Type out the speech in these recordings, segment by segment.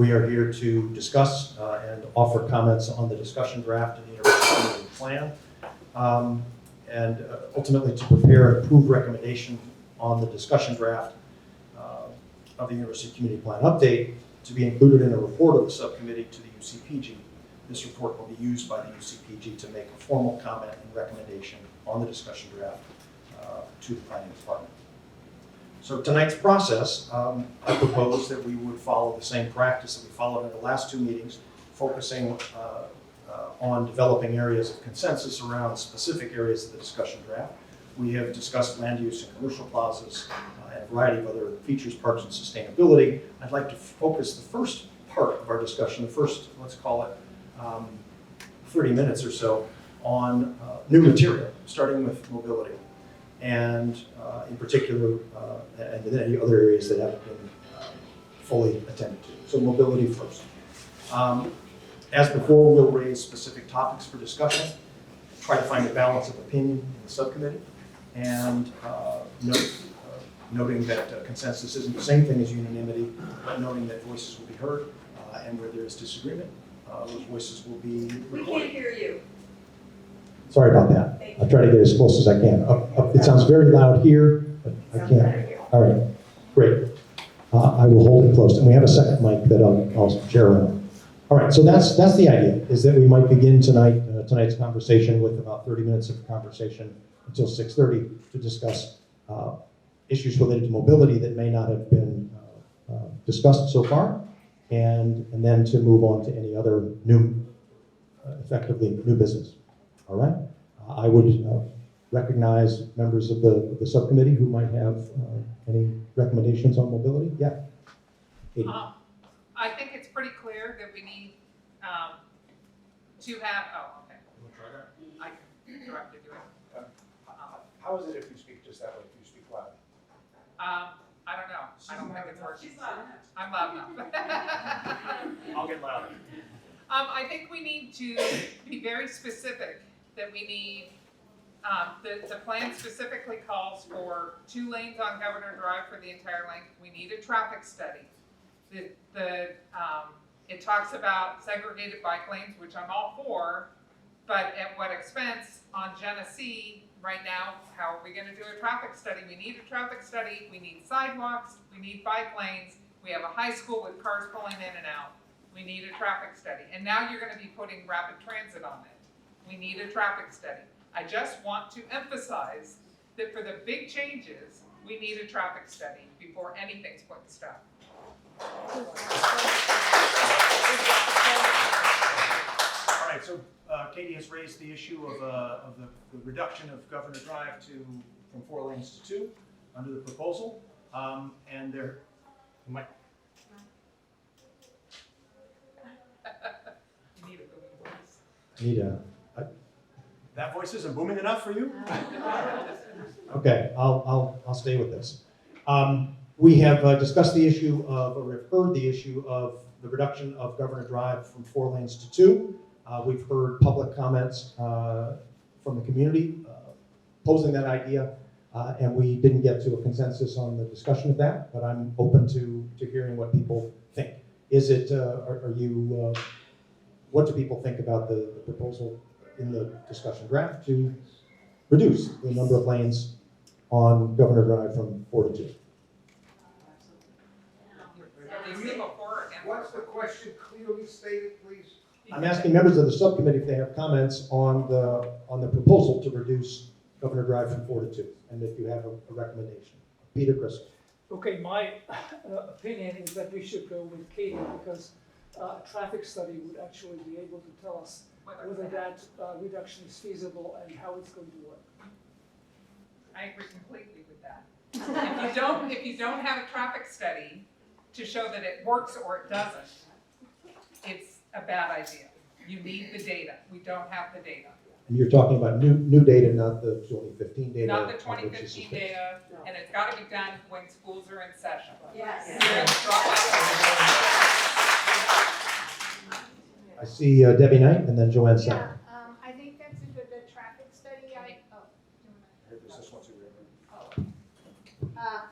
We are here to discuss and offer comments on the discussion draft of the University Community Plan, and ultimately to prepare an approved recommendation on the discussion draft of the University Community Plan update to be included in a report of the subcommittee to the UCPG. This report will be used by the UCPG to make a formal comment and recommendation on the discussion draft to the planning department. So tonight's process, I propose that we would follow the same practice that we followed in the last two meetings, focusing on developing areas of consensus around specific areas of the discussion draft. We have discussed land use and commercial plazas and a variety of other features, parks, and sustainability. I'd like to focus the first part of our discussion, the first, let's call it 30 minutes or so, on new material, starting with mobility. And in particular, and then any other areas that haven't been fully attended to. So mobility first. As before, we'll raise specific topics for discussion, try to find a balance of opinion in the subcommittee, and noting that consensus isn't the same thing as unanimity, but noting that voices will be heard, and where there is disagreement, those voices will be recorded. We can't hear you. Sorry about that. I'll try to get as close as I can. It sounds very loud here, but I can't. All right, great. I will hold it close. And we have a second mic that I'll share around. All right, so that's the idea, is that we might begin tonight's conversation with about 30 minutes of conversation until 6:30 to discuss issues related to mobility that may not have been discussed so far, and then to move on to any other effectively new business. All right. I would recognize members of the subcommittee who might have any recommendations on mobility. Yeah. Katie. I think it's pretty clear that we need to have. Oh, okay. You want to try that? I can directly do it. How is it if you speak just that way? If you speak loud? I don't know. I don't think it's working. She's loud enough. I'm loud enough. I'll get louder. I think we need to be very specific that we need, the plan specifically calls for 2 lanes on Governor Drive for the entire length. We need a traffic study. It talks about segregated bike lanes, which I'm all for, but at what expense on Genesee right now? How are we gonna do a traffic study? We need a traffic study, we need sidewalks, we need bike lanes, we have a high school with cars pulling in and out. We need a traffic study. And now you're gonna be putting rapid transit on it. We need a traffic study. I just want to emphasize that for the big changes, we need a traffic study before anything's put in stone. All right, so Katie has raised the issue of the reduction of Governor Drive from 4 lanes to 2 under the proposal. And there, you might. You need a booming voice. Need That voice isn't booming enough for you? Okay, I'll stay with this. We have discussed the issue of, or we've heard the issue of the reduction of Governor Drive from 4 lanes to 2. We've heard public comments from the community posing that idea, and we didn't get to a consensus on the discussion of that, but I'm open to hearing what people think. Is it, what do people think about the proposal in the discussion draft to reduce the number of lanes on Governor Drive from 4 to 2? What's the question clearly stated, please? I'm asking members of the subcommittee if they have comments on the proposal to reduce Governor Drive from 4 to 2, and if you have a recommendation. Peter Crystal. Okay, my opinion is that we should go with Katie because a traffic study would actually be able to tell us whether that reduction is feasible and how it's going to work. I agree completely with that. If you don't have a traffic study to show that it works or it doesn't, it's a bad idea. You need the data. We don't have the data. And you're talking about new data, not the 2015 data. Not the 2015 data, and it's got to be done when schools are in session. Yes. I see Debbie Knight and then Joanne Senn. Yeah, I think that's a good traffic study.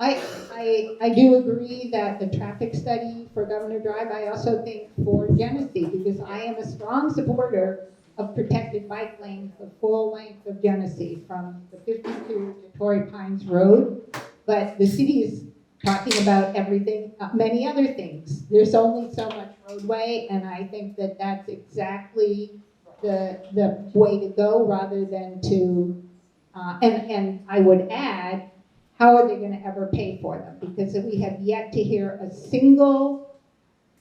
I do agree that the traffic study for Governor Drive, I also think for Genesee, because I am a strong supporter of protected bike lanes, the full length of Genesee from the 52 to Torrey Pines Road. But the city is talking about everything, many other things. There's only so much roadway, and I think that that's exactly the way to go rather than to, and I would add, how are they going to ever pay for them? Because we have yet to hear a single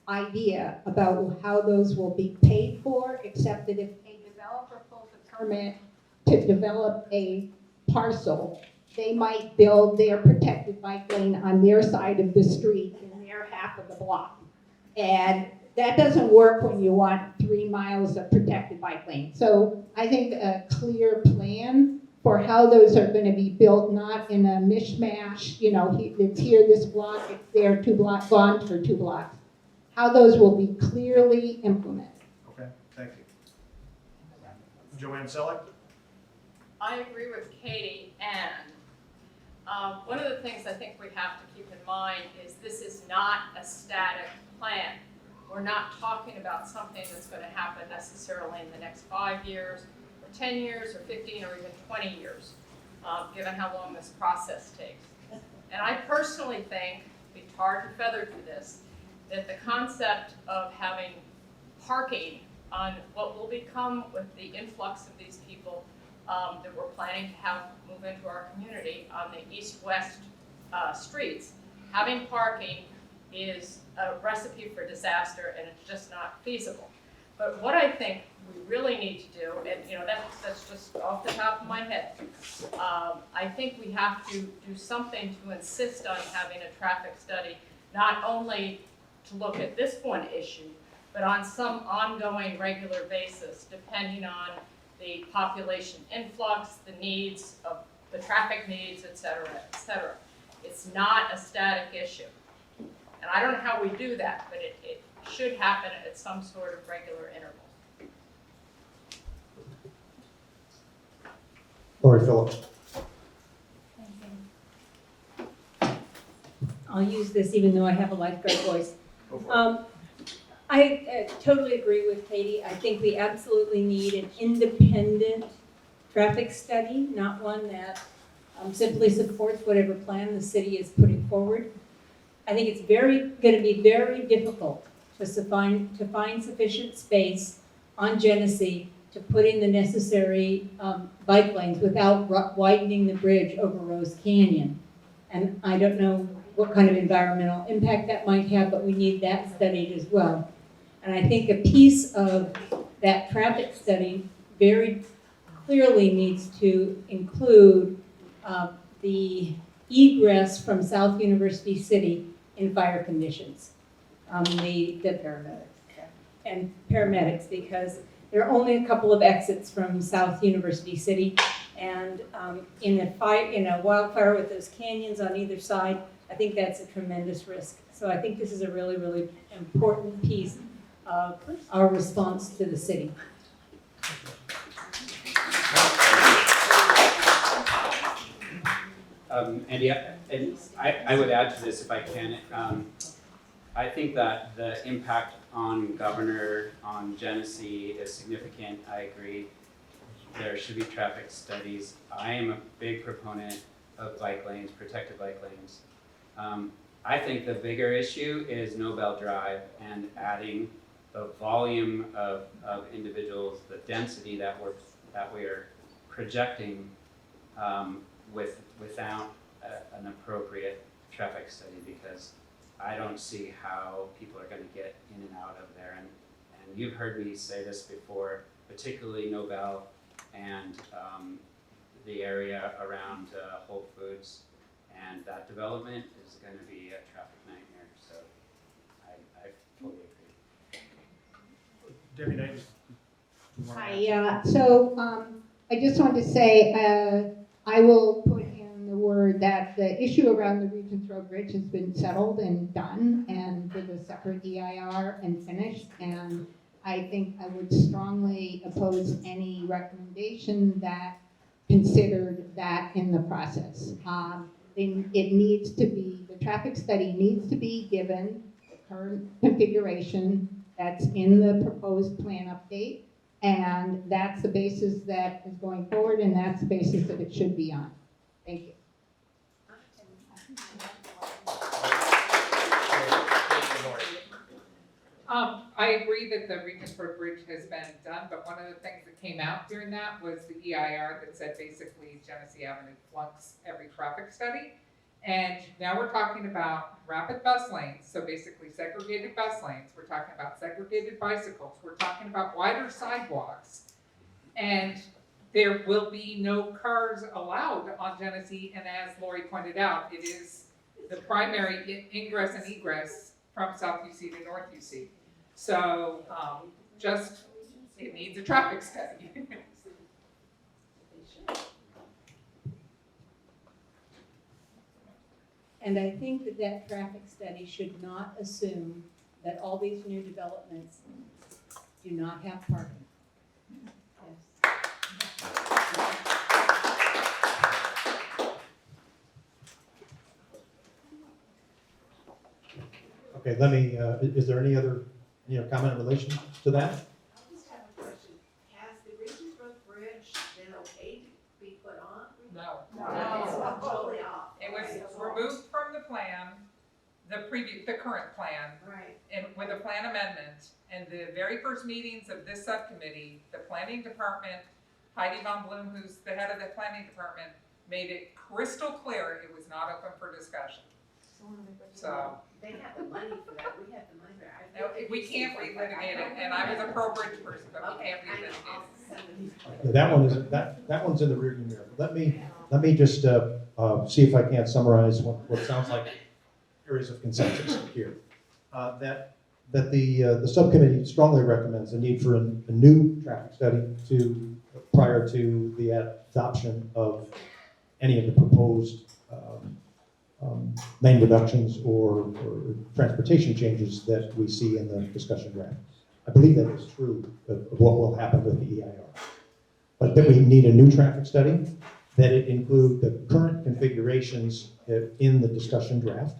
idea about how those will be paid for, except that if a developer pulls a permit to develop a parcel, they might build their protected bike lane on their side of the street in their half of the block. And that doesn't work when you want 3 miles of protected bike lane. So I think a clear plan for how those are going to be built, not in a mishmash, you know, it's here this block, it's there 2 blocks, gone for 2 blocks. How those will be clearly implemented. Okay, thank you. Joanne Selleck? I agree with Katie, and one of the things I think we have to keep in mind is this is not a static plan. We're not talking about something that's going to happen necessarily in the next 5 years, or 10 years, or 15, or even 20 years, given how long this process takes. And I personally think, to be tarred and feathered for this, that the concept of having parking on what will become with the influx of these people that we're planning to have move into our community on the east-west streets, having parking is a recipe for disaster, and it's just not feasible. But what I think we really need to do, and you know that's just off the top of my head, I think we have to do something to insist on having a traffic study, not only to look at this one issue, but on some ongoing regular basis, depending on the population influx, the needs of the traffic needs, et cetera, et cetera. It's not a static issue. And I don't know how we do that, but it should happen at some sort of regular interval. Lori Phillips. I'll use this even though I have a lifeguard voice. Go for it. I totally agree with Katie. I think we absolutely need an independent traffic study, not one that simply supports whatever plan the city is putting forward. I think it's going to be very difficult to find sufficient space on Genesee to put in the necessary bike lanes without widening the bridge over Rose Canyon. And I don't know what kind of environmental impact that might have, but we need that studied as well. And I think a piece of that traffic study very clearly needs to include the egress from South University City in fire conditions. The paramedics. And paramedics, because there are only a couple of exits from South University City, and in a wildfire with those canyons on either side, I think that's a tremendous risk. So I think this is a really, really important piece of our response to the city. Andy, I would add to this if I can. I think that the impact on Governor, on Genesee is significant. I agree. There should be traffic studies. I am a big proponent of bike lanes, protected bike lanes. I think the bigger issue is Nobel Drive and adding the volume of individuals, the density that we're projecting without an appropriate traffic study, because I don't see how people are going to get in and out of there. And you've heard me say this before, particularly Nobel and the area around Whole Foods, and that development is going to be a traffic nightmare. So I fully agree. Debbie Knight. Hi, so I just wanted to say I will put in the word that the issue around the Regents Road Bridge has been settled and done, and with a separate EIR and finished, and I think I would strongly oppose any recommendation that considered that in the process. it needs to be, the traffic study needs to be given the current configuration that's in the proposed plan update, and that's the basis that is going forward, and that's the basis that it should be on. Thank you. I agree that the Regensburg Bridge has been done, but one of the things that came out during that was the EIR that said basically Genesee Avenue flunks every traffic study. And now we're talking about rapid bus lanes, so basically segregated bus lanes. We're talking about segregated bicycles. We're talking about wider sidewalks. And there will be no cars allowed on Genesee, and as Lori pointed out, it is the primary ingress and egress from South UC to North UC. So it needs a traffic study. And I think that that traffic study should not assume that all these new developments do not have parking. Okay, let me, is there any other, comment in relation to that? I just have a question. Has the Regensburg Bridge been okay to be put on? No. It's totally off. It was removed from the plan, the current plan, Right. and with a plan amendment. And the very first meetings of this subcommittee, the planning department, Heidi Von Bloom, who's the head of the planning department, made it crystal clear it was not open for discussion. So, They have the money for that. We have the money for that. no, we can't relitigate it, and I was a pro-bridge person, but we can't relitigate it. That one's in the rearview mirror. Let me just see if I can't summarize what sounds like areas of consensus here. That the subcommittee strongly recommends the need for a new traffic study prior to the adoption of any of the proposed lane reductions or transportation changes that we see in the discussion draft. I believe that is true of what will happen with the EIR. But that we need a new traffic study, that it include the current configurations in the discussion draft,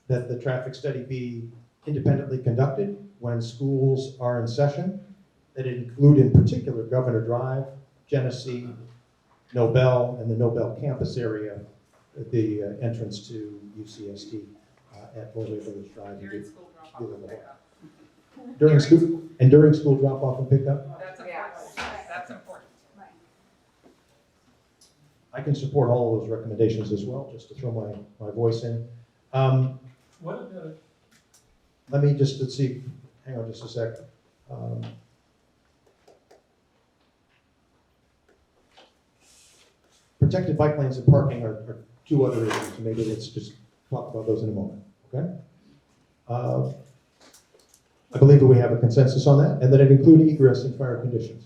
that the traffic study be independently conducted when schools are in session, that it include in particular Governor Drive, Genesee, Nobel, and the Nobel campus area, the entrance to UCSD at Bollier Village Drive. During school drop-off and pickup. During school drop-off and pickup? That's important. That's important. I can support all of those recommendations as well, just to throw my voice in. What about Let me just, let's see, hang on just a sec. Protected bike lanes and parking are two other issues, so maybe let's just talk about those in a moment, okay? I believe that we have a consensus on that, and that it include egress and fire conditions.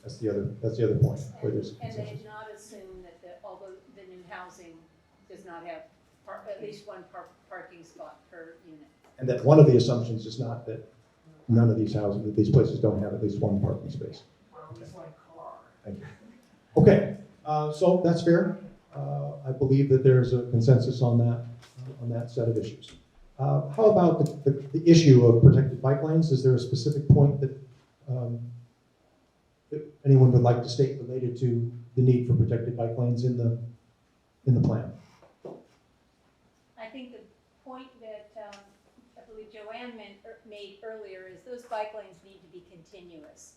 That's the other point where there's a And they consensus. did not assume that although the new housing does not have at least one parking spot per unit. And that one of the assumptions is not that none of these houses, that these places don't have at least one parking space. Thank you. Okay, so that's fair. I believe that there's a consensus on that set of issues. How about the issue of protected bike lanes? Is there a specific point that anyone would like to state related to the need for protected bike lanes in the plan? I think the point that I believe Joanne made earlier is those bike lanes need to be continuous.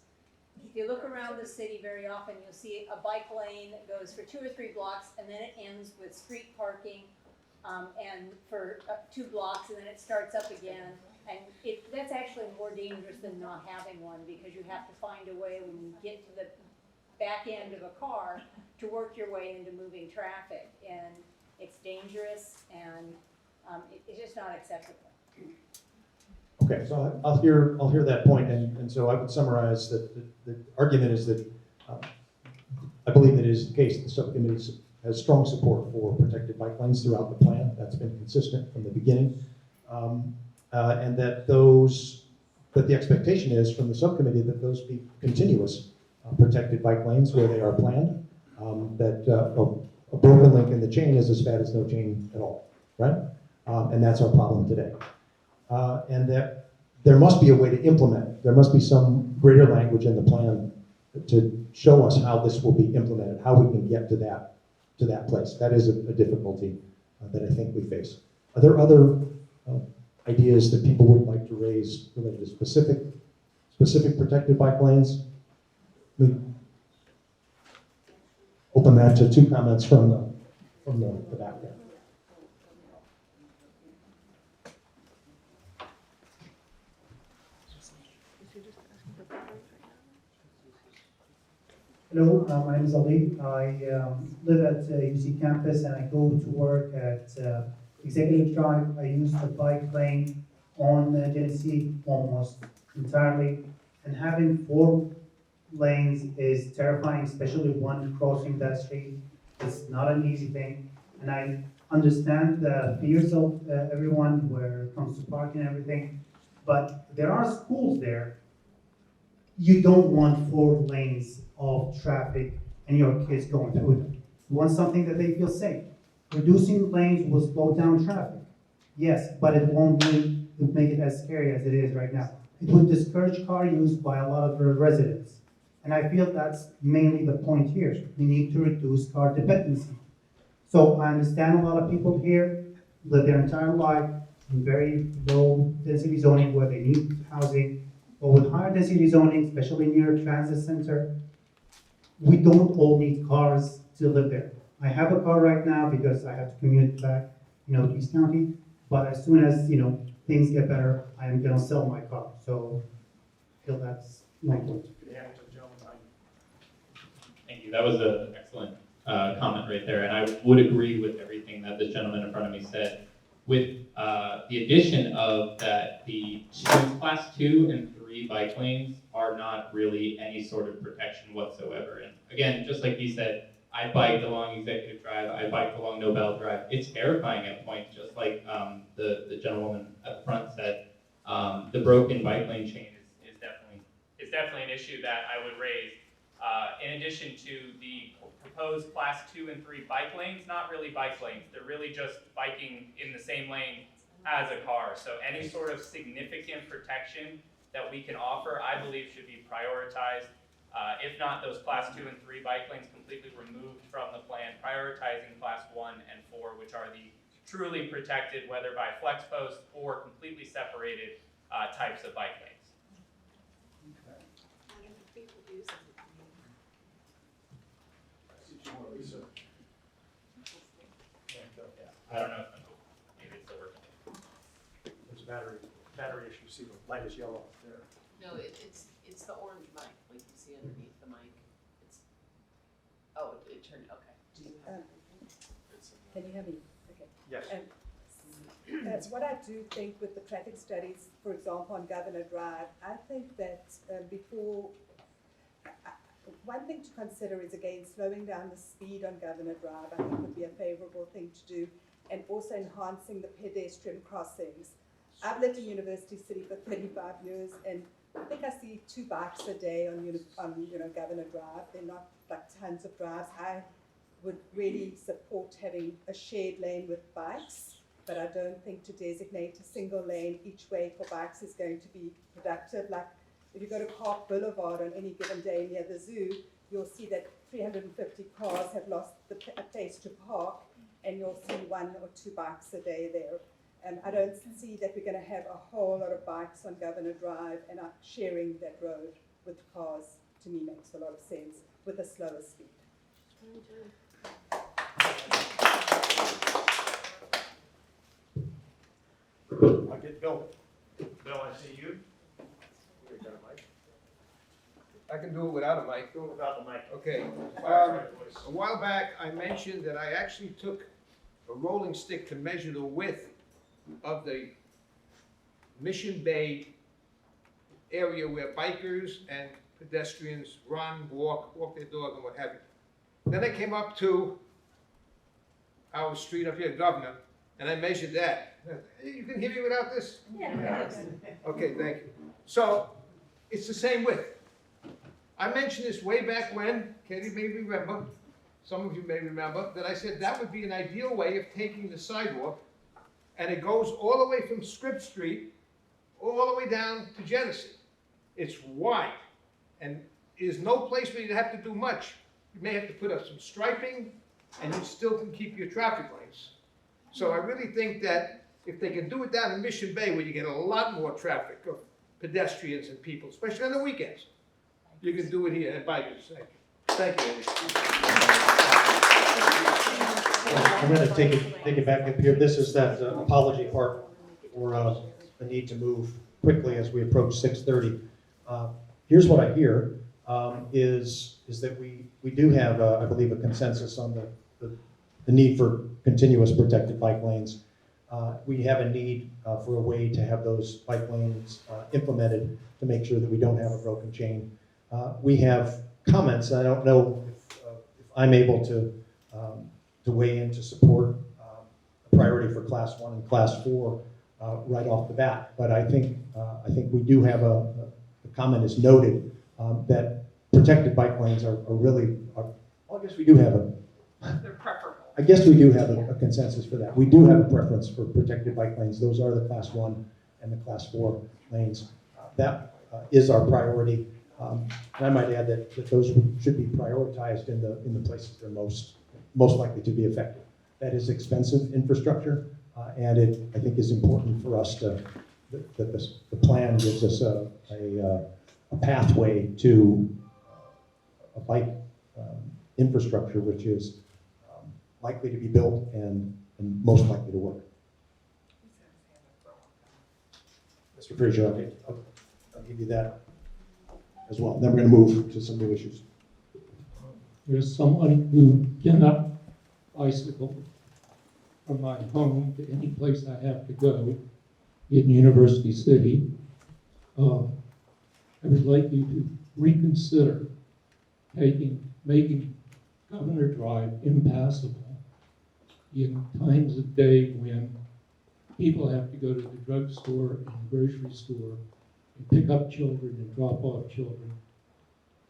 If you look around the city, very often you'll see a bike lane that goes for 2 or 3 blocks and then it ends with street parking and for 2 blocks and then it starts up again. And that's actually more dangerous than not having one because you have to find a way when you get to the back end of a car to work your way into moving traffic. And it's dangerous and it's just not acceptable. Okay, so I'll hear that point, and so I would summarize that the argument is that I believe that it is the case that the subcommittee has strong support for protected bike lanes throughout the plan. That's been consistent from the beginning, and that the expectation is from the subcommittee that those be continuous protected bike lanes where they are planned. a broken link in the chain is as bad as no chain at all, right? And that's our problem today. And that there must be a way to implement it. There must be some greater language in the plan to show us how this will be implemented, how we can get to that place. That is a difficulty that I think we face. Are there other ideas that people would like to raise related to specific protected bike lanes? Open that to 2 comments from the back there. Hello, my name is Ali. I live at UC campus and I go to work at Executive Drive. I use the bike lane on Genesee almost entirely. And having 4 lanes is terrifying, especially one crossing that street. It's not an easy thing. And I understand the fears of everyone where it comes to parking and everything. But there are schools there. You don't want 4 lanes of traffic and your kids going through them. You want something that they feel safe. Reducing lanes will slow down traffic. Yes, but it won't make it as scary as it is right now. It would discourage car use by a lot of the residents. And I feel that's mainly the point here. We need to reduce car dependency. So I understand a lot of people here live their entire life in very low density zoning where they need housing. But with higher density zoning, especially near a transit center, we don't all need cars to live there. I have a car right now because I have to commute back, to East County. But as soon as, things get better, I am gonna sell my car. So I feel that's my point. Thank you. That was an excellent comment right there. And I would agree with everything that the gentleman in front of me said. With the addition of that, the class 2 and 3 bike lanes are not really any sort of protection whatsoever. And again, just like he said, I biked along Executive Drive, I biked along Nobel Drive. It's terrifying at points, just like the gentleman at the front said. The broken bike lane chain is definitely an issue that I would raise. In addition to the proposed class 2 and 3 bike lanes, not really bike lanes. They're really just biking in the same lane as a car. So any sort of significant protection that we can offer, I believe should be prioritized. If not, those class 2 and 3 bike lanes completely removed from the plan, prioritizing class 1 and 4, which are the truly protected, whether by flex post or completely separated types of bike lanes. I don't know if maybe it's still working. There's a battery issue. See, the light is yellow there. No, it's the orange mic, like you see underneath the mic. It turned, okay. Do you have? Can you hear me? Okay. Yes. That's what I do think with the traffic studies, for example, on Governor Drive. I think that one thing to consider is, again, slowing down the speed on Governor Drive, I think would be a favorable thing to do, and also enhancing the pedestrian crossings. I've lived in University City for 35 years, and I think I see 2 bikes a day on Governor Drive. They're not like tons of drives. I would really support having a shared lane with bikes, but I don't think to designate a single lane each way for bikes is going to be productive. Like if you go to Park Boulevard on any given day near the zoo, you'll see that 350 cars have lost a place to park, and you'll see 1 or 2 bikes a day there. I don't see that we're going to have a whole lot of bikes on Governor Drive, and sharing that road with cars, to me, makes a lot of sense with a slower speed. I'll get Bill. Bill, I see you. You got a mic? I can do it without a mic. Do it without the mic. Okay. A while back, I mentioned that I actually took a rolling stick to measure the width of the Mission Bay area where bikers and pedestrians run, walk their dog, and what have you. Then I came up to our street up here, Governor, and I measured that. You can hear me without this? Yeah. Okay, thank you. So, it's the same width. I mentioned this way back when, Katie may remember, some of you may remember, that I said that would be an ideal way of taking the sidewalk, and it goes all the way from Scripps Street, all the way down to Genesee. It's wide, and there's no place where you have to do much. You may have to put up some striping, and you still can keep your traffic lanes. So I really think that if they can do it down in Mission Bay, where you get a lot more traffic of pedestrians and people, especially on the weekends, you can do it here at bikers. Thank you, Andy. I'm going to take it back up here. This is that apology part for the need to move quickly as we approach 6:30. Here's what I hear is that we do have, I believe, a consensus on the need for continuous protected bike lanes. We have a need for a way to have those bike lanes implemented to make sure that we don't have a broken chain. We have comments. I don't know if I'm able to weigh in to support a priority for Class 1 and Class 4 right off the bat, but I think we do have the comment is noted that protected bike lanes are really. I guess we do have They're preferable. I guess we do have a consensus for that. We do have a preference for protected bike lanes. Those are the Class 1 and the Class 4 lanes. That is our priority. And I might add that those should be prioritized in the places they're most likely to be effective. That is expensive infrastructure, and it, I think, is important for us that the plan gives us a pathway to a bike infrastructure which is likely to be built and most likely to work. Mr. Frazier, I'll give you that as well. Then we're going to move to some new issues. There's someone who cannot bicycle from my home to any place I have to go in University City. I would like you to reconsider making Governor Drive impassable in times of day when people have to go to the drugstore and the grocery store and pick up children and drop off children.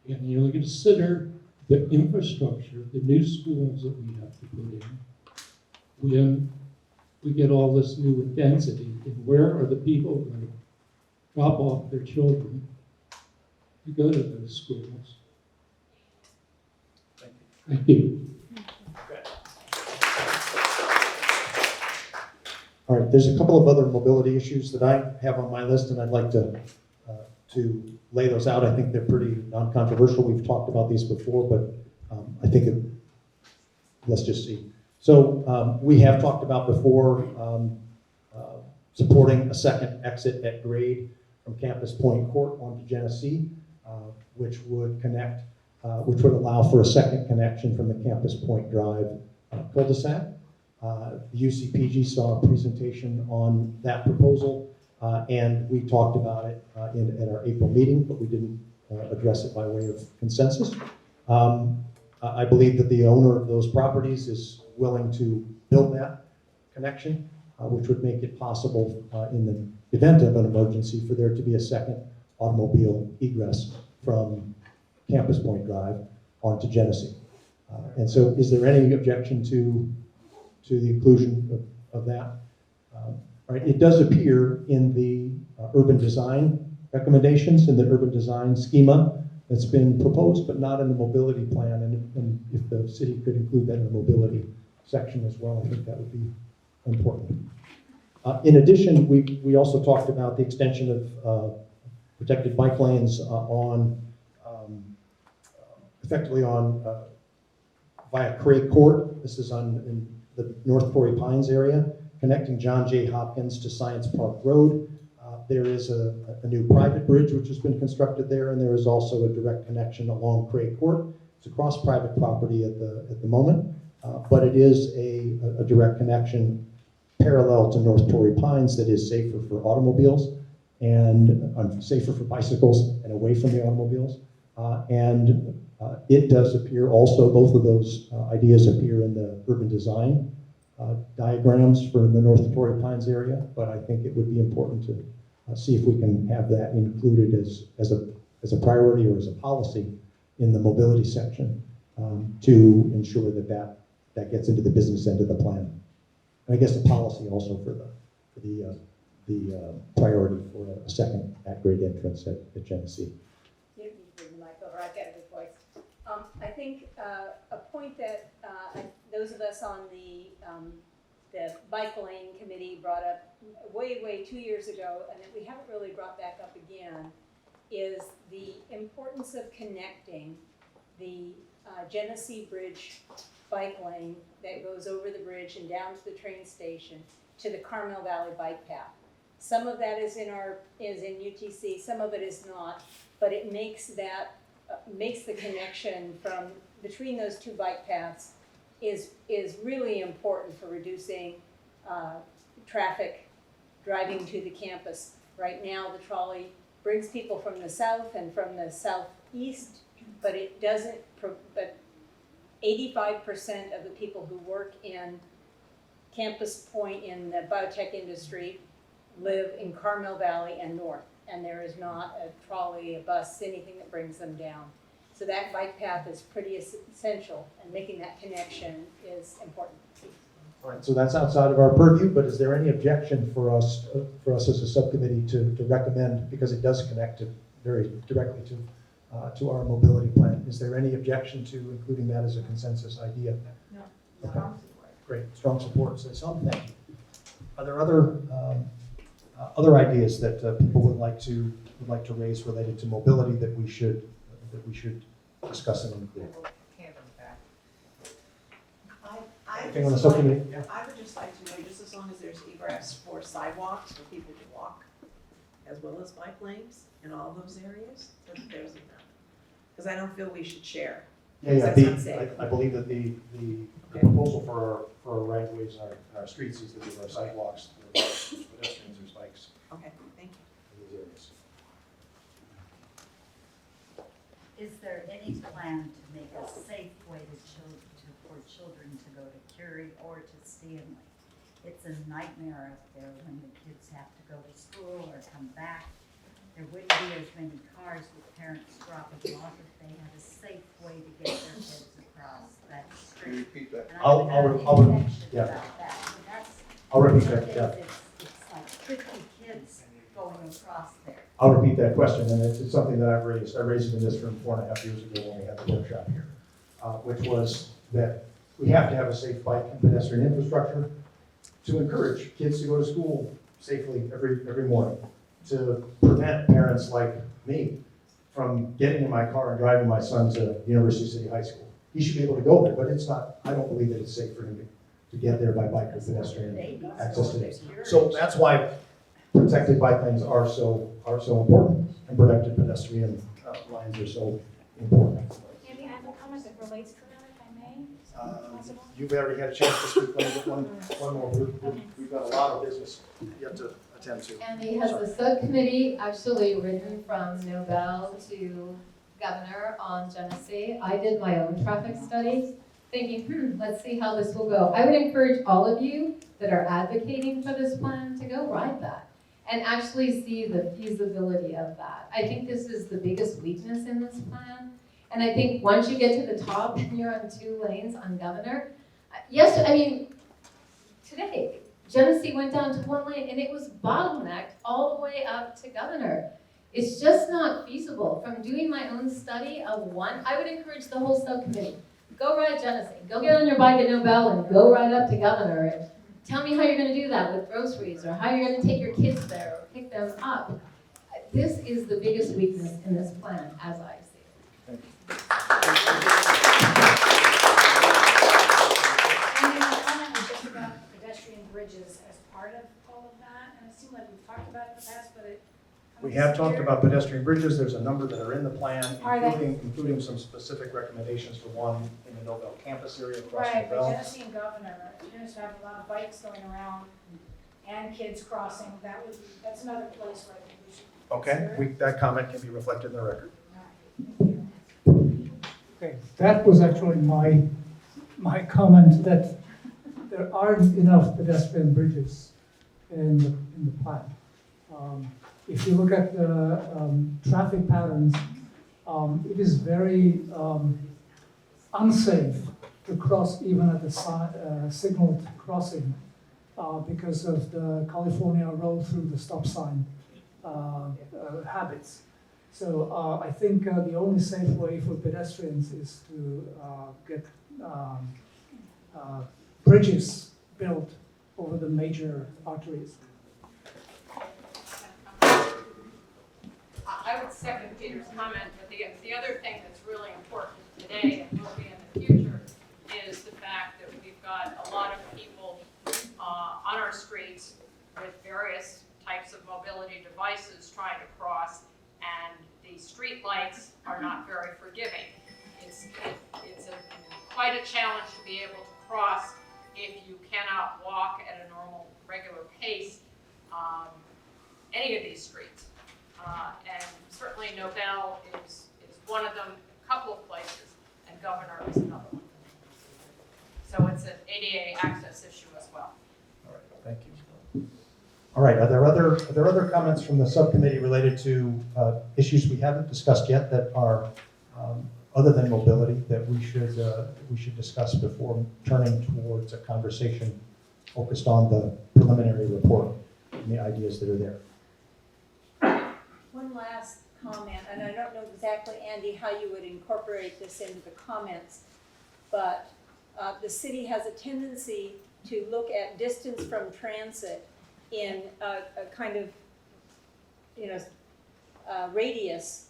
And you know, consider the infrastructure, the new schools that we have to put in, when we get all this new density, and where are the people going to drop off their children to go to those schools? Thank you. All right, there's a couple of other mobility issues that I have on my list, and I'd like to lay those out. I think they're pretty non-controversial. We've talked about these before, but I think let's just see. So we have talked about before supporting a second exit at grade from Campus Point Court onto Genesee, which would connect, which would allow for a second connection from the Campus Point Drive cul-de-sac. The UCPG saw a presentation on that proposal, and we talked about it at our April meeting, but we didn't address it by way of consensus. I believe that the owner of those properties is willing to build that connection, which would make it possible in the event of an emergency for there to be a second automobile egress from Campus Point Drive onto Genesee. And so is there any objection to the inclusion of that? Right, it does appear in the urban design recommendations, in the urban design schema that's been proposed, but not in the mobility plan. And if the city could include that in the mobility section as well, I think that would be important. In addition, we also talked about the extension of protected bike lanes effectively on via Craig Court. This is in the North Torrey Pines area, connecting John J. Hopkins to Science Park Road. There is a new private bridge which has been constructed there, and there is also a direct connection along Craig Court. It's across private property at the moment, but it is a direct connection parallel to North Torrey Pines that is safer for automobiles and safer for bicycles and away from the automobiles. It does appear also, both of those ideas appear in the urban design diagrams for the North Torrey Pines area, but I think it would be important to see if we can have that included as a priority or as a policy in the mobility section to ensure that that gets into the business end of the plan. And I guess the policy also for the priority for a second at-grade entrance at Genesee. You don't need to bring the mic over, I've got a good voice. I think a point that those of us on the bike lane committee brought up way 2 years ago, and that we haven't really brought back up again, is the importance of connecting the Genesee Bridge bike lane that goes over the bridge and down to the train station to the Carmel Valley bike path. Some of that is in UTC, some of it is not, but it makes the connection from between those two bike paths is really important for reducing traffic driving to the campus. Right now, the trolley brings people from the south and from the southeast, but it doesn't. But 85% of the people who work in Campus Point in the biotech industry live in Carmel Valley and north, and there is not a trolley, a bus, anything that brings them down. So that bike path is pretty essential, and making that connection is important. All right, so that's outside of our purview, but is there any objection for us as a subcommittee to recommend, because it does connect very directly to our mobility plan? Is there any objection to including that as a consensus idea? No. Okay. Strong support. Great, strong support. So some, thank you. Are there other ideas that people would like to raise related to mobility that we should discuss and include? Hand them back. Anything on the subcommittee? Yeah. I would just like to know, just as long as there's egress for sidewalks for people to walk, as well as bike lanes in all those areas, that there's enough. Because I don't feel we should share. Yeah, That's unsafe. I believe that the proposal for our right-of-ways and our streets is that there are sidewalks for pedestrians or bikes Okay, thank you. in these areas. Is there any plan to make a safe way for children to go to Curie or to Stanley? It's a nightmare up there when the kids have to go to school or come back. There wouldn't be as many cars with parents dropping them off if they had a safe way to get their kids across that street. Repeat that. And I would have an objection yeah. about that. So that's I'll repeat one that, of yeah. the things, it's like 50 kids going across there. I'll repeat that question, and it's something that I've raised. I raised it in this room 4.5 years ago when we had the workshop here, which was that we have to have a safe bike and pedestrian infrastructure to encourage kids to go to school safely every morning, to prevent parents like me from getting in my car and driving my son to University City High School. He should be able to go there, but it's not. I don't believe that it's safe for him to get there by bike or pedestrian access to it. So that's why protected bike lanes are so important, and protected pedestrian lines are so important. Andy, I have a comment that relates to that, if I may. Is that possible? You've already had a chance to speak. Let me get one more. We've got a lot of business yet to attend to. Andy has a subcommittee actually written from Nobel to Governor on Genesee. I did my own traffic study, thinking, let's see how this will go. I would encourage all of you that are advocating for this plan to go ride that and actually see the feasibility of that. I think this is the biggest weakness in this plan. And I think once you get to the top and you're on 2 lanes on Governor, today, Genesee went down to 1 lane and it was bottlenecked all the way up to Governor. It's just not feasible. From doing my own study of one, I would encourage the whole subcommittee, go ride Genesee, go get on your bike at Nobel and go ride up to Governor. And tell me how you're gonna do that with groceries or how you're gonna take your kids there or pick them up. This is the biggest weakness in this plan, as I see it. And then my comment was just about pedestrian bridges as part of all of that, and it seemed like we've talked about it in the past, but it. We have talked about pedestrian bridges. There's a number that are in the plan, Are they? including some specific recommendations for one in the Nobel campus area across Right, but Nobel. Genesee and Governor, you're gonna have a lot of bikes going around and kids crossing, that's another place where I think we should. Okay, consider. that comment can be reflected in the record. Okay, that was actually my comment, that there aren't enough pedestrian bridges in the plan. If you look at the traffic patterns, it is very unsafe to cross even at the signaled crossing because of the California roll through the stop sign habits. So I think the only safe way for pedestrians is to get bridges built over the major arteries. I would second Peter's comment, but the other thing that's really important today and will be in the future is the fact that we've got a lot of people on our streets with various types of mobility devices trying to cross, and the street lights are not very forgiving. It's quite a challenge to be able to cross if you cannot walk at a normal, regular pace any of these streets. And certainly Nobel is one of them, a couple of places, and Governor is another one. So it's an ADA access issue as well. All right, thank you. All right, are there other comments from the subcommittee related to issues we haven't discussed yet that are other than mobility that we should discuss before turning towards a conversation focused on the preliminary report and the ideas that are there? One last comment, and I don't know exactly, Andy, how you would incorporate this into the comments, but the city has a tendency to look at distance from transit in a kind of, radius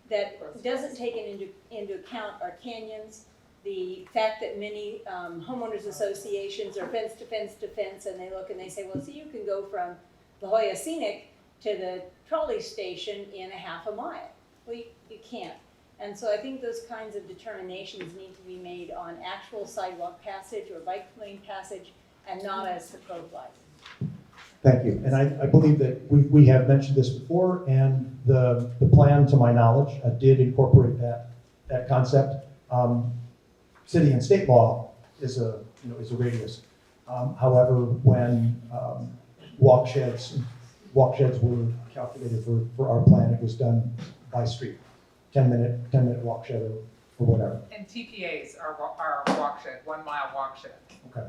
that doesn't take into account our canyons, the fact that many homeowners associations are fence to fence to fence, and they look and they say, well, see, you can go from La Jolla Scenic to the trolley station in a half a mile. Well, you can't. And so I think those kinds of determinations need to be made on actual sidewalk passage or bike lane passage and not as the crow flies. Thank you. And I believe that we have mentioned this before, and the plan, to my knowledge, did incorporate that concept. City and state law is a radius. However, when walk sheds were calculated for our plan, it was done by street, 10-minute walk shed or whatever. And TPAs are walk shed, 1 mile walk shed. Okay.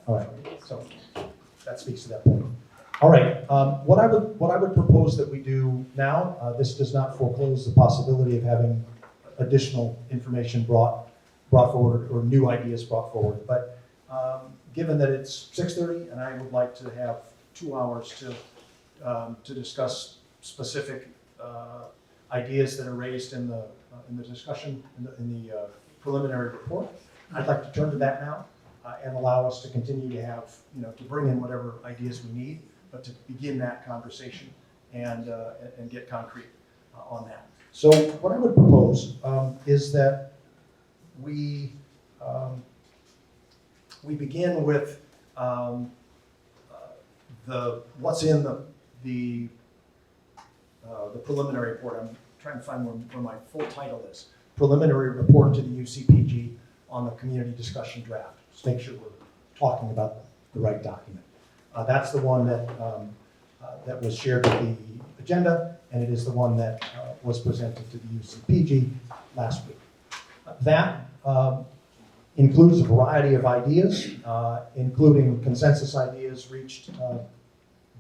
All right. So that speaks to that point. All right. What I would propose that we do now. This does not foreclose the possibility of having additional information brought forward or new ideas brought forward. But given that it's 6:30 and I would like to have 2 hours to discuss specific ideas that are raised in the discussion in the preliminary report, I'd like to turn to that now and allow us to continue to have to bring in whatever ideas we need, but to begin that conversation and get concrete on that. So what I would propose is that we begin with what's in the preliminary report. I'm trying to find where my full title is. Preliminary report to the UCPG on the community discussion draft. Just make sure we're talking about the right document. That's the one that was shared with the agenda, and it is the one that was presented to the UCPG last week. That includes a variety of ideas, including consensus ideas reached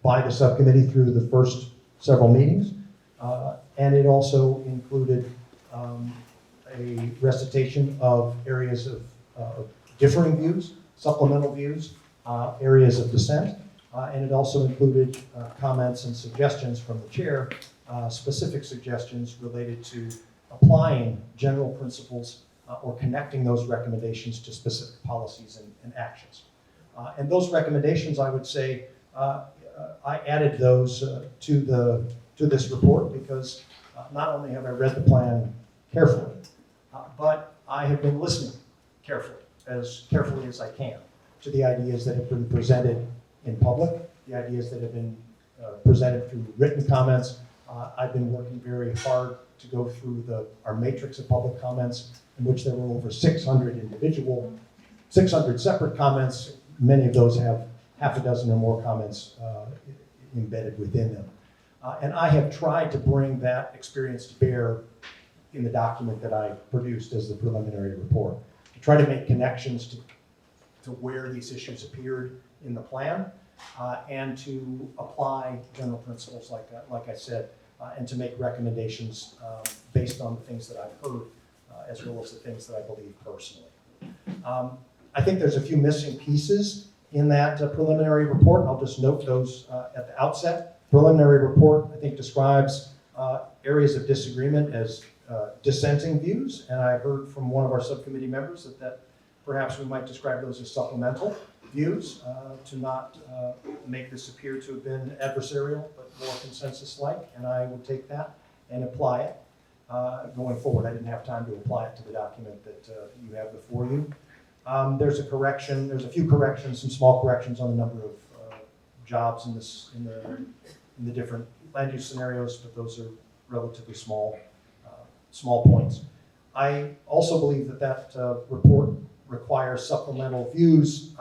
by the subcommittee through the first several meetings. And it also included a recitation of areas of differing views, supplemental views, areas of dissent, and it also included comments and suggestions from the chair, specific suggestions related to applying general principles or connecting those recommendations to specific policies and actions. And those recommendations, I would say, I added those to this report because not only have I read the plan carefully, but I have been listening carefully as I can, to the ideas that have been presented in public, the ideas that have been presented through written comments. I've been working very hard to go through our matrix of public comments, in which there were over 600 separate comments. Many of those have half a dozen or more comments embedded within them. And I have tried to bring that experience to bear in the document that I produced as the preliminary report. try to make connections to where these issues appeared in the plan, and to apply general principles like I said, and to make recommendations based on the things that I've heard, as well as the things that I believe personally. I think there's a few missing pieces in that preliminary report. I'll just note those at the outset. Preliminary report, I think, describes areas of disagreement as dissenting views, and I heard from one of our subcommittee members that perhaps we might describe those as supplemental views, to not make this appear to have been adversarial, but more consensus-like, and I would take that and apply it going forward. I didn't have time to apply it to the document that you have before you. There's a few corrections, some small corrections on the number of jobs in the different land use scenarios, but those are relatively small points. I also believe that report requires supplemental views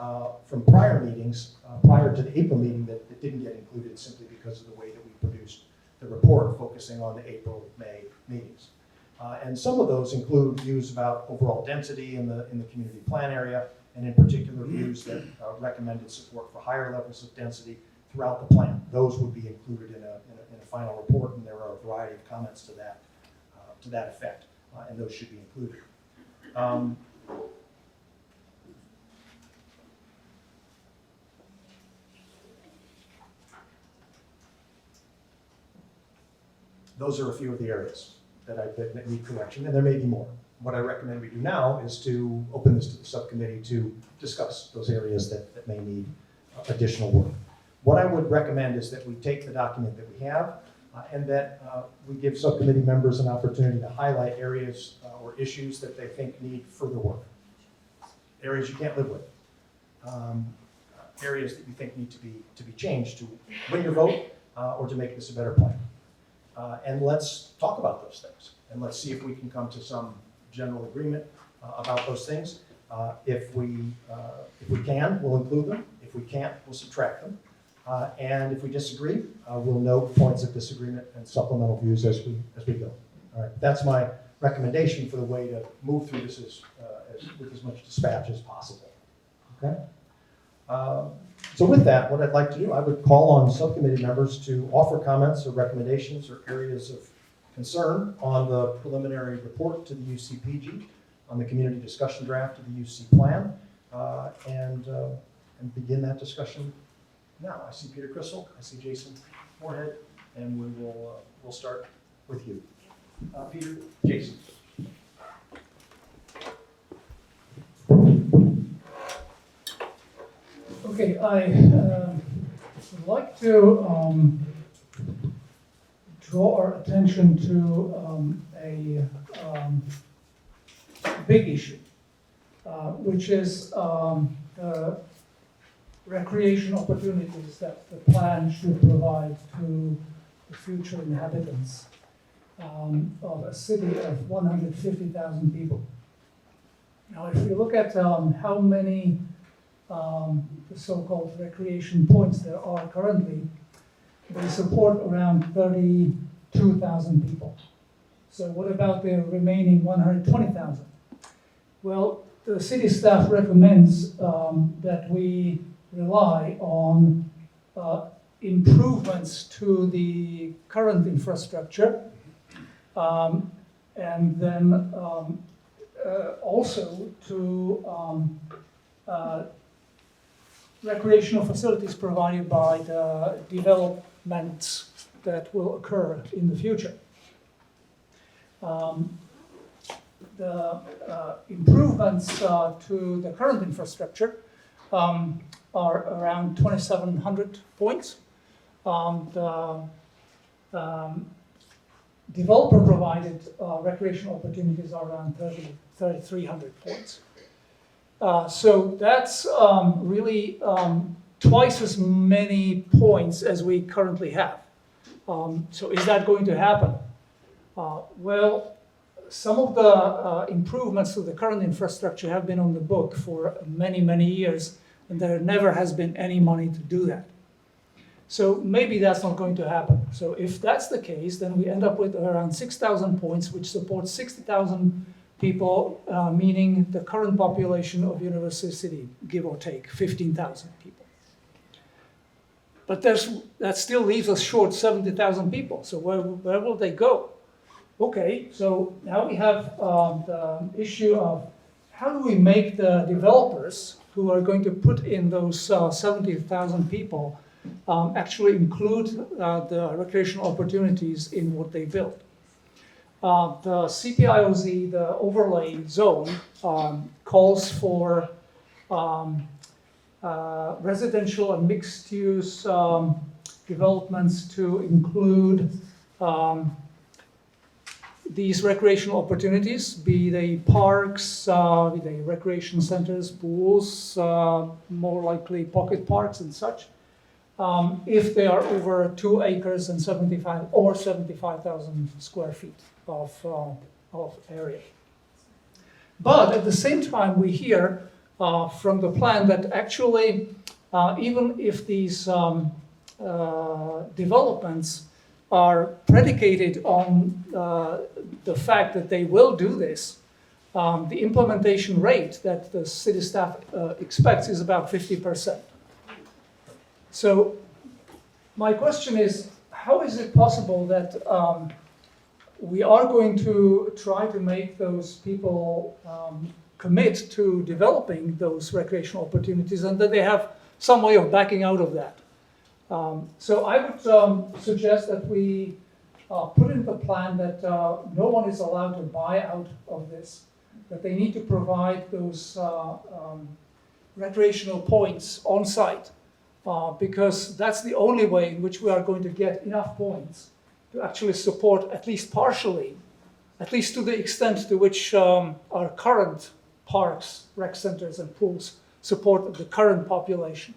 from prior meetings, prior to the April meeting that didn't get included simply because of the way that we produced the report, focusing on the April-May meetings. And some of those include views about overall density in the community plan area, and in particular views that recommended support for higher levels of density throughout the plan. Those would be included in a final report, and there are a variety of comments to that effect, and those should be included. Those are a few of the areas that need correction, and there may be more. What I recommend we do now is to open this to the subcommittee to discuss those areas that may need additional work. What I would recommend is that we take the document that we have and that we give subcommittee members an opportunity to highlight areas or issues that they think need further work. Areas you can't live with. Areas that you think need to be changed to win your vote or to make this a better plan. And let's talk about those things, and let's see if we can come to some general agreement about those things. If we can, we'll include them. If we can't, we'll subtract them. And if we disagree, we'll note points of disagreement and supplemental views as we go. All right, that's my recommendation for the way to move through this with as much dispatch as possible. Okay. So with that, what I'd like to do, I would call on subcommittee members to offer comments or recommendations or areas of concern on the preliminary report to the UCPG, on the community discussion draft of the UC plan, and begin that discussion now. I see Peter Crystal, I see Jason Moorhead, and we'll start with you. Peter, Jason. Okay, I would like to draw our attention to a big issue, which is the recreation opportunities that the plan should provide to the future inhabitants of a city of 150,000 people. Now, if you look at how many the so-called recreation points there are currently, they support around 32,000 people. So what about the remaining 120,000? Well, the city staff recommends that we rely on improvements to the current infrastructure, and then also to recreational facilities provided by the developments that will occur in the future. The improvements to the current infrastructure are around 2,700 points. The developer-provided recreational opportunities are around 3,300 points. So that's really twice as many points as we currently have. So is that going to happen? Well, some of the improvements to the current infrastructure have been on the book for many, many years, and there never has been any money to do that. So maybe that's not going to happen. So if that's the case, then we end up with around 6,000 points, which supports 60,000 people, meaning the current population of University City, give or take, 15,000 people. But that still leaves us short 70,000 people, so where will they go? Okay, so now we have the issue of how do we make the developers who are going to put in those 70,000 people actually include the recreational opportunities in what they build. The CPIOZ, the overlay zone, calls for residential and mixed-use developments to include these recreational opportunities, be they parks, be they recreation centers, pools, more likely pocket parks and such, if they are over 2 acres and 75,000 square feet of area. But at the same time, we hear from the plan that actually, even if these developments are predicated on the fact that they will do this, the implementation rate that the city staff expects is about 50%. So my question is, how is it possible that we are going to try to make those people commit to developing those recreational opportunities and that they have some way of backing out of that? So I would suggest that we put in the plan that no one is allowed to buy out of this, that they need to provide those recreational points on site, because that's the only way in which we are going to get enough points to actually support, at least partially, at least to the extent to which our current parks, rec centers, and pools support the current population.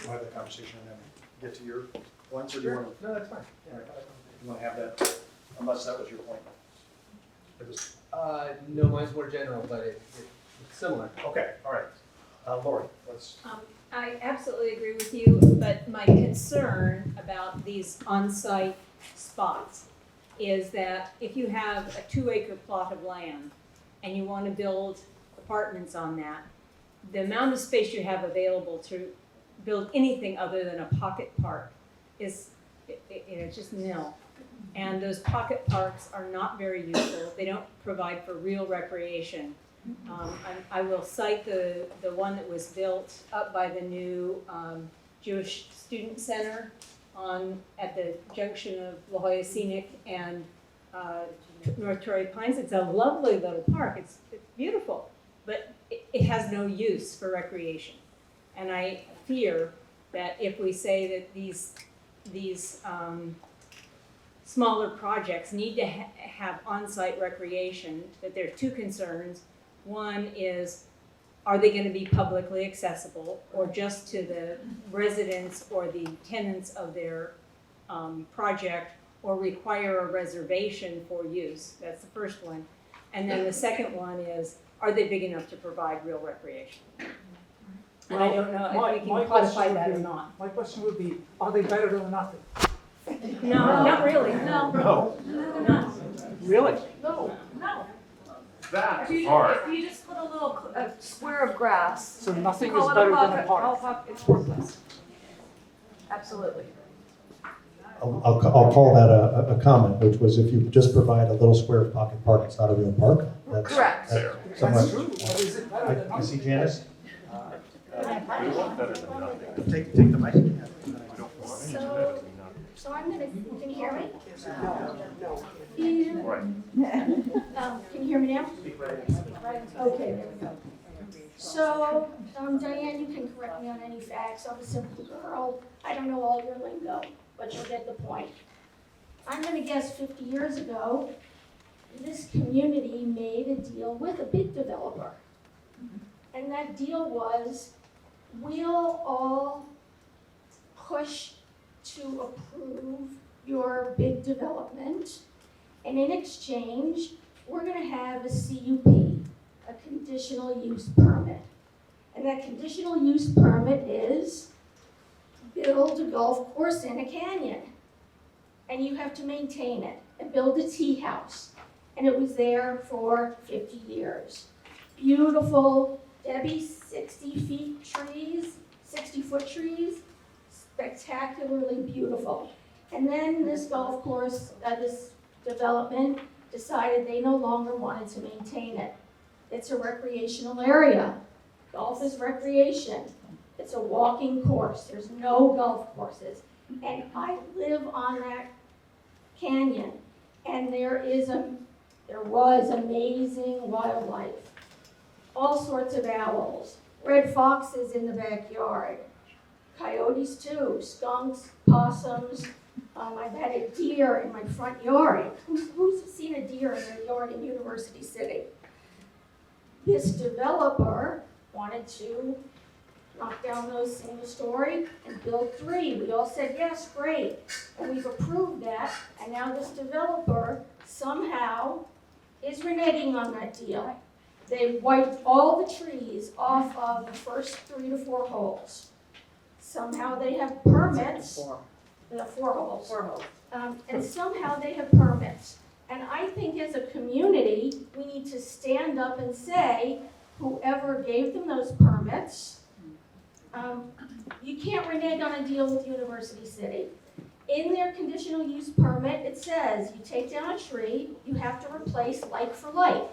We'll have the conversation and then get to your points, or do you want to? No, that's fine. You want to have that, unless that was your point? It was, No, mine's more general, but it's similar. okay, all right. Lori, let's. I absolutely agree with you, but my concern about these on-site spots is that if you have a 2-acre plot of land and you want to build apartments on that, the amount of space you have available to build anything other than a pocket park is just nil. And those pocket parks are not very useful. They don't provide for real recreation. I will cite the one that was built up by the new Jewish Student Center at the junction of La Jolla Scenic and North Torrey Pines. It's a lovely little park. It's beautiful, but it has no use for recreation. And I fear that if we say that these smaller projects need to have on-site recreation, that there are two concerns. One is, are they going to be publicly accessible, or just to the residents or the tenants of their project, or require a reservation for use? That's the first one. And then the second one is, are they big enough to provide real recreation? And I don't know if we can quantify that or not. My question would be, are they better than nothing? No, not really. No. No. No. Really? No. That If you just put a square of grass. So nothing call is it better than a pocket, park. it's worthless. Absolutely. I'll call that a comment, which was if you just provide a little square of pocket park, it's not a real park. That's, Correct. that's somewhat. That's true. But is it better than I see nothing? Janice. we want better than nothing. Take the mic. So I'm gonna, can you hear me? Right. Can you hear me now? Okay, there we go. So, Diane, you can correct me on any facts. I'm a simple girl. I don't know all your lingo, but you'll get the point. I'm gonna guess 50 years ago, this community made a deal with a big developer. And that deal was, we'll all push to approve your big development. And in exchange, we're gonna have a CUP, a conditional use permit. And that conditional use permit is, build a golf course in a canyon. And you have to maintain it and build a tea house. And it was there for 50 years. Beautiful, Debbie, 60-foot trees, spectacularly beautiful. And then this golf course, this development decided they no longer wanted to maintain it. It's a recreational area. Golf is recreation. It's a walking course. There's no golf courses. And I live on that canyon, and there was amazing wildlife. All sorts of owls, red foxes in the backyard, coyotes too, skunks, possums. I've had a deer in my front yard. Who's seen a deer in their yard in University City? This developer wanted to knock down those single story and build 3. We all said, yes, great. And we've approved that. And now this developer somehow is reneging on that deal. They wiped all the trees off of the first 3 to 4 holes. Somehow they have permits. The 4 holes. 4 holes. And somehow they have permits. And I think as a community, we need to stand up and say, whoever gave them those permits, you can't renege on a deal with University City. In their conditional use permit, it says you take down a tree, you have to replace like for like.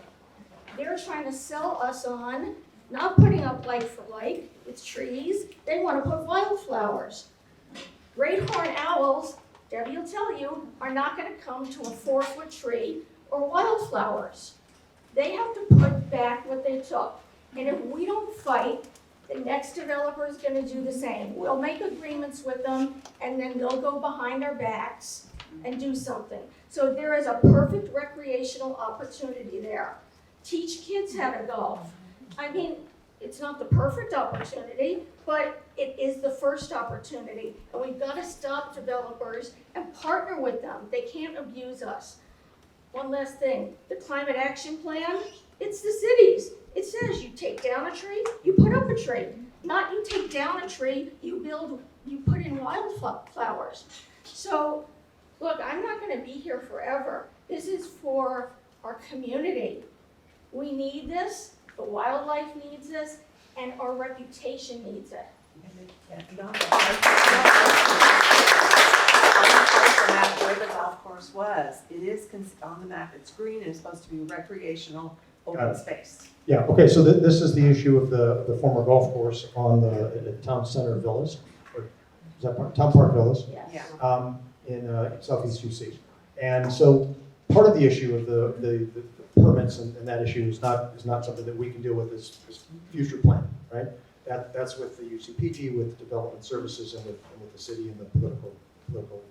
They're trying to sell us on not putting up like for like with trees. They want to put wildflowers. Great horned owls, Debbie will tell you, are not going to come to a 4-foot tree or wildflowers. They have to put back what they took. And if we don't fight, the next developer is going to do the same. We'll make agreements with them, and then they'll go behind our backs and do something. So there is a perfect recreational opportunity there. Teach kids how to golf. I mean, it's not the perfect opportunity, but it is the first opportunity. And we've got to stop developers and partner with them. They can't abuse us. One last thing, the climate action plan, it's the cities. It says you take down a tree, you put up a tree. Not you take down a tree, you put in wildflowers. So, look, I'm not going to be here forever. This is for our community. We need this, the wildlife needs this, and our reputation needs it. Where the golf course was, it is on the map, it's green, and it's supposed to be recreational open space. Yeah, okay, so this is the issue of the former golf course on the Town Center Villas, or is that Town Park Villas? Yes. In Southeast UC. And so part of the issue of the permits and that issue is not something that we can deal with as future planning, right? That's with the UCPG, with development services, and with the city and the political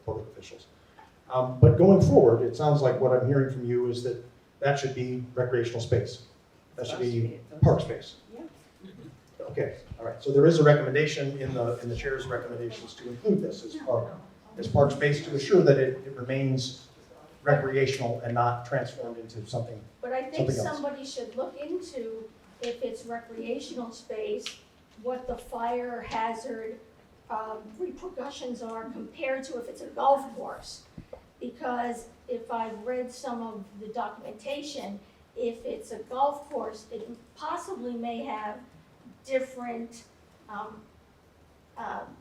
public officials. But going forward, it sounds like what I'm hearing from you is that should be recreational space. That should be park space. Yeah. Okay, all right. So there is a recommendation in the chair's recommendations to include this as park space to assure that it remains recreational and not transformed into something. But I think else. somebody should look into, if it's recreational space, what the fire hazard repercussions are compared to if it's a golf course. Because if I've read some of the documentation, if it's a golf course, it possibly may have different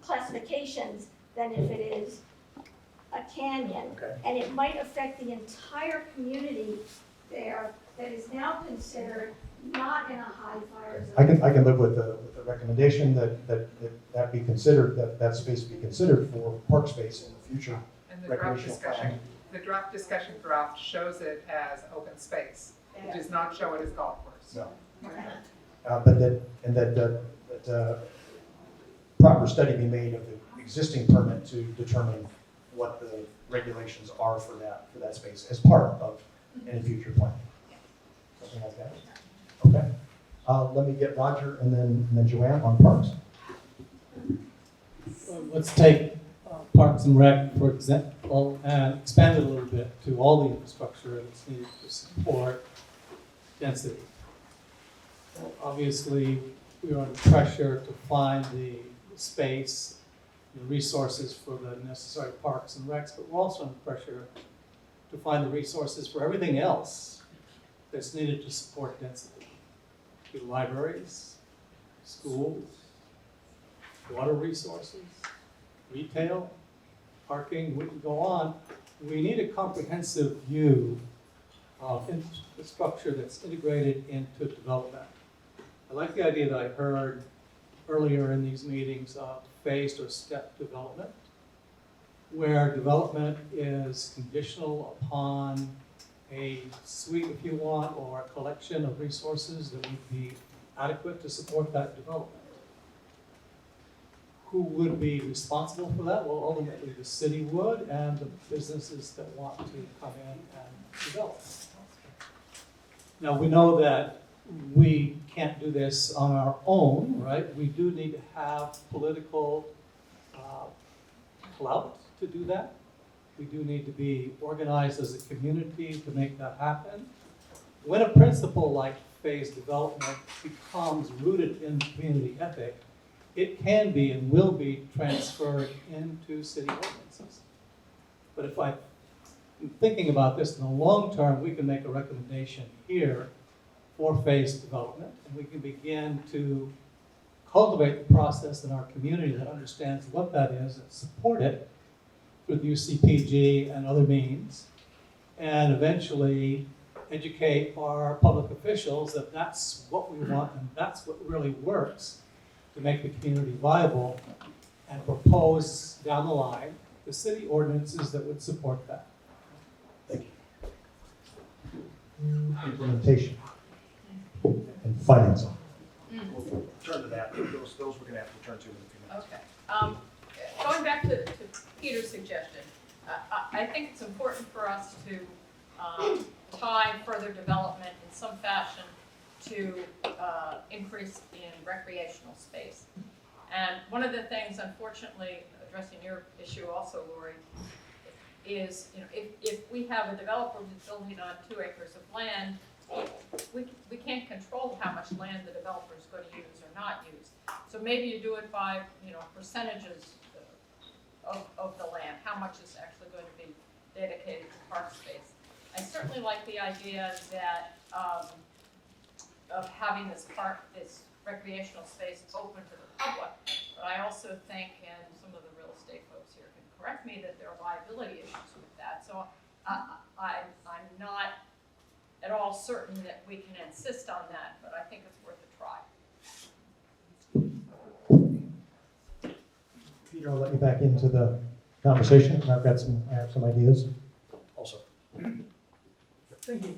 classifications than if it is a canyon. Okay. And it might affect the entire community there that is now considered not in a high fire zone. I can live with the recommendation that be considered, that space be considered for park space in the future. And the draft recreational discussion, planning. the draft discussion draft shows it as open space. It does not show it as golf course. No. But that proper study be made of the existing permit to determine what the regulations are for that space as part of any future plan. Something like that. Okay. Let me get Roger and then Joanne on parks. Let's take Parks and Rec, for example, and expand it a little bit to all the infrastructure that's needed to support density. Well, obviously, we are under pressure to find the space the resources for the necessary parks and recs, but we're also under pressure to find the resources for everything else that's needed to support density. The libraries, schools, water resources, retail, parking, we can go on. We need a comprehensive view of infrastructure that's integrated into development. I like the idea that I heard earlier in these meetings of phased or step development, where development is conditional upon a suite, if you want, or a collection of resources that would be adequate to support that development. Who would be responsible for that? Well, ultimately the city would, and the businesses that want to come in and develop. Now, we know that we can't do this on our own, right? We do need to have political clout to do that. We do need to be organized as a community to make that happen. When a principle like phased development becomes rooted in community ethic, it can be and will be transferred into city ordinances. But if I'm thinking about this in the long term, we can make a recommendation here for phased development, and we can begin to cultivate the process in our community that understands what that is and support it through the UCPG and other means, and eventually educate our public officials that that's what we want and that's what really works to make the community viable, and propose down the line the city ordinances that would support that. Thank you. Implementation and financing. We'll turn to that. Those we're going to have to turn to in a few minutes. Okay. Going back to Peter's suggestion, I think it's important for us to tie further development in some fashion to increase in recreational space. And one of the things, unfortunately, addressing your issue also, Lori, is if we have a developer who's building on 2 acres of land, we can't control how much land the developer is going to use or not use. So maybe you do it by percentages of the land, how much is actually going to be dedicated to park space. I certainly like the idea that of having this recreational space open to the public, but I also think, and some of the real estate folks here can correct me, that there are liability issues with that. So I'm not at all certain that we can insist on that, but I think it's worth a try. Peter, I'll let you back into the conversation. I have some ideas also. Thank you.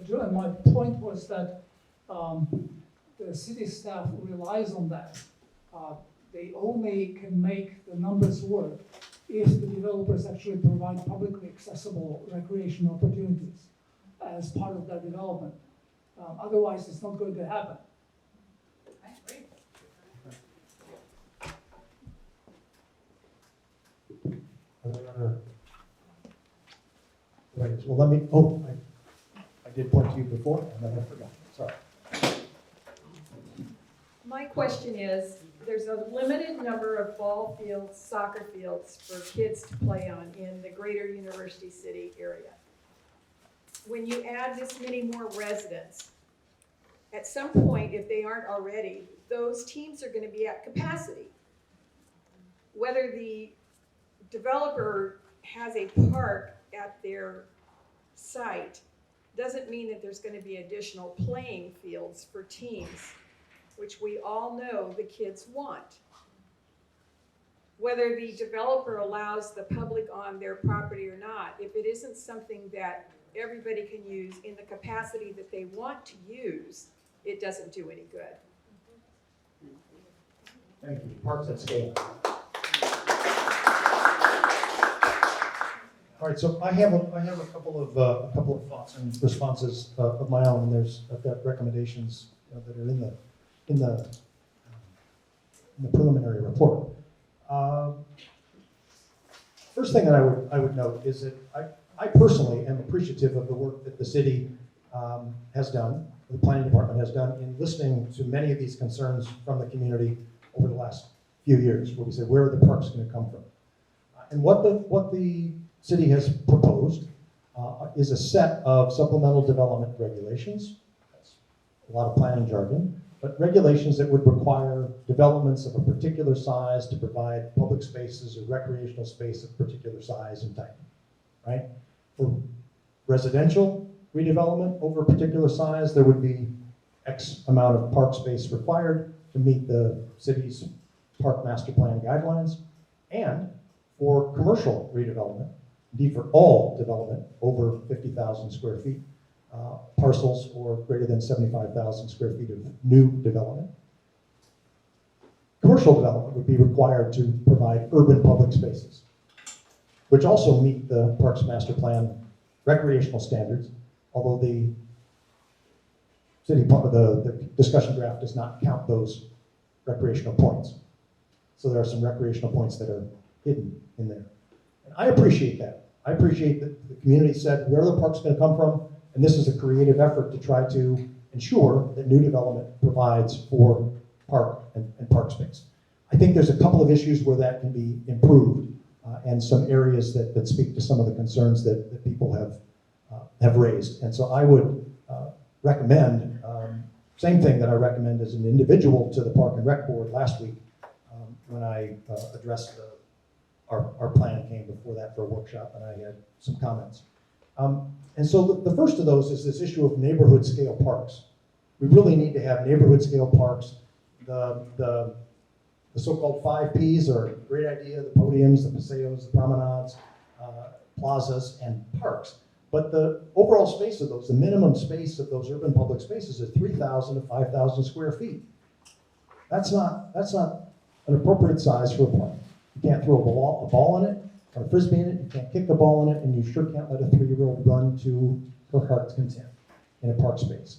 John, my point was that the city staff relies on that. They only can make the numbers work if the developers actually provide publicly accessible recreation opportunities as part of their development. Otherwise, it's not going to happen. I agree. Are there other? Right, well, I did point to you before, and then I forgot. Sorry. My question is, there's a limited number of ball fields, soccer fields for kids to play on in the greater University City area. When you add this many more residents, at some point, if they aren't already, those teams are going to be at capacity. Whether the developer has a park at their site doesn't mean that there's going to be additional playing fields for teams, which we all know the kids want. Whether the developer allows the public on their property or not, if it isn't something that everybody can use in the capacity that they want to use, it doesn't do any good. Thank you. Parks at scale. All right, so I have a couple of thoughts and responses of my own, and I've got recommendations that are in the preliminary report. First thing that I would note is that I personally am appreciative of the work that the city has done, the planning department has done in listening to many of these concerns from the community over the last few years, where we say, where are the parks going to come from? And what the city has proposed is a set of supplemental development regulations. That's a lot of planning jargon, but regulations that would require developments of a particular size to provide public spaces or recreational space of particular size and type, right? For residential redevelopment over a particular size, there would be X amount of park space required to meet the city's park master plan guidelines. And for commercial redevelopment, indeed for all development over 50,000 square feet, parcels or greater than 75,000 square feet of new development, commercial development would be required to provide urban public spaces, which also meet the Parks Master Plan recreational standards, although the the discussion draft does not count those recreational points. So there are some recreational points that are hidden in there. And I appreciate that. I appreciate that the community said where the park's going to come from, and this is a creative effort to try to ensure that new development provides for park and park space. I think there's a couple of issues where that can be improved, and some areas that speak to some of the concerns that people have raised. And so I would recommend, same thing that I recommend as an individual to the Park and Rec Board last week when I addressed our plan came before that for a workshop, and I had some comments. And so the first of those is this issue of neighborhood scale parks. We really need to have neighborhood scale parks. The so-called 5 Ps are a great idea, the podiums, the paseos, the promenades, plazas, and parks. But the overall space of those, the minimum space of those urban public spaces is 3,000 to 5,000 square feet. That's not an appropriate size for a park. You can't throw a ball in it, or a frisbee in it, you can't kick a ball in it, and you sure can't let a 3-year-old run to her heart's content in a park space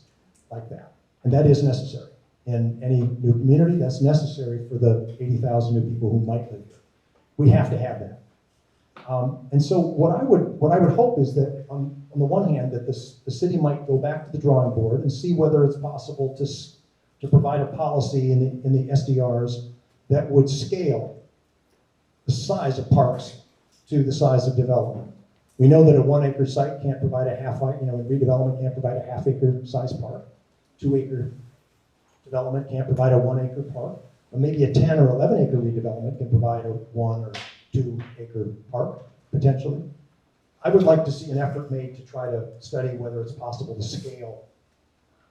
like that. And that is necessary. In any new community, that's necessary for the 80,000 new people who might live here. We have to have that. And so what I would hope is that on the one hand that the city might go back to the drawing board and see whether it's possible to provide a policy in the SDRs that would scale the size of parks to the size of development. We know that a 1-acre site can't provide a redevelopment can't provide a half-acre size park. 2-acre development can't provide a 1-acre park. But maybe a 10 or 11-acre redevelopment can provide a 1 or 2-acre park, potentially. I would like to see an effort made to try to study whether it's possible to scale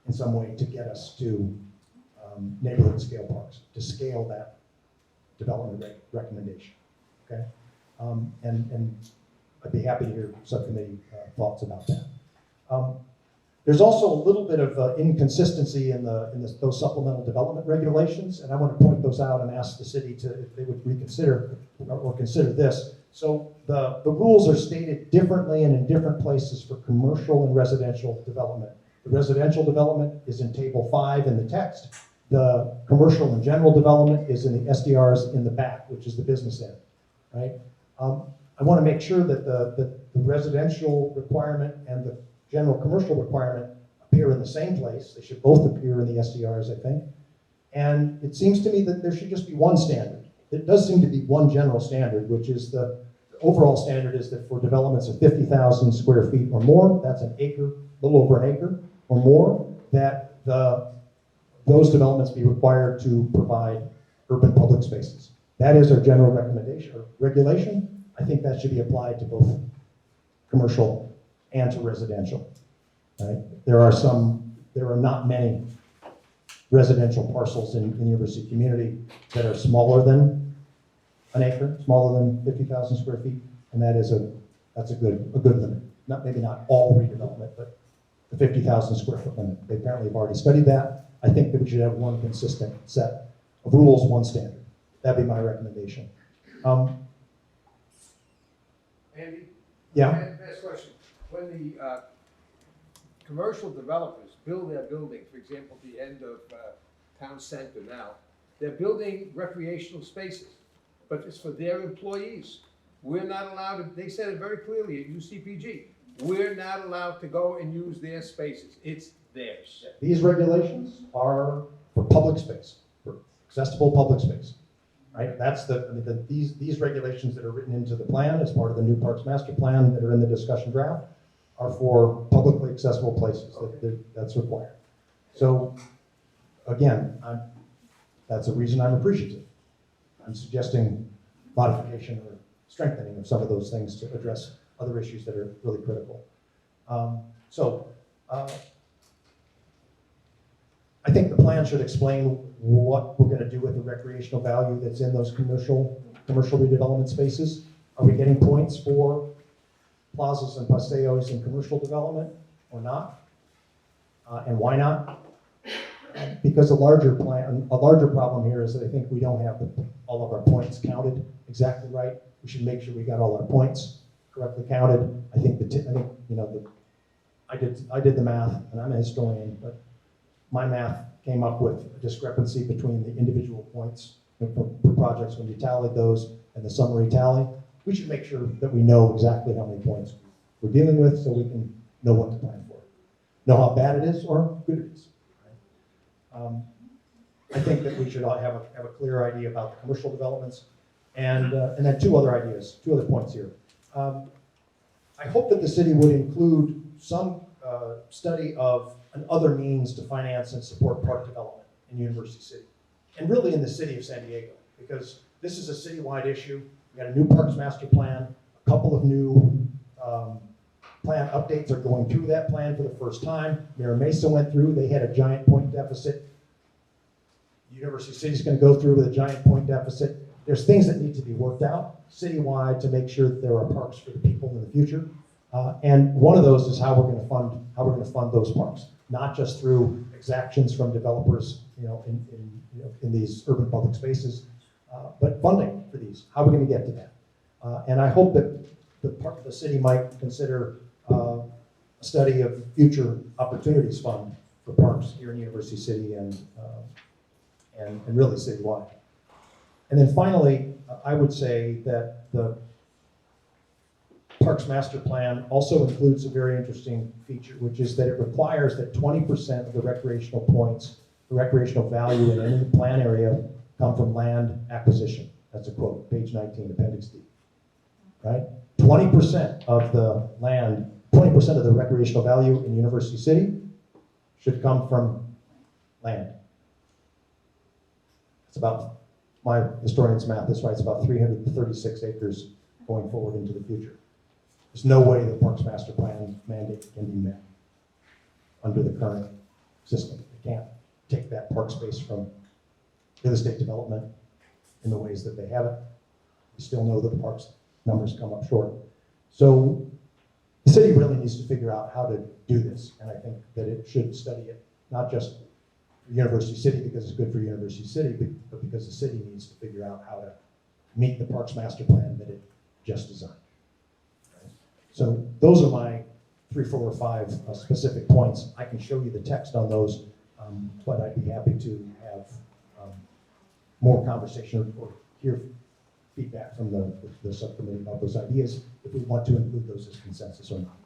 in some way to get us to neighborhood scale parks, to scale that development recommendation, okay? And I'd be happy to hear subcommittee thoughts about that. There's also a little bit of inconsistency in those supplemental development regulations, and I want to point those out and ask the city if they would reconsider or consider this. So the rules are stated differently and in different places for commercial and residential development. The residential development is in table 5 in the text. The commercial and general development is in the SDRs in the back, which is the business end, right? I want to make sure that the residential requirement and the general commercial requirement appear in the same place. They should both appear in the SDRs, I think. And it seems to me that there should just be one standard. It does seem to be one general standard, which is the overall standard is that for developments of 50,000 square feet or more, that's an acre, a little over an acre or more, that those developments be required to provide urban public spaces. That is our general recommendation or regulation. I think that should be applied to both commercial and to residential. Right? There are not many residential parcels in the university community that are smaller than an acre, smaller than 50,000 square feet, and that's a good limit. Maybe not all redevelopment, but the 50,000 square foot limit. They apparently have already studied that. I think that we should have one consistent set of rules, one standard. That'd be my recommendation. Andy? Yeah. Last question. When the commercial developers build their building, for example, at the end of town center now, they're building recreational spaces, but it's for their employees. We're not allowed to, they said it very clearly at UCPG, we're not allowed to go and use their spaces. It's theirs. These regulations are for public space, for accessible public space. right? That's these regulations that are written into the plan as part of the new Parks Master Plan that are in the discussion draft are for publicly accessible places. That's required. So again, that's a reason I'm appreciative. I'm suggesting modification or strengthening of some of those things to address other issues that are really critical. I think the plan should explain what we're going to do with the recreational value that's in those commercial redevelopment spaces. Are we getting points for plazas and paseos in commercial development or not? And why not? Because a larger problem here is that I think we don't have all of our points counted exactly right. We should make sure we got all our points correctly counted. I did the math, and I'm a historian, but my math came up with a discrepancy between the individual points for projects when you tallied those and the summary tally. We should make sure that we know exactly how many points we're dealing with so we can know what to plan for. Know how bad it is or good it is. I think that we should all have a clear idea about the commercial developments and then two other points here. I hope that the city would include some study of other means to finance and support park development in University City, and really in the city of San Diego, because this is a citywide issue. We got a new Parks Master Plan, a couple of new plan updates are going through that plan for the first time. Mira Mesa went through, they had a giant point deficit. University City is going to go through with a giant point deficit. There's things that need to be worked out citywide to make sure that there are parks for the people in the future. And one of those is how we're going to fund those parks, not just through exactions from developers, in these urban public spaces, but funding for these. How are we going to get to that? And I hope that the city might consider a study of future opportunities fund for parks here in University City and really citywide. And then finally, I would say that the Parks Master Plan also includes a very interesting feature, which is that it requires that 20% of the recreational points, the recreational value in any plan area, come from land acquisition. That's a quote, page 19, Appendix D. Right? 20% of the land, 20% of the recreational value in University City should come from land. It's about, my historian's math is right, it's about 336 acres going forward into the future. There's no way the Parks Master Plan mandate can be met under the current system. They can't take that park space from real estate development in the ways that they have it. We still know that the parks numbers come up short. So the city really needs to figure out how to do this, and I think that it should study it, not just for University City because it's good for University City, but because the city needs to figure out how to meet the Parks Master Plan that it just designed. So those are my 3, 4, or 5 specific points. I can show you the text on those, but I'd be happy to have more conversation or hear feedback from the subcommittee about those ideas, if we want to include those as consensus or not.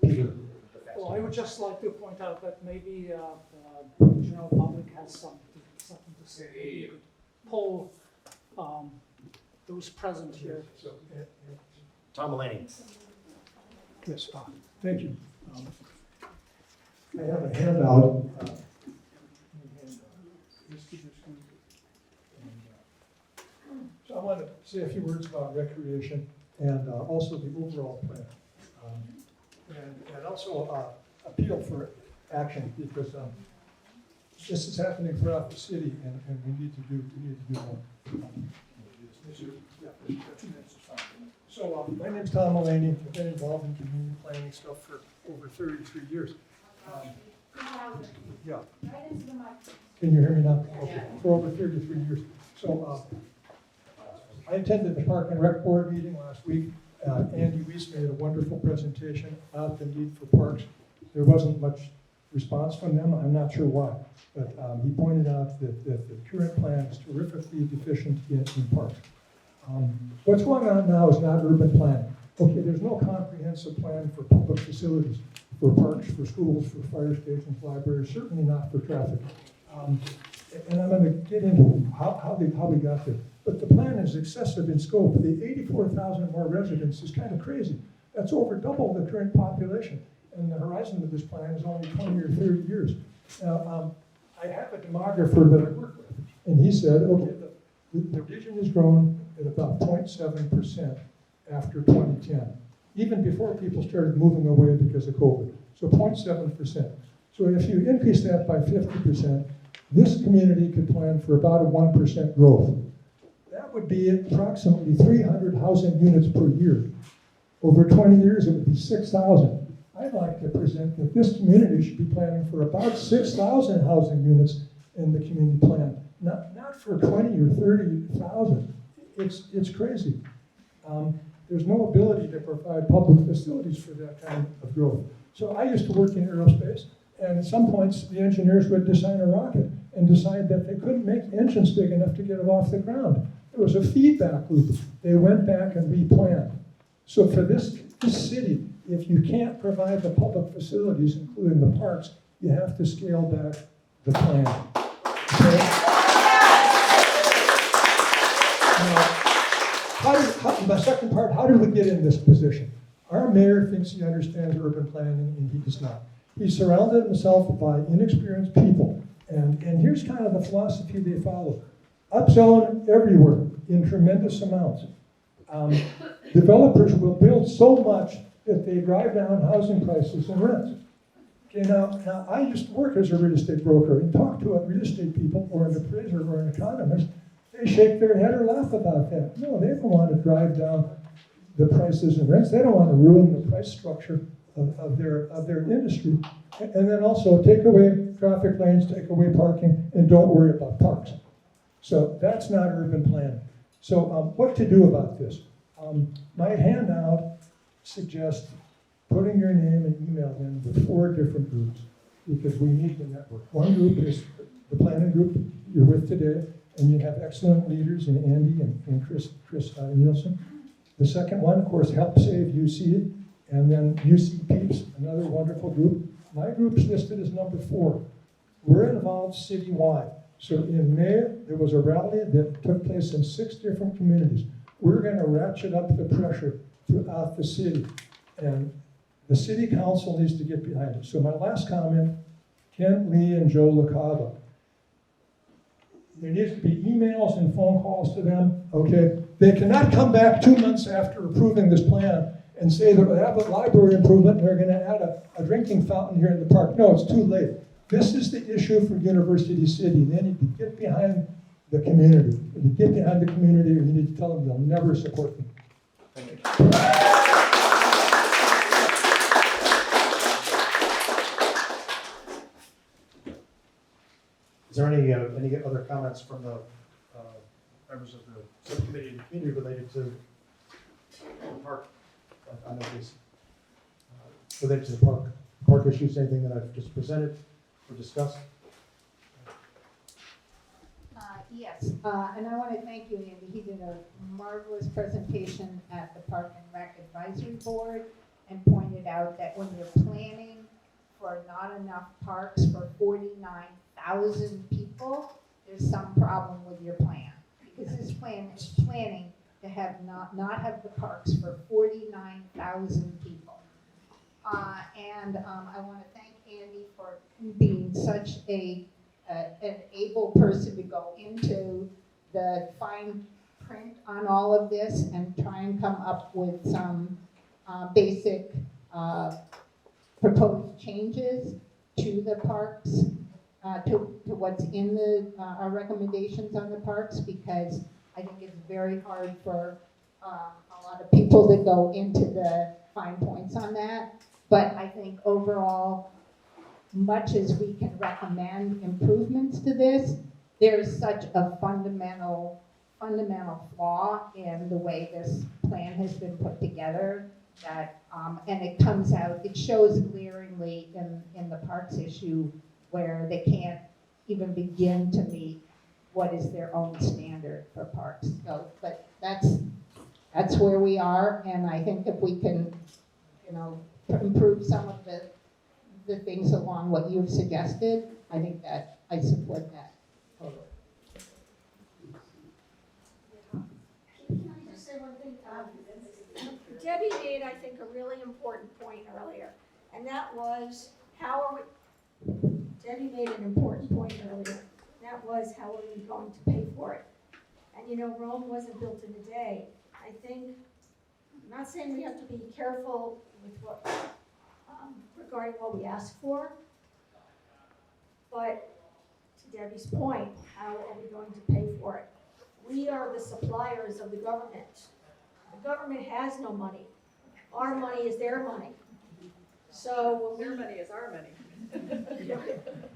Peter? Well, I would just like to point out that maybe the general public has something to say. Maybe you could poll those present here. Tom Mulaney. Yes, thank you. I have a handout. So I want to say a few words about recreation and also the overall plan. And also appeal for action because this is happening throughout the city and we need to do more. So my name's Tom Mulaney. I've been involved in community planning stuff for over 33 years. Yeah. Can you hear me now? Okay. For over 33 years. So I attended the Park and Rec Board meeting last week. Andy Weiss made a wonderful presentation about the need for parks. There wasn't much response from them. I'm not sure why. But he pointed out that the current plan is terrifically deficient in parks. What's going on now is not urban planning. Okay, there's no comprehensive plan for public facilities, for parks, for schools, for fire stations, libraries, certainly not for traffic. And I'm going to get into how we got there. But the plan is excessive in scope. The 84,000 more residents is kind of crazy. That's over double the current population. And the horizon of this plan is only 20 or 30 years. Now, I have a demographer that I work with, and he said, okay, the region has grown at about 0.7% after 2010, even before people started moving away because of COVID. So 0.7%. So if you increase that by 50%, this community could plan for about a 1% growth. That would be approximately 300 housing units per year. Over 20 years, it would be 6,000. I'd like to present that this community should be planning for about 6,000 housing units in the community plan, not for 20 or 30,000. It's crazy. There's no ability to provide public facilities for that kind of growth. So I used to work in aerospace, and at some points the engineers would design a rocket and decide that they couldn't make engines big enough to get it off the ground. There was a feedback loop. They went back and replanned. So for this city, if you can't provide the public facilities, including the parks, you have to scale back the plan. Okay? Now, the second part, how did we get in this position? Our mayor thinks he understands urban planning, and he does not. He surrounded himself by inexperienced people. And here's kind of the philosophy they follow. Upzone everywhere in tremendous amounts. Developers will build so much that they drive down housing prices and rents. Okay, now I used to work as a real estate broker and talk to real estate people or an appraiser or an economist. They shake their head or laugh about that. No, they don't want to drive down the prices and rents. They don't want to ruin the price structure of their industry. And then also take away traffic lanes, take away parking, and don't worry about parks. So that's not urban planning. So what to do about this? My handout suggests putting your name and email in with 4 different groups because we need the network. One group is the planning group you're with today, and you have excellent leaders in Andy and Chris Nielsen. The second one, of course, Help Save UC, and then UC Peeps, another wonderful group. My group's listed as number 4. We're involved citywide. So in May, there was a rally that took place in 6 different communities. We're going to ratchet up the pressure throughout the city. And the city council needs to get behind it. So my last comment, Kent Lee and Joe LaCava. There needs to be emails and phone calls to them, okay? They cannot come back 2 months after approving this plan and say that we have a library improvement and they're going to add a drinking fountain here in the park. No, it's too late. This is the issue for University City. They need to get behind the community. If you get behind the community, you need to tell them they'll never support them. Thank you. Is there any other comments from the members of the subcommittee and the community related to the park? I know these related to the park issues, anything that I've just presented or discussed? Yes, and I want to thank you, Andy. He did a marvelous presentation at the Park and Rec Advisory Board and pointed out that when you're planning for not enough parks for 49,000 people, there's some problem with your plan. Because this plan is planning to have not have the parks for 49,000 people. And I want to thank Andy for being such an able person to go into the fine print on all of this and try and come up with some basic proposed changes to the parks, to what's in our recommendations on the parks, because I think it's very hard for a lot of people to go into the fine points on that. But I think overall, much as we can recommend improvements to this, there's such a fundamental flaw in the way this plan has been put together that, and it comes out, it shows glaringly in the parks issue where they can't even begin to meet what is their own standard for parks. So, but that's where we are, and I think if we can, improve some of the things along what you've suggested, I think that I support that Can I just say one thing? Debbie made, I think, a really important point earlier, and that was how are we, Debbie made an important point earlier, and that was how are we going to pay for it? And you know, Rome wasn't built in a day. I think, I'm not saying we have to be careful with what, regarding what we ask for, but to Debbie's point, how are we going to pay for it? We are the suppliers of the government. The government has no money. Our money is their money. So Their money is our money.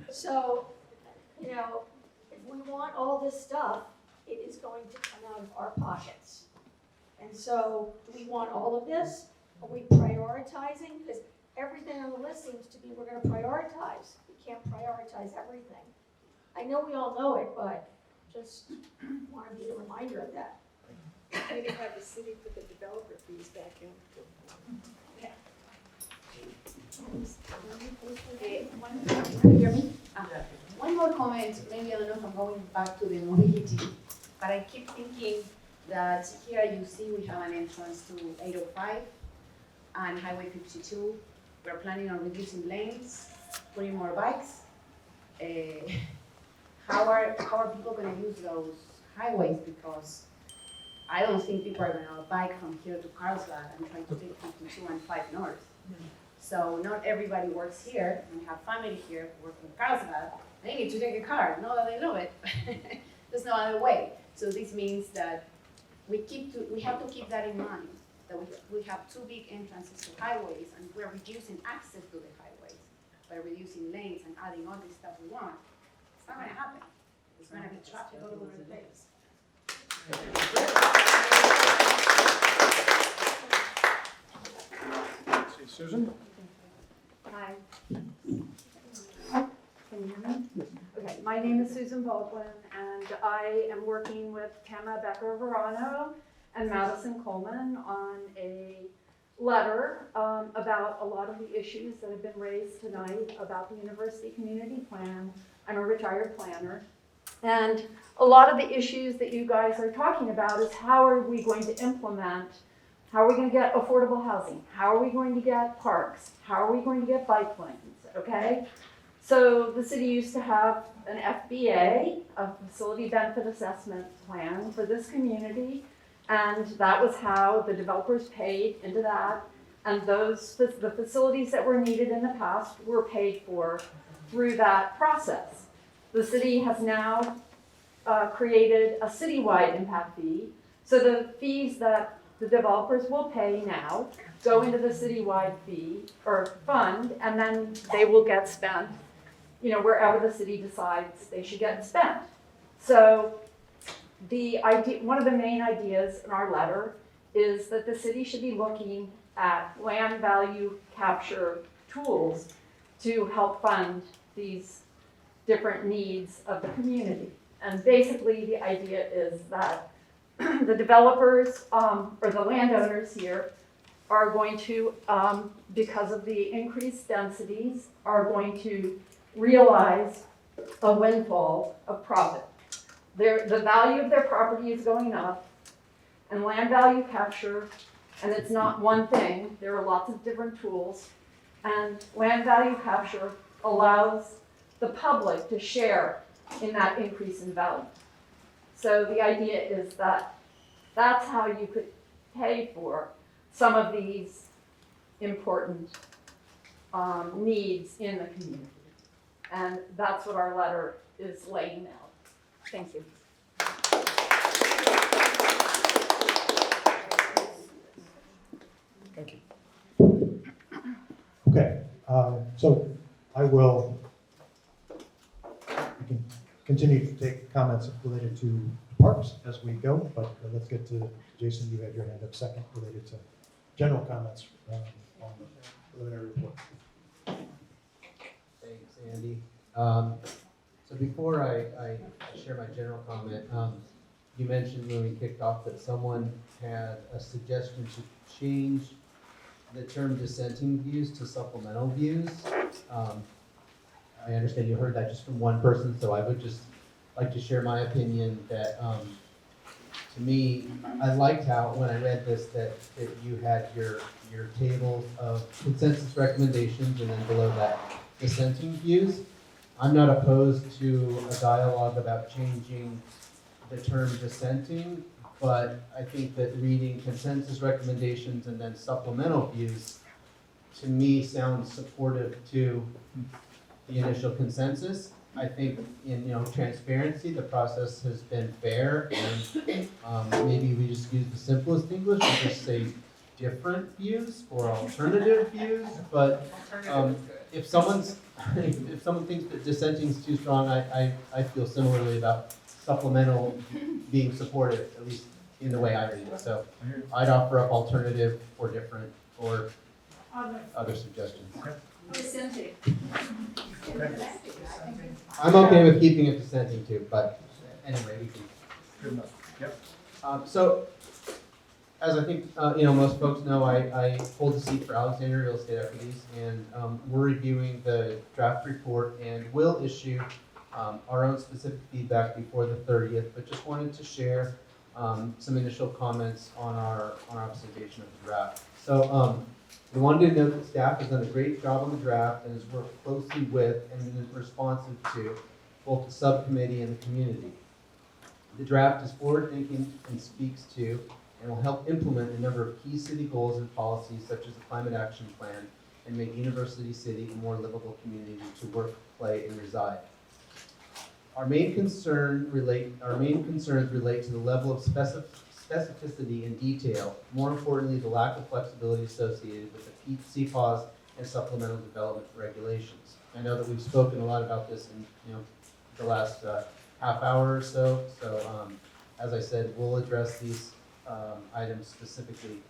So, you know, if we want all this stuff, it is going to come out of our pockets. And so, do we want all of this? Are we prioritizing? Because everything on the list seems to be we're going to prioritize. We can't prioritize everything. I know we all know it, but just want to be a reminder of that. Maybe have the city put the developer fees back in. Can you hear me? One more comment, maybe I don't know if I'm going back to the mobility, but I keep thinking that here you see we have an entrance to 805 and Highway 52. We're planning on reducing lanes, putting more bikes. How are people going to use those highways? Because I don't think people are going to bike from here to Carlsbad and try to take 52 and 5 north. So not everybody works here and have family here who work in Carlsbad. They need to take a car. Not that they love it. There's no other way. So this means that we have to keep that in mind, that we have 2 big entrances to highways and we're reducing access to the highways by reducing lanes and adding all this stuff we want. It's not going to happen. It's going to be traffic all over the place. Susan? Hi. Can you hear me? Okay, my name is Susan Baldwin, and I am working with Tama Becker-Verano and Madison Coleman on a letter about a lot of the issues that have been raised tonight about the University Community Plan. I'm a retired planner. And a lot of the issues that you guys are talking about is how are we going to implement, how are we going to get affordable housing? How are we going to get parks? How are we going to get bike lanes, okay? So the city used to have an FBA, a Facility Benefit Assessment Plan for this community, and that was how the developers paid into that, and the facilities that were needed in the past were paid for through that process. The city has now created a citywide impact fee, so the fees that the developers will pay now go into the citywide fee or fund, and then they will get spent, you know, wherever the city decides they should get spent. So the idea, one of the main ideas in our letter is that the city should be looking at land value capture tools to help fund these different needs of the community. And basically the idea is that the developers or the landowners here are going to, because of the increased densities, are going to realize a windfall of profit. The value of their property is going up, and land value capture, and it's not one thing, there are lots of different tools, and land value capture allows the public to share in that increase in value. So the idea is that that's how you could pay for some of these important needs in the community. And that's what our letter is laying out. Thank you. Thank you. Okay, so I will we can continue to take comments related to parks as we go, but let's get to Jason. You had your hand up second related to general comments on the preliminary report. Thanks, Andy. So before I share my general comment, you mentioned when we kicked off that someone had a suggestion to change the term dissenting views to supplemental views. I understand you heard that just from one person, so I would just like to share my opinion that, to me, I liked how, when I read this, that you had your tables of consensus recommendations and then below that, dissenting views. I'm not opposed to a dialogue about changing the term dissenting, but I think that reading consensus recommendations and then supplemental views, to me, sounds supportive to the initial consensus. I think in transparency, the process has been fair, and maybe we just use the simplest English and just say different views or alternative views. But if someone thinks that dissenting is too strong, I feel similarly about supplemental being supportive, at least in the way I read it. So I'd offer up alternative or different or other suggestions. Dissenting. I'm okay with keeping it dissenting too, but anyway, we can. Good enough. Yep. So, as I think most folks know, I hold the seat for Alexandria Real Estate Equities, and we're reviewing the draft report and will issue our own specific feedback before the 30th. But just wanted to share some initial comments on our observation of the draft. So. We wanted to note that staff has done a great job on the draft and has worked closely with and is responsive to both the subcommittee and the community. The draft is forward-thinking and speaks to and will help implement a number of key city goals and policies such as the Climate Action Plan and make University City a more livable community to work, play, and reside. Our main concerns relate to the level of specificity and detail, more importantly, the lack of flexibility associated with the CPAWS and supplemental development regulations. I know that we've spoken a lot about this in the last half hour or so. So as I said, we'll address these items specifically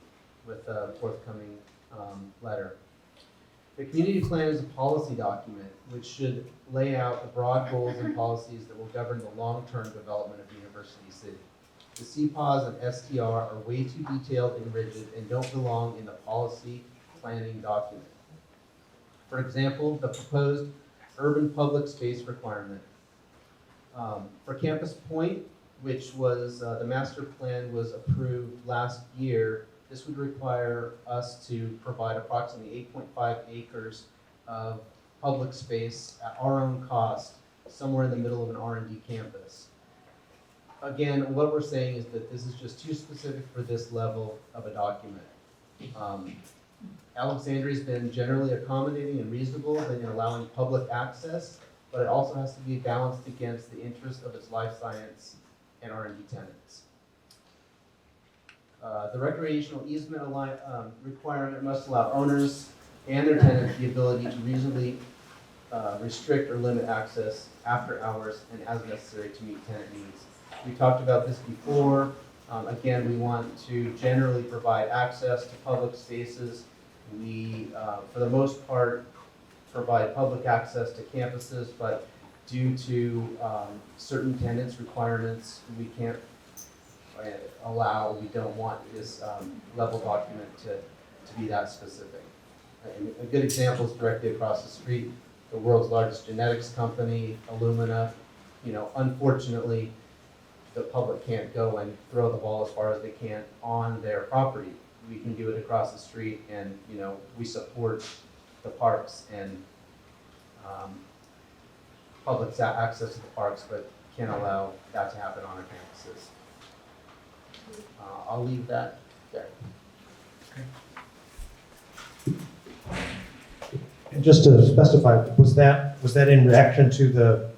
with a forthcoming letter. The community plan is a policy document which should lay out the broad goals and policies that will govern the long-term development of University City. The CPAWS and STR are way too detailed and rigid and don't belong in the policy planning document. For example, the proposed urban public space requirement. For Campus Point, which was, the master plan was approved last year, this would require us to provide approximately 8.5 acres of public space at our own cost, somewhere in the middle of an R&D campus. Again, what we're saying is that this is just too specific for this level of a document. Alexandria's been generally accommodating and reasonable in allowing public access, but it also has to be balanced against the interest of its life science and R&D tenants. The recreational easement requirement must allow owners and their tenants the ability to reasonably restrict or limit access after hours and as necessary to meet tenant needs. We talked about this before. Again, we want to generally provide access to public spaces. We, for the most part, provide public access to campuses, but due to certain tenants' requirements, we can't we don't want this level document to be that specific. And a good example is directly across the street, the world's largest genetics company, Illumina. Unfortunately, the public can't go and throw the ball as far as they can on their property. We can do it across the street, and we support the parks and public access to the parks, but can't allow that to happen on our campuses. I'll leave that there. And just to specify, was that in reaction to the,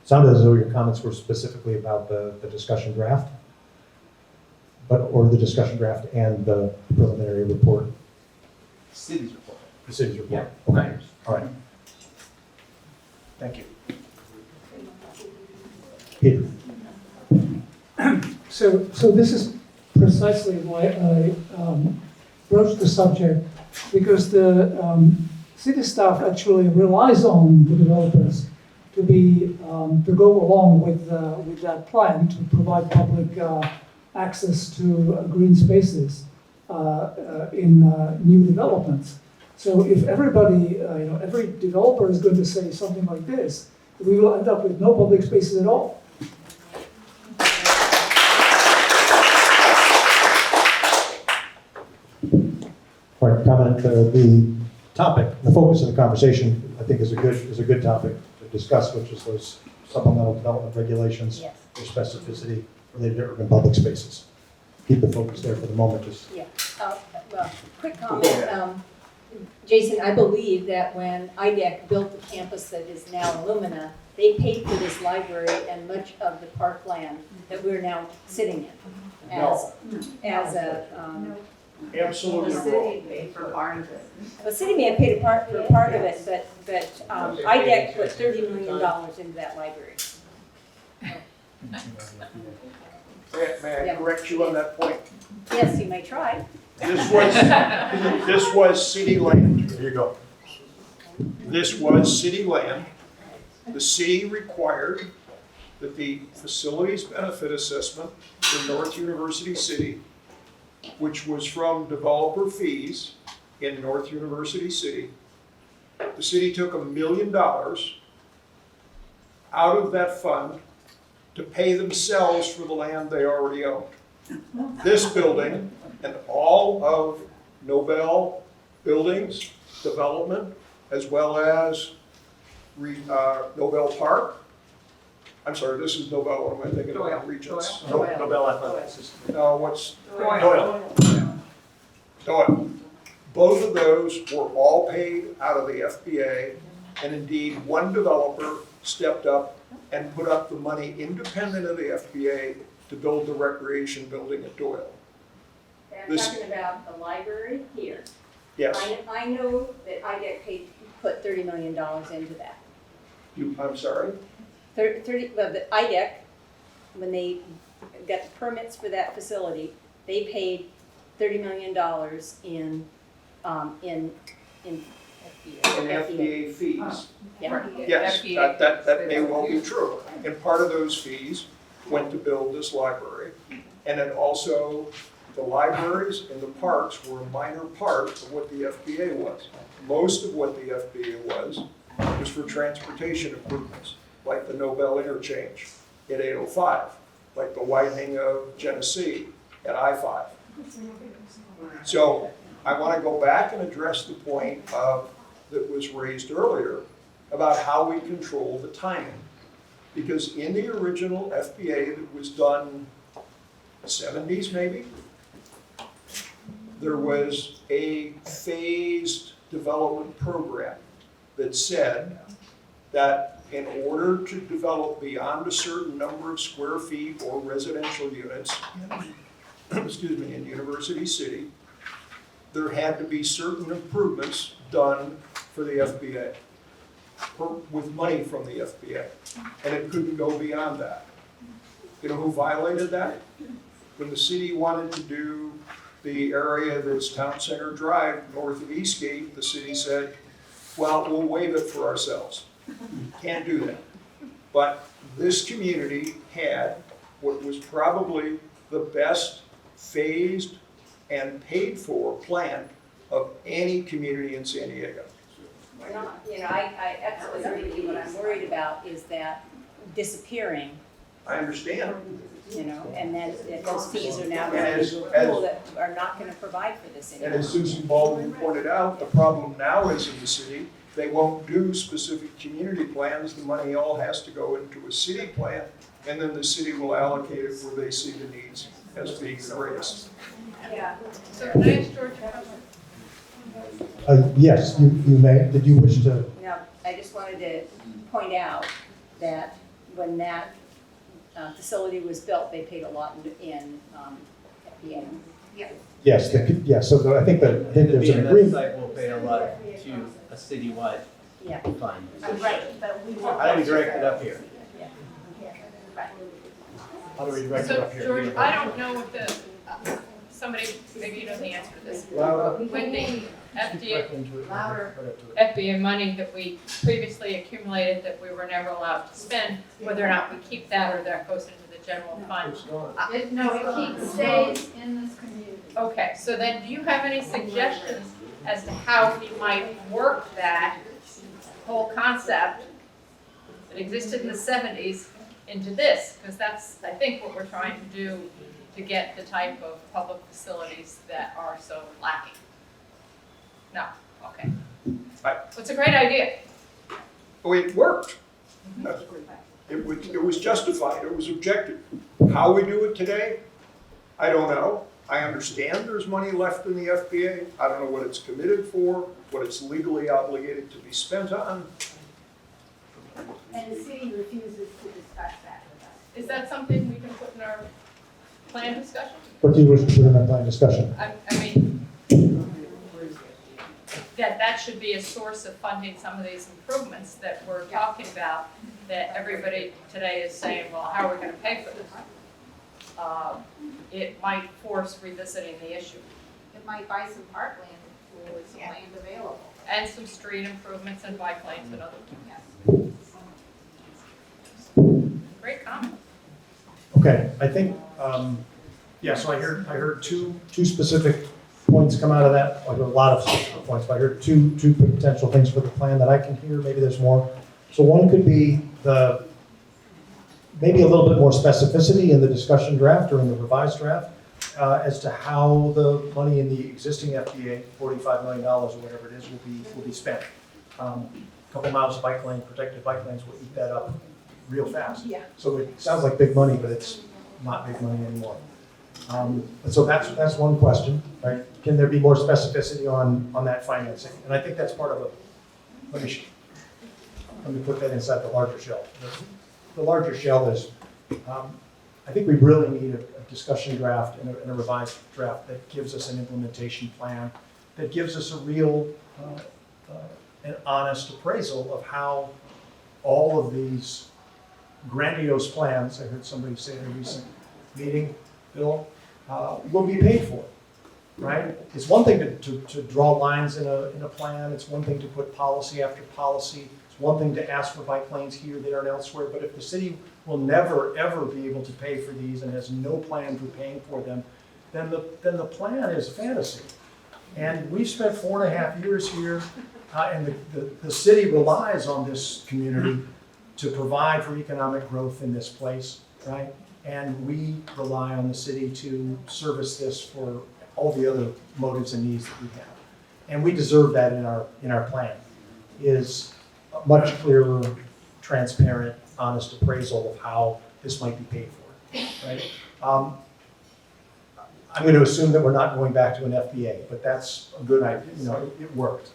sounded as though your comments were specifically about the discussion draft? Or the discussion draft and the preliminary report? City's report. The city's report. Yeah. Okay. All right. Thank you. Peter. So this is precisely why I broached the subject, because the city staff actually relies on the developers to to go along with that plan to provide public access to green spaces in new developments. So if everybody, every developer is going to say something like this, we will end up with no public spaces at all. comment. The topic, the focus of the conversation, I think is a good topic to discuss, which is those supplemental development regulations Yes. for specificity related to urban public spaces. Keep the focus there for the moment. Just Yeah, well, quick comment. Jason, I believe that when IDEC built the campus that is now Illumina, they paid for this library and much of the parkland that we're now sitting in as a, Absolutely The wrong. city paid for part of it. the city may have paid for part of it, but IDEC put $30 million into that library. May I correct you on that point? Yes, you may try. This was city land. there you go. This was city land. The city required that the facilities benefit assessment for North University City, which was from developer fees in North University City, the city took $1 million out of that fund to pay themselves for the land they already owned. This building and all of Nobel Buildings development, as well as Nobel Park. I'm sorry, this is Nobel, what am I thinking about? Regents. Nobel Athletics. No, what's? Doyle. Both of those were all paid out of the FBA, and indeed, one developer stepped up and put up the money independent of the FBA to build the recreation building at Doyle. I'm talking about the library here. Yes. I know that IDEC put $30 million into that. I'm sorry? Well, the IDEC, when they got the permits for that facility, they paid $30 million in FBA fees. Yeah. Yes, that may well be true. And part of those fees went to build this library. And then also, the libraries and the parks were a minor part of what the FBA was. Most of what the FBA was for transportation improvements, like the Nobel Interchange at 805, like the widening of Genesee at I-5. So I want to go back and address the point that was raised earlier about how we control the timing. Because in the original FBA that was done 70s maybe, there was a phased development program that said that in order to develop beyond a certain number of square feet or residential units, excuse me, in University City, there had to be certain improvements done for the FBA, with money from the FBA, and it couldn't go beyond that. You know who violated that? When the city wanted to do the area that's Town Center Drive north of Eastgate, the city said, well, we'll waive it for ourselves. Can't do that. But this community had what was probably the best phased and paid for plan of any community in San Diego. I absolutely agree with you. What I'm worried about is that disappearing, I understand. and then those fees are now And going as- into a pool that are not going to provide for this And anymore. as Susan Baldwin pointed out, the problem now is in the city, they won't do specific community plans. The money all has to go into a city plan, and then the city will allocate it where they see the needs as being greatest. Yeah. So can I ask George a question? Yes, you may. Did you wish to? Now, I just wanted to point out that when that facility was built, they paid a lot in FBA. Yes, so I think that The there's an BMS agreement. site will pay a lot to a citywide fund. Right, but we won't. How do we direct it up here? How do we direct it So up here? George, I don't know what the, somebody, maybe you know the answer to this. Louder. When the FBA money that we previously accumulated that we were never allowed to spend, whether or not we keep that or that goes into the general fund. It stays in this community. Okay, so then do you have any suggestions as to how we might work that whole concept that existed in the 70s into this? Because that's, I think, what we're trying to do to get the type of public facilities that are so lacking. No, okay. Well, it's a great idea. Oh, it worked. It was justified, it was objective. How we do it today, I don't know. I understand there's money left in the FBA. I don't know what it's committed for, what it's legally obligated to be spent on. And the city refuses to discuss that with us. Is that something we can put in our plan discussion? What do you wish to put in that plan discussion? I mean, that should be a source of funding some of these improvements that we're talking about, that everybody today is saying, well, how are we gonna pay for this? It might force revisiting the issue. It might buy some parkland with some land available. And some street improvements and bike lanes and other things. Great comment. Okay, I think, yeah, so I heard two specific points come out of that. I heard a lot of specific points, but I heard two potential things for the plan that I can hear. Maybe there's more. So one could be maybe a little bit more specificity in the discussion draft or in the revised draft as to how the money in the existing FDA, $45 million or whatever it is, will be spent. A couple miles of bike lane, protected bike lanes will eat that up real fast. Yeah. So it sounds like big money, but it's not big money anymore. So that's one question, right? Can there be more specificity on that financing? And I think that's part of let me put that inside the larger shell. The larger shell is, I think we really need a discussion draft and a revised draft that gives us an implementation plan, that gives us a real and honest appraisal of how all of these grandiose plans, I heard somebody say in a recent meeting, Bill, will be paid for, right? It's one thing to draw lines in a plan. It's one thing to put policy after policy. It's one thing to ask for bike lanes here, there, and elsewhere. But if the city will never, ever be able to pay for these and has no plan for paying for them, then the plan is a fantasy. And we've spent 4.5 years here, and the city relies on this community to provide for economic growth in this place, right? And we rely on the city to service this for all the other motives and needs that we have. And we deserve that in our plan, is a much clearer, transparent, honest appraisal of how this might be paid for, right? I'm going to assume that we're not going back to an FBA, but that's a good idea. You know, it worked.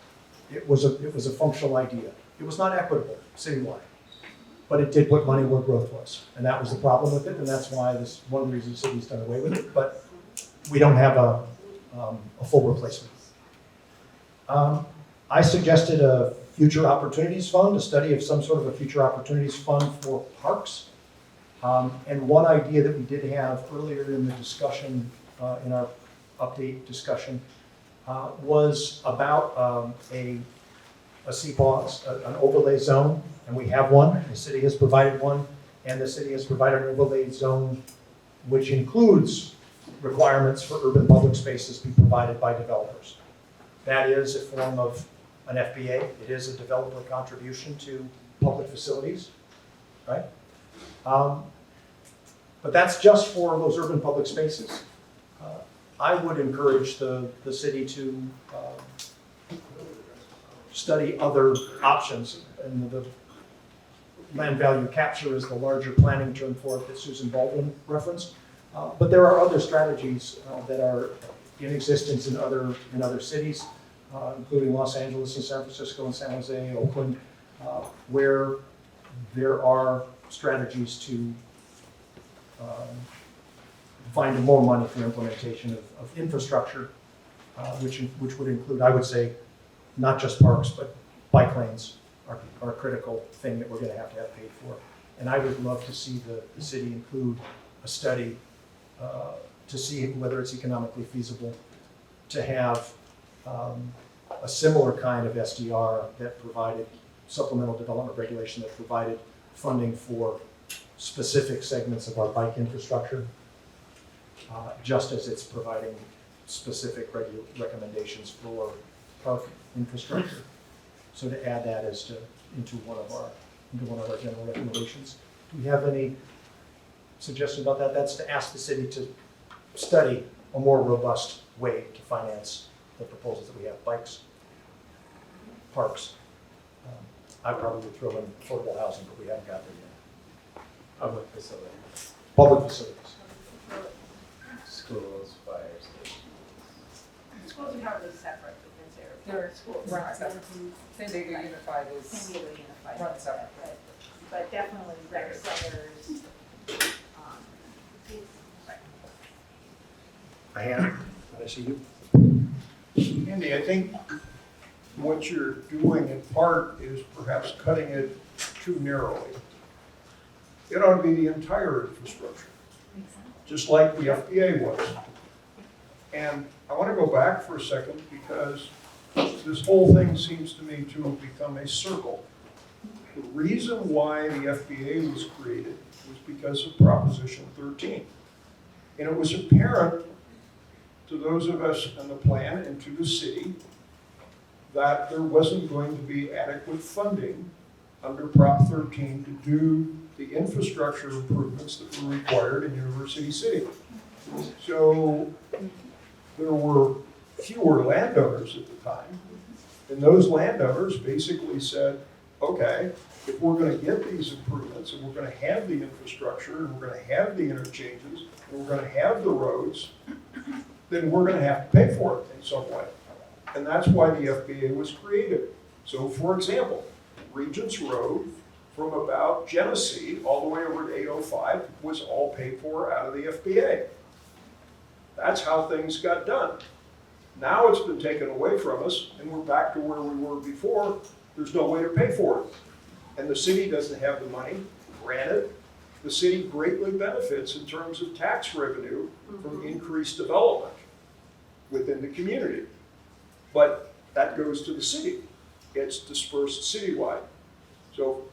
It was a functional idea. It was not equitable citywide, but it did put money where growth was, and that was the problem with it, and that's why one of the reasons the city's done away with it. But we don't have a full replacement. I suggested a future opportunities fund, a study of some sort of a future opportunities fund for parks. And one idea that we did have earlier in the discussion, in our update discussion, was about a CPAWS, an overlay zone, and we have one. The city has provided one, and the city has provided an overlay zone which includes requirements for urban public spaces be provided by developers. That is a form of an FBA. It is a developer contribution to public facilities, right? But that's just for those urban public spaces. I would encourage the city to study other options, and the land value capture is the larger planning term for it that Susan Baldwin referenced. But there are other strategies that are in existence in other cities, including Los Angeles and San Francisco and San Jose, Oakland, where there are strategies to find more money for implementation of infrastructure, which would include, I would say, not just parks, but bike lanes are a critical thing that we're going to have paid for. And I would love to see the city include a study to see whether it's economically feasible to have a similar kind of SDR that provided supplemental development regulation that provided funding for specific segments of our bike infrastructure, just as it's providing specific recommendations for park infrastructure. So to add that into one of our general recommendations. Do we have any suggestions about that? That's to ask the city to study a more robust way to finance the proposals that we have. Bikes, parks. I probably would throw in affordable housing, but we haven't got there yet. Public facility, Public facilities. schools, fire stations. Schools are probably separate because They're run separate. San Diego Unified is San Diego Unified. run separate. But definitely rec centers, Diane, did I see you? Andy, I think what you're doing in part is perhaps cutting it too narrowly. It ought to be the entire infrastructure, just like the FBA was. And I want to go back for a second because this whole thing seems to me to have become a circle. The reason why the FBA was created was because of Proposition 13. And it was apparent to those of us in the plan and to the city that there wasn't going to be adequate funding under Prop 13 to do the infrastructure improvements that were required in University City. So there were fewer landowners at the time, and those landowners basically said, okay, if we're going to get these improvements and we're going to have the infrastructure and we're going to have the interchanges and we're going to have the roads, then we're going to have to pay for it in some way. And that's why the FBA was created. So for example, Regents Road from about Genesee all the way over to 805 was all paid for out of the FBA. That's how things got done. Now it's been taken away from us and we're back to where we were before. There's no way to pay for it. And the city doesn't have the money. Granted, the city greatly benefits in terms of tax revenue from increased development within the community. But that goes to the city. It's dispersed citywide. So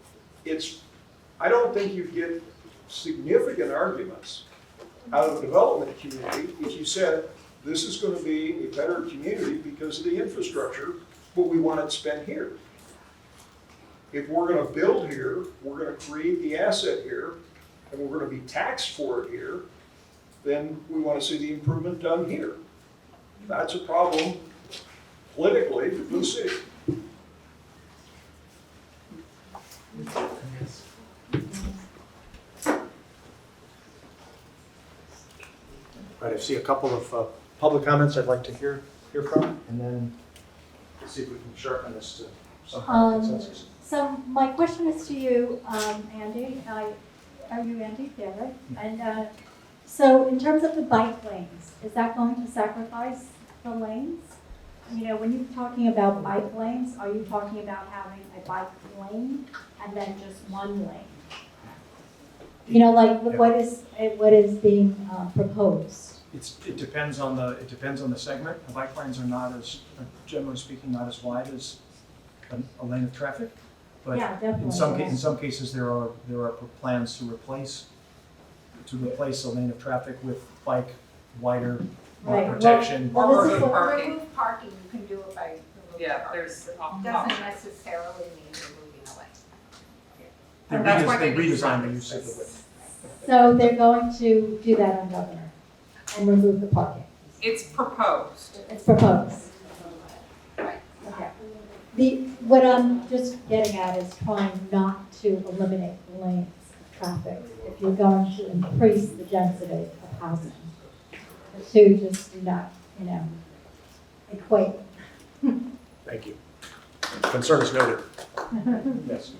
I don't think you get significant arguments out of the development community if you said, this is going to be a better community because of the infrastructure, but we want it spent here. If we're going to build here, we're going to create the asset here, and we're going to be taxed for it here, then we want to see the improvement done here. That's a problem politically for the city. All right, I see a couple of public comments I'd like to hear from, and then see if we can sharpen this to some kind of consensus. So my question is to you, Andy. Are you Andy? Yeah, right? And so in terms of the bike lanes, is that going to sacrifice the lanes? You know, when you're talking about bike lanes, are you talking about having a bike lane and then just one lane? You know, like what is being proposed? It depends on the segment. The bike lanes are not as, generally speaking, not as wide as a lane of traffic. But yeah, definitely. in some cases, there are plans to replace a lane of traffic with bike wider protection. Or remove parking, you can do it by removing Yeah, parking. there's Doesn't necessarily mean removing a lane. They redesigned the use of the width. So they're going to do that on Governor and remove the parking. It's proposed. It's proposed. Right. Okay. What I'm just getting at is trying not to eliminate lanes of traffic if you're going to increase the density of housing. The two just do not, equate. Thank you. Concern is noted. Yes.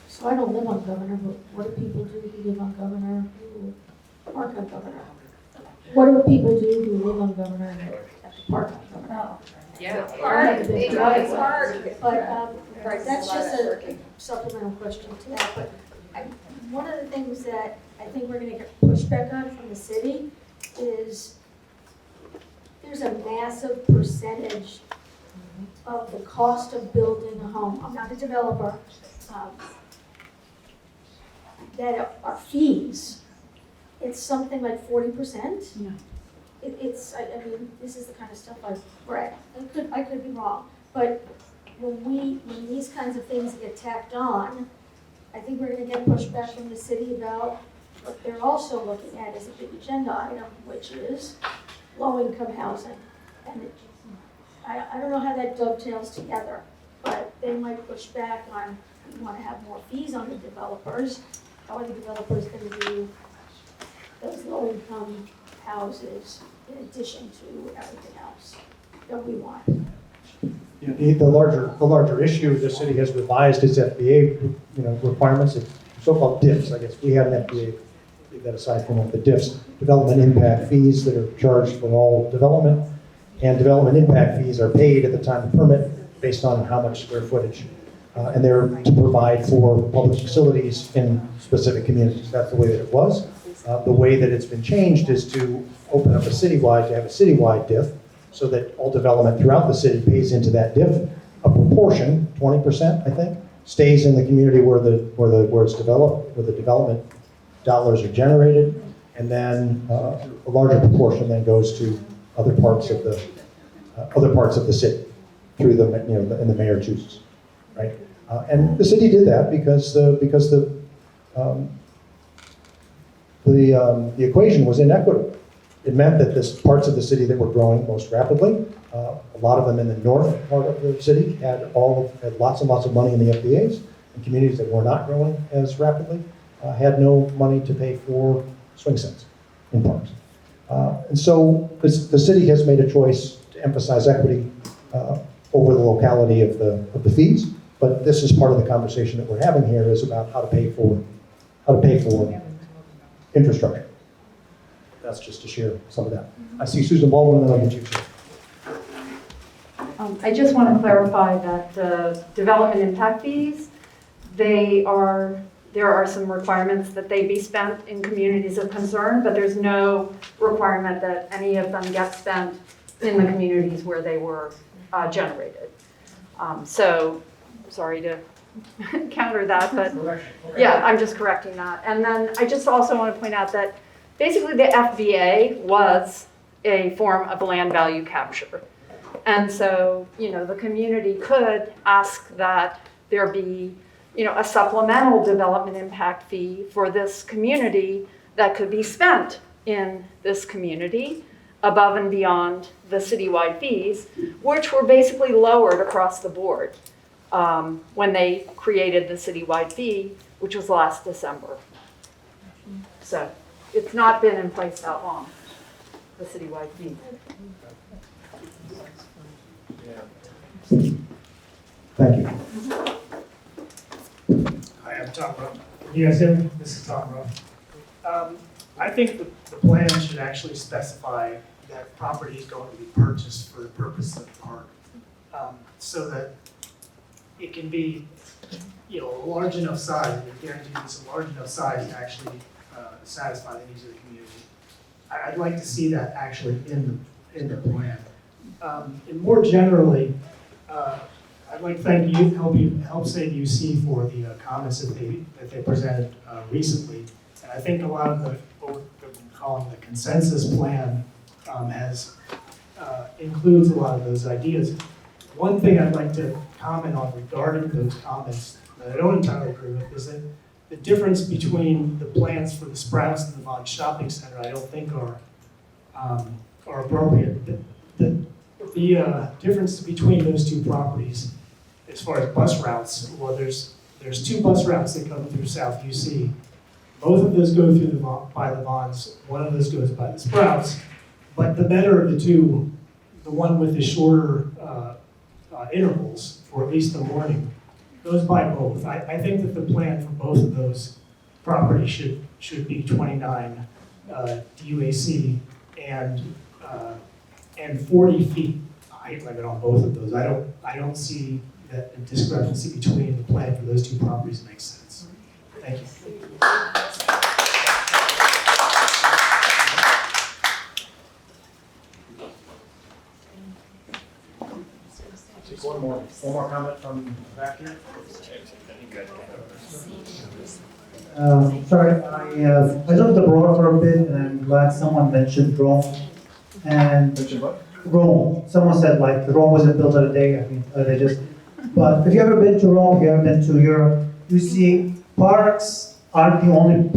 So I don't live on Governor, but what do people do who live on Governor, who park on Governor? What do people do who live on Governor and have to park on Governor? Yeah. It's hard, but that's just a supplemental question to that. But one of the things that I think we're gonna get pushback on from the city is there's a massive percentage of the cost of building a home. I'm not a developer. That are fees. It's something like 40%. Yeah. I mean, this is the kind of stuff I've read. I could be wrong, but when these kinds of things get tacked on, I think we're gonna get pushback from the city about what they're also looking at as a big agenda item, which is low-income housing. and I don't know how that dovetails together, but they might push back on, you wanna have more fees on the developers. How are the developers gonna do those low-income houses in addition to everything else that we want? The larger issue, the city has revised its FBA, requirements, so-called DIFs, I guess. We have an FBA, leave that aside for a moment, the DIFs, development impact fees that are charged for all development, and development impact fees are paid at the time of permit based on how much square footage. And they're to provide for public facilities in specific communities. That's the way that it was. The way that it's been changed is to open up to have a citywide DIF, so that all development throughout the city pays into that DIF. A proportion, 20%, I think, stays in the community where it's developed, where the development dollars are generated, and then a larger proportion then goes to other parts of the city through and the mayor chooses, right? And the city did that because the equation was inequitable. It meant that the parts of the city that were growing most rapidly, a lot of them in the north part of the city, had lots and lots of money in the FBAs, and communities that were not growing as rapidly had no money to pay for swing sets in parks. And so the city has made a choice to emphasize equity over the locality of the fees, but this is part of the conversation that we're having here, is about how to pay for infrastructure. That's just to share some of that. I see Susan Baldwin, and then I'll get you. I just want to clarify that the development impact fees, there are some requirements that they be spent in communities of concern, but there's no requirement that any of them get spent in the communities where they were generated. So, sorry to counter that, but yeah, I'm just correcting that. And then I just also want to point out that basically the FBA was a form of land value capture. And so, the community could ask that there be, a supplemental development impact fee for this community that could be spent in this community above and beyond the citywide fees, which were basically lowered across the board when they created the citywide fee, which was last December. So it's not been in place that long, the citywide fee. Thank you. Hi, I'm Tom Ruff. Can you guys hear me? This is Tom Ruff. I think the plan should actually specify that property is going to be purchased for the purpose of the park, so that it can be, a large enough size. We're guaranteed it's a large enough size to actually satisfy the needs of the community. I'd like to see that actually in the plan. And more generally, I'd like to thank Help Save UC for the comments that they presented recently. And I think a lot of what we're calling the consensus plan includes a lot of those ideas. One thing I'd like to comment on regarding those comments that I don't entirely agree with is that the difference between the plans for the Sprouts and the Vaughn Shopping Center, I don't think are appropriate. The difference between those two properties, as far as bus routes, well, there's two bus routes that come through South UC. Both of those go through by the Vaughns. One of those goes by the Sprouts. But the better of the two, the one with the shorter intervals, for at least the morning, goes by both. I think that the plan for both of those properties should be 29 DUAC and 40 feet height limit on both of those. I don't see that a discrepancy between the plan for those two properties makes sense. Thank you. Take one more comment from back here. Sorry, I jumped abroad for a bit, and I'm glad someone mentioned Rome. And Rome, someone said like Rome wasn't built in a day. I mean, they just. But if you ever been to Rome, if you ever been to Europe, you see parks aren't the only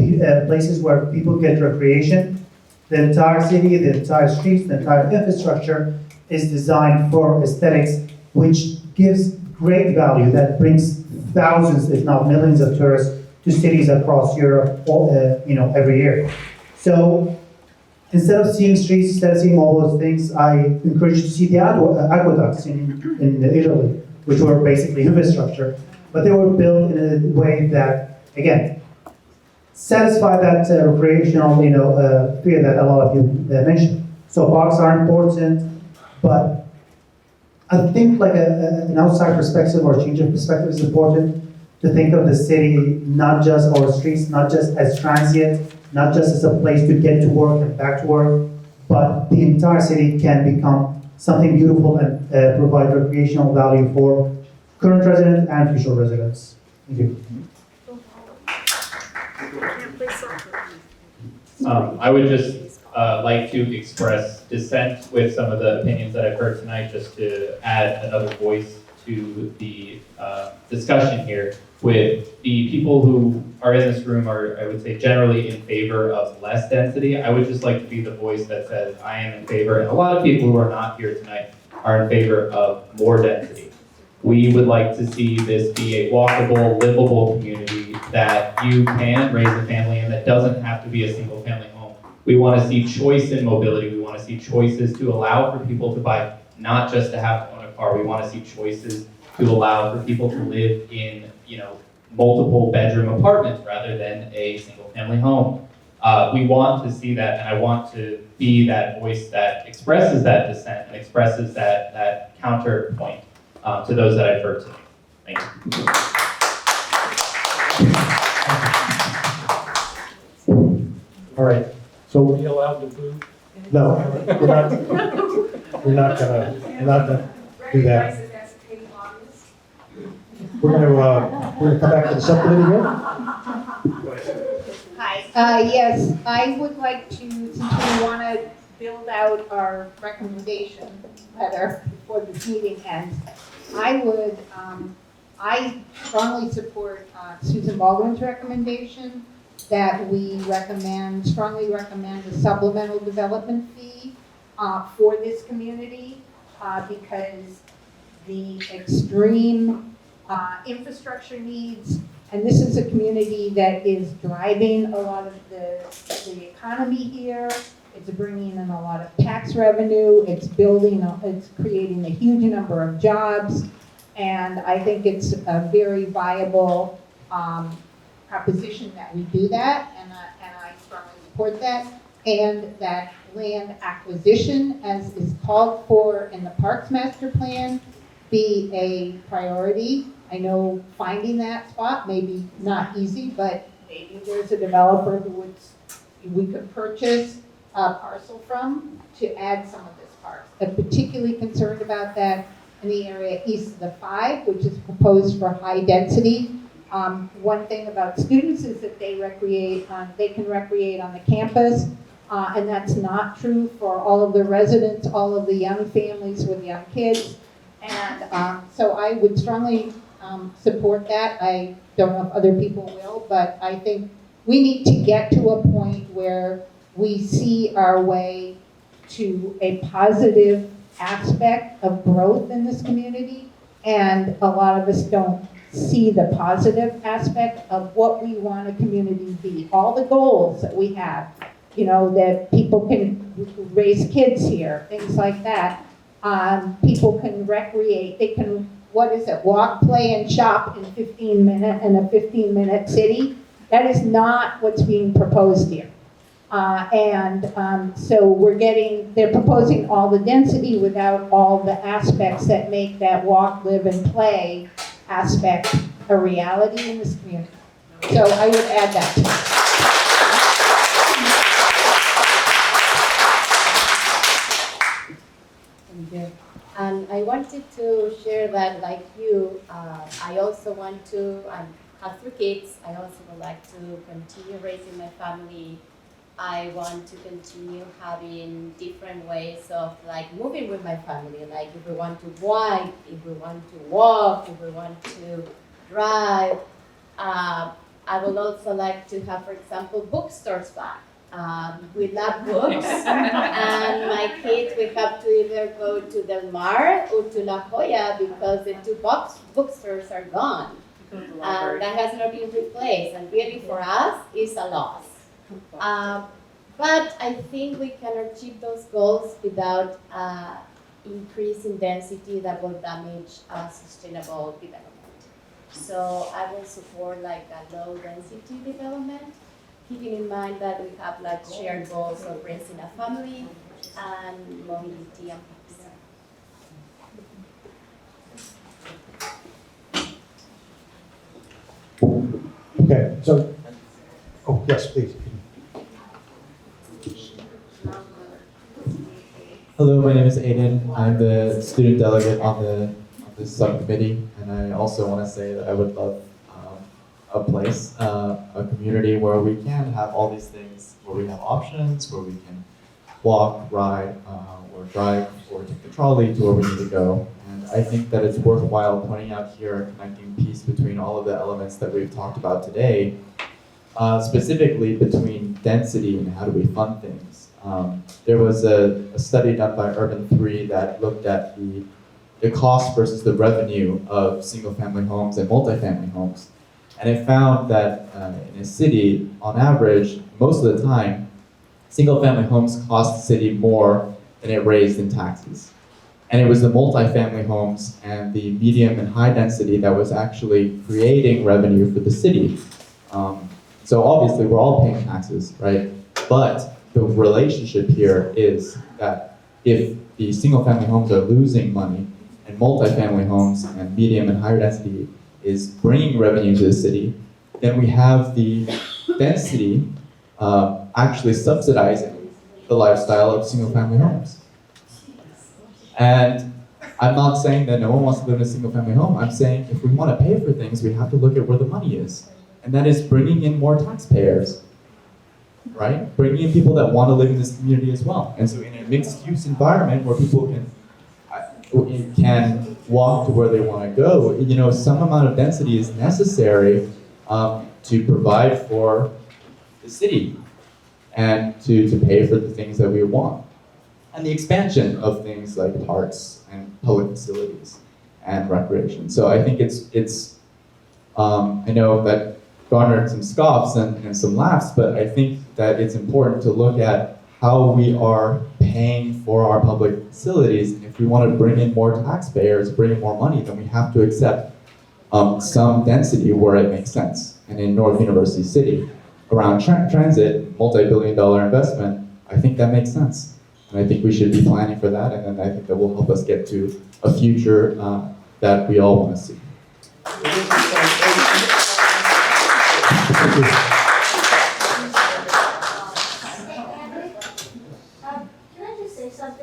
places where people get recreation. The entire city, the entire streets, the entire infrastructure is designed for aesthetics, which gives great value that brings thousands, if not millions of tourists to cities across Europe, every year. So instead of seeing streets, instead of seeing all those things, I encourage you to see the aqueducts in Italy, which were basically infrastructure, but they were built in a way that, again, satisfy that recreational, fear that a lot of you mentioned. So parks are important, but I think like an outside perspective or a change of perspective is important to think of the city not just our streets, not just as transient, not just as a place to get to work and back to work, but the entire city can become something beautiful and provide recreational value for current residents and future residents. Thank you. I would just like to express dissent with some of the opinions that I've heard tonight, just to add another voice to the discussion here. With the people who are in this room are, I would say, generally in favor of less density. I would just like to be the voice that says I am in favor, and a lot of people who are not here tonight are in favor of more density. We would like to see this be a walkable, livable community that you can raise a family in, that doesn't have to be a single family home. We want to see choice in mobility. We want to see choices to allow for people to buy, not just to have to own a car. We want to see choices to allow for people to live in, multiple bedroom apartments rather than a single family home. We want to see that, and I want to be that voice that expresses that dissent and expresses that counterpoint to those that I've heard tonight. Thank you. All right. So we allowed to boo? No, we're not gonna do that. We're gonna come back to the subcommittee here. Hi. Yes, I would like to, since we want to build out our recommendation letter before this meeting ends, I strongly support Susan Baldwin's recommendation that we strongly recommend a supplemental development fee for this community because the extreme infrastructure needs, and this is a community that is driving a lot of the economy here. It's bringing in a lot of tax revenue. It's creating a huge number of jobs, and I think it's a very viable proposition that we do that, and I strongly support that, and that land acquisition, as is called for in the Parks Master Plan, be a priority. I know finding that spot may be not easy, but maybe there's a developer who we could purchase a parcel from to add some of this park. I'm particularly concerned about that in the area east of the 5, which is proposed for high density. One thing about students is that they can recreate on the campus, and that's not true for all of the residents, all of the young families with young kids. And so I would strongly support that. I don't know if other people will, but I think we need to get to a point where we see our way to a positive aspect of growth in this community, and a lot of us don't see the positive aspect of what we want a community to be. All the goals that we have, that people can raise kids here, things like that. People can recreate, they can, walk, play, and shop in a 15-minute city. That is not what's being proposed here. So they're proposing all the density without all the aspects that make that walk, live, and play aspect a reality in this community. So I would add that. Thank you. And I wanted to share that, like you, I also want to, I have 3 kids. I also would like to continue raising my family. I want to continue having different ways of moving with my family. Like if we want to bike, if we want to walk, if we want to drive. I would also like to have, for example, bookstores back. We love books, and my kids, we have to either go to Del Mar or to La Jolla because the two bookstores are gone. And that has not been replaced, and really for us, it's a loss. But I think we can achieve those goals without increase in density that will damage sustainable development. So I will support like a low density development, keeping in mind that we have like shared goals of raising a family and mobility and peace. Okay, so, oh, yes, please. Hello, my name is Aiden. I'm the student delegate on the subcommittee, and I also want to say that I would love a place, a community where we can have all these things, where we have options, where we can walk, ride, or drive, or take the trolley to where we need to go. And I think that it's worthwhile pointing out here, connecting piece between all of the elements that we've talked about today, specifically between density and how do we fund things. There was a study done by Urban 3 that looked at the cost versus the revenue of single-family homes and multifamily homes. And it found that in a city, on average, most of the time, single-family homes cost the city more than it raised in taxes. And it was the multifamily homes and the medium and high density that was actually creating revenue for the city. So obviously, we're all paying taxes, right? But the relationship here is that if the single-family homes are losing money and multifamily homes and medium and higher density is bringing revenue to the city, then we have the density actually subsidizing the lifestyle of single-family homes. And I'm not saying that no one wants to live in a single-family home. I'm saying if we want to pay for things, we have to look at where the money is. And that is bringing in more taxpayers, right? Bringing in people that want to live in this community as well. And so in a mixed-use environment where people can walk to where they want to go, you know, some amount of density is necessary to provide for the city and to pay for the things that we want. And the expansion of things like parks and public facilities and recreation. So I think it's I know that garnered some scoffs and some laughs, but I think that it's important to look at how we are paying for our public facilities. And if we want to bring in more taxpayers, bring in more money, then we have to accept some density where it makes sense. And in North University City, around transit, multi-billion-dollar investment, I think that makes sense. And I think we should be planning for that, and then I think that will help us get to a future that we all want to see.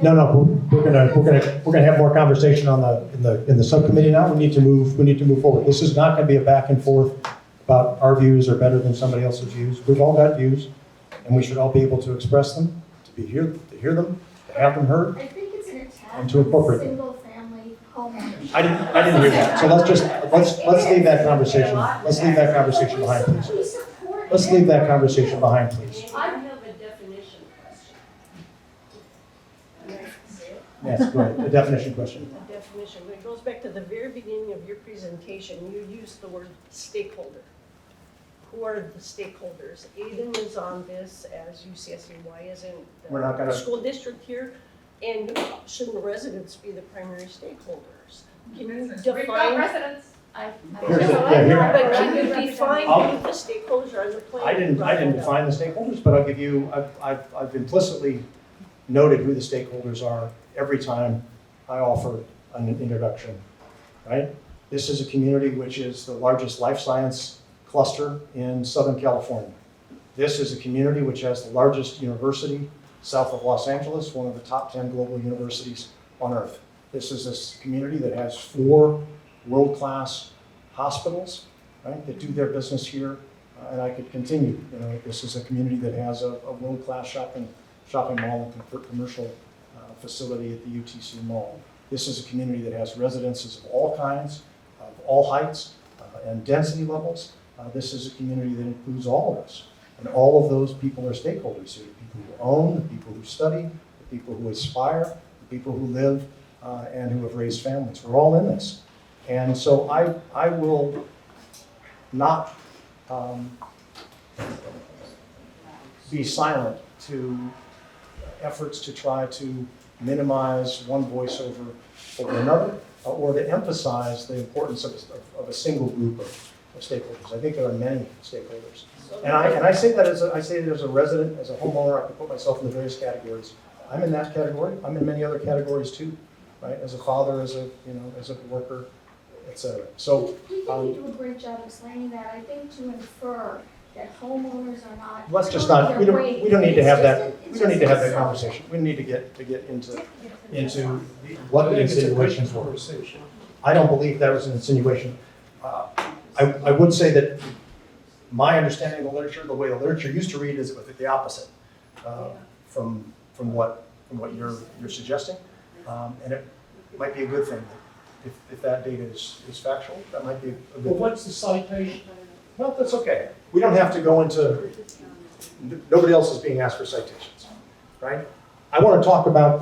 No, we're gonna have more conversation on in the subcommittee now. We need to move forward. This is not gonna be a back and forth about our views are better than somebody else's views. We've all got views, and we should all be able to express them, to hear them, to have them heard, I think it's an attack and to incorporate them. single-family homeowners. I didn't hear that. So let's leave that conversation. Let's leave that conversation behind, please. Let's leave that conversation behind, please. I have a definition question. Yes, go ahead. The definition question. The definition, it goes back to the very beginning of your presentation, you used the word stakeholder. Who are the stakeholders? Aiden is on this as UCSUY is in We're not gonna- the school district here, and shouldn't residents be the primary stakeholders? Can you We've got define? residents. But Can you define who the stakeholders are in the plan? I didn't define the stakeholders, but I'll give you, I've implicitly noted who the stakeholders are every time I offer an introduction, right? This is a community which is the largest life science cluster in Southern California. This is a community which has the largest university south of Los Angeles, one of the top 10 global universities on earth. This is a community that has 4 world-class hospitals, right, that do their business here, and I could continue. You know, this is a community that has a world-class shopping mall and commercial facility at the UTC Mall. This is a community that has residences of all kinds, of all heights and density levels. This is a community that includes all of us. And all of those people are stakeholders here, the people who own, the people who study, the people who aspire, the people who live and who have raised families. We're all in this. And so I will not be silent to efforts to try to minimize one voice over another, or to emphasize the importance of a single group of stakeholders. I think there are many stakeholders. And I say that as a resident, as a homeowner, I can put myself in the various categories. I'm in that category. I'm in many other categories too, right? As a father, as a worker, etc. So We think you do a great job explaining that. I think to infer that homeowners are not. let's just not. We don't need to have that. We don't need to have that It's conversation. We need to get into what the insinuations were. I don't believe that was an insinuation. I would say that my understanding of the literature, the way the literature used to read, is the opposite from what you're suggesting, and it might be a good thing if that data is factual. That might be a good thing. What's the citation? Well, that's okay. We don't have to go into. Nobody else is being asked for citations, right? I want to talk about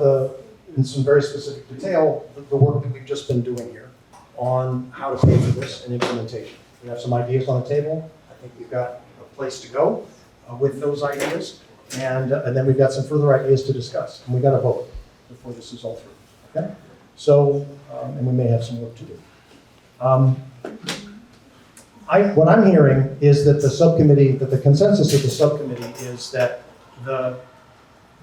in some very specific detail, the work that we've just been doing here on how to pay for this and implementation. We have some ideas on the table. I think we've got a place to go with those ideas, and then we've got some further ideas to discuss. And we got to vote before this is all through. Okay? So, and we may have some work to do. What I'm hearing is that the consensus of the subcommittee is that the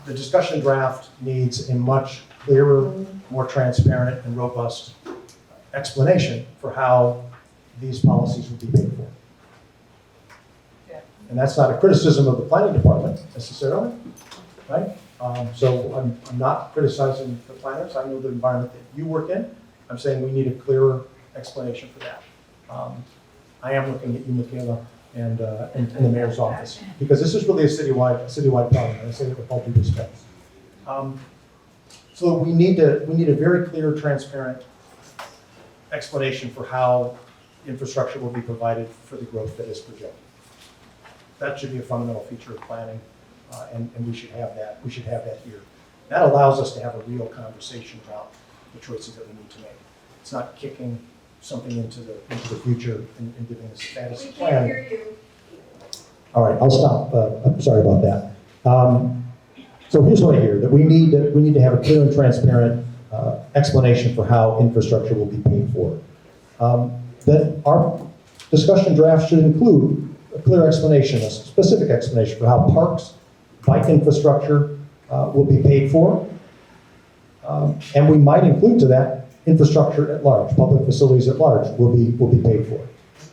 discussion draft needs a much clearer, more transparent, and robust explanation for how these policies will be paid for. And that's not a criticism of the planning department necessarily, right? So I'm not criticizing the planners. I know the environment that you work in. I'm saying we need a clearer explanation for that. I am looking at you, Michaela, and the mayor's office, because this is really a citywide problem, and I say that with all due respect. So we need a very clear, transparent explanation for how infrastructure will be provided for the growth that is projected. That should be a fundamental feature of planning, and we should have that. We should have that here. That allows us to have a real conversation about the choices that we need to make. It's not kicking something into the future and giving us a fantasy plan. We can't hear you. All right, I'll stop. I'm sorry about that. So here's what I hear: that we need to have a clear and transparent explanation for how infrastructure will be paid for. That our discussion draft should include a clear explanation, a specific explanation for how parks, bike infrastructure will be paid for, and we might include to that infrastructure at large, public facilities at large will be paid for.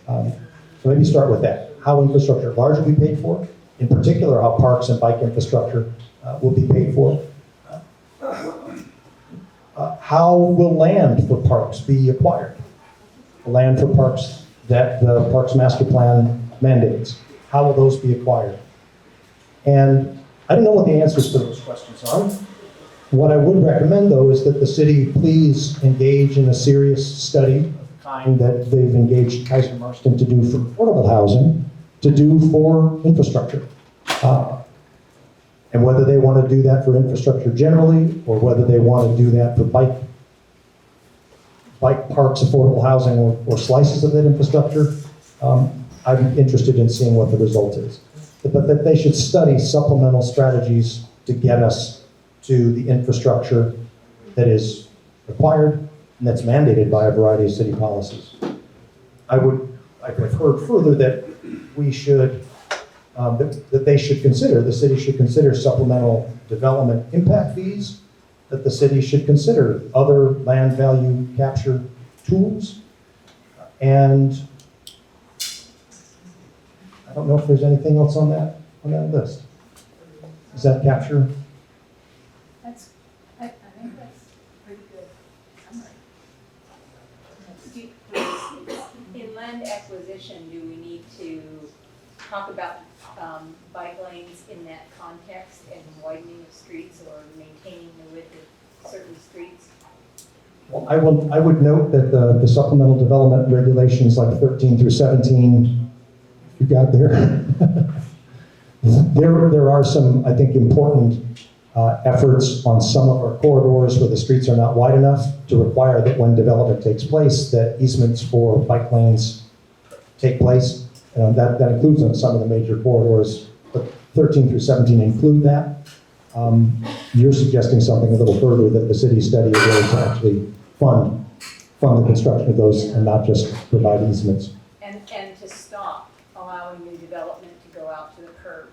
So maybe start with that. How infrastructure at large will be paid for, in particular how parks and bike infrastructure will be paid for. How will land for parks be acquired? Land for parks that the Parks Master Plan mandates. How will those be acquired? And I don't know what the answers to those questions are. What I would recommend, though, is that the city please engage in a serious study of the kind that they've engaged Kaiser Marston to do for affordable housing, to do for infrastructure. And whether they want to do that for infrastructure generally, or whether they want to do that for bike parks, affordable housing, or slices of that infrastructure, I'm interested in seeing what the result is. But that they should study supplemental strategies to get us to the infrastructure that is required and that's mandated by a variety of city policies. I've heard further that we should, that they should consider, the city should consider supplemental development impact fees, that the city should consider other land value capture tools, and I don't know if there's anything else on that list. Does that capture? I think that's pretty good. In land acquisition, do we need to talk about bike lanes in that context and widening of streets or maintaining the width of certain streets? Well, I would note that the supplemental development regulations like 13 through 17, you got there, There are some, I think, important efforts on some of our corridors where the streets are not wide enough to require that when development takes place, that easements for bike lanes take place. That includes on some of the major corridors, but 13 through 17 include that. You're suggesting something a little further, that the city study a way to actually fund the construction of those and not just provide easements. And to stop allowing new development to go out to the curb.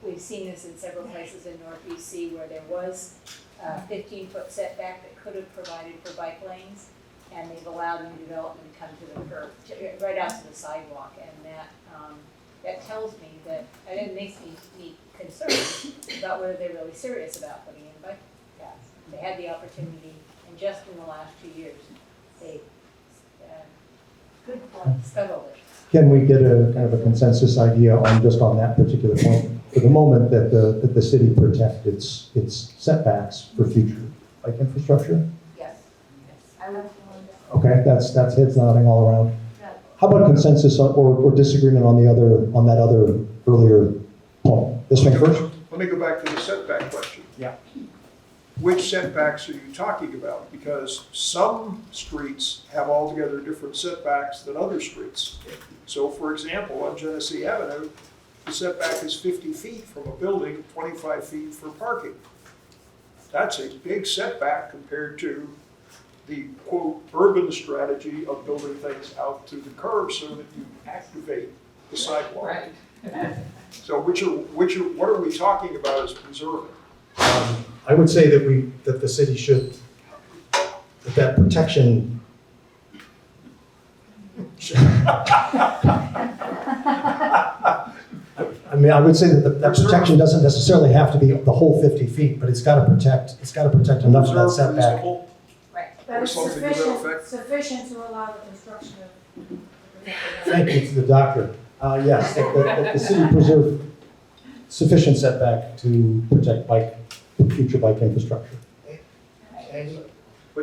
We've seen this in several places in North BC where there was a 15-foot setback that could have provided for bike lanes, and they've allowed new development to come to the curb, right out to the sidewalk, and that tells me that, and it makes me concerned about whether they're really serious about putting in bike paths. They had the opportunity, and just in the last 2 years, they scuttled it. Can we get a kind of a consensus idea on just on that particular point? For the moment that the city protect its setbacks for future bike infrastructure? Yes. I would. Okay, that's heads nodding all around. How about consensus or disagreement on that other earlier point? This one first? Let me go back to the setback question. Yeah. Which setbacks are you talking about? Because some streets have altogether different setbacks than other streets. So for example, on Genesee Avenue, the setback is 50 feet from a building, 25 feet for parking. That's a big setback compared to the, quote, urban strategy of building things out to the curb so that you activate the sidewalk. Right. So what are we talking about as preserving? I would say that the city should, that protection. I mean, I would say that that protection doesn't necessarily have to be the whole 50 feet, but it's got to protect enough of that setback. That is Something to that effect. sufficient to allow the construction of. Thank you to the doctor. Yes, that the city preserve sufficient setback to protect future bike infrastructure.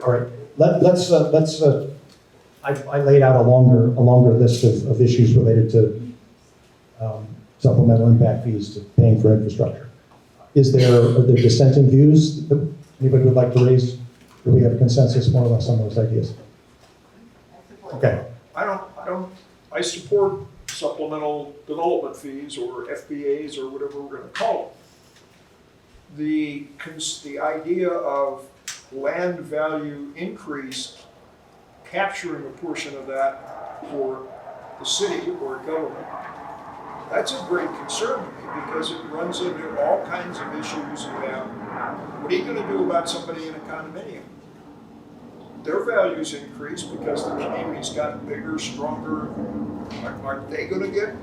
All right, let's. I laid out a longer list of issues related to supplemental impact fees to paying for infrastructure. Are there dissenting views that anybody would like to raise? Do we have consensus more or less on those ideas? Okay. I support supplemental development fees or FBAs or whatever we're going to call them. The idea of land value increase, capturing a portion of that for the city or government, that's a great concern to me because it runs into all kinds of issues about what are you going to do about somebody in a condominium? Their values increase because the community's gotten bigger, stronger. Aren't they going to get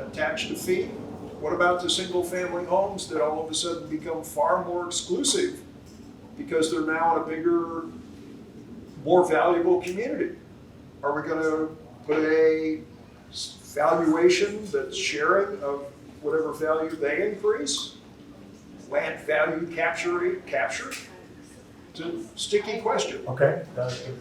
attached to fee? What about the single-family homes that all of a sudden become far more exclusive because they're now in a bigger, more valuable community? Are we going to put a valuation that's sharing of whatever value they increase? Land value capture? It's a sticky question. Okay.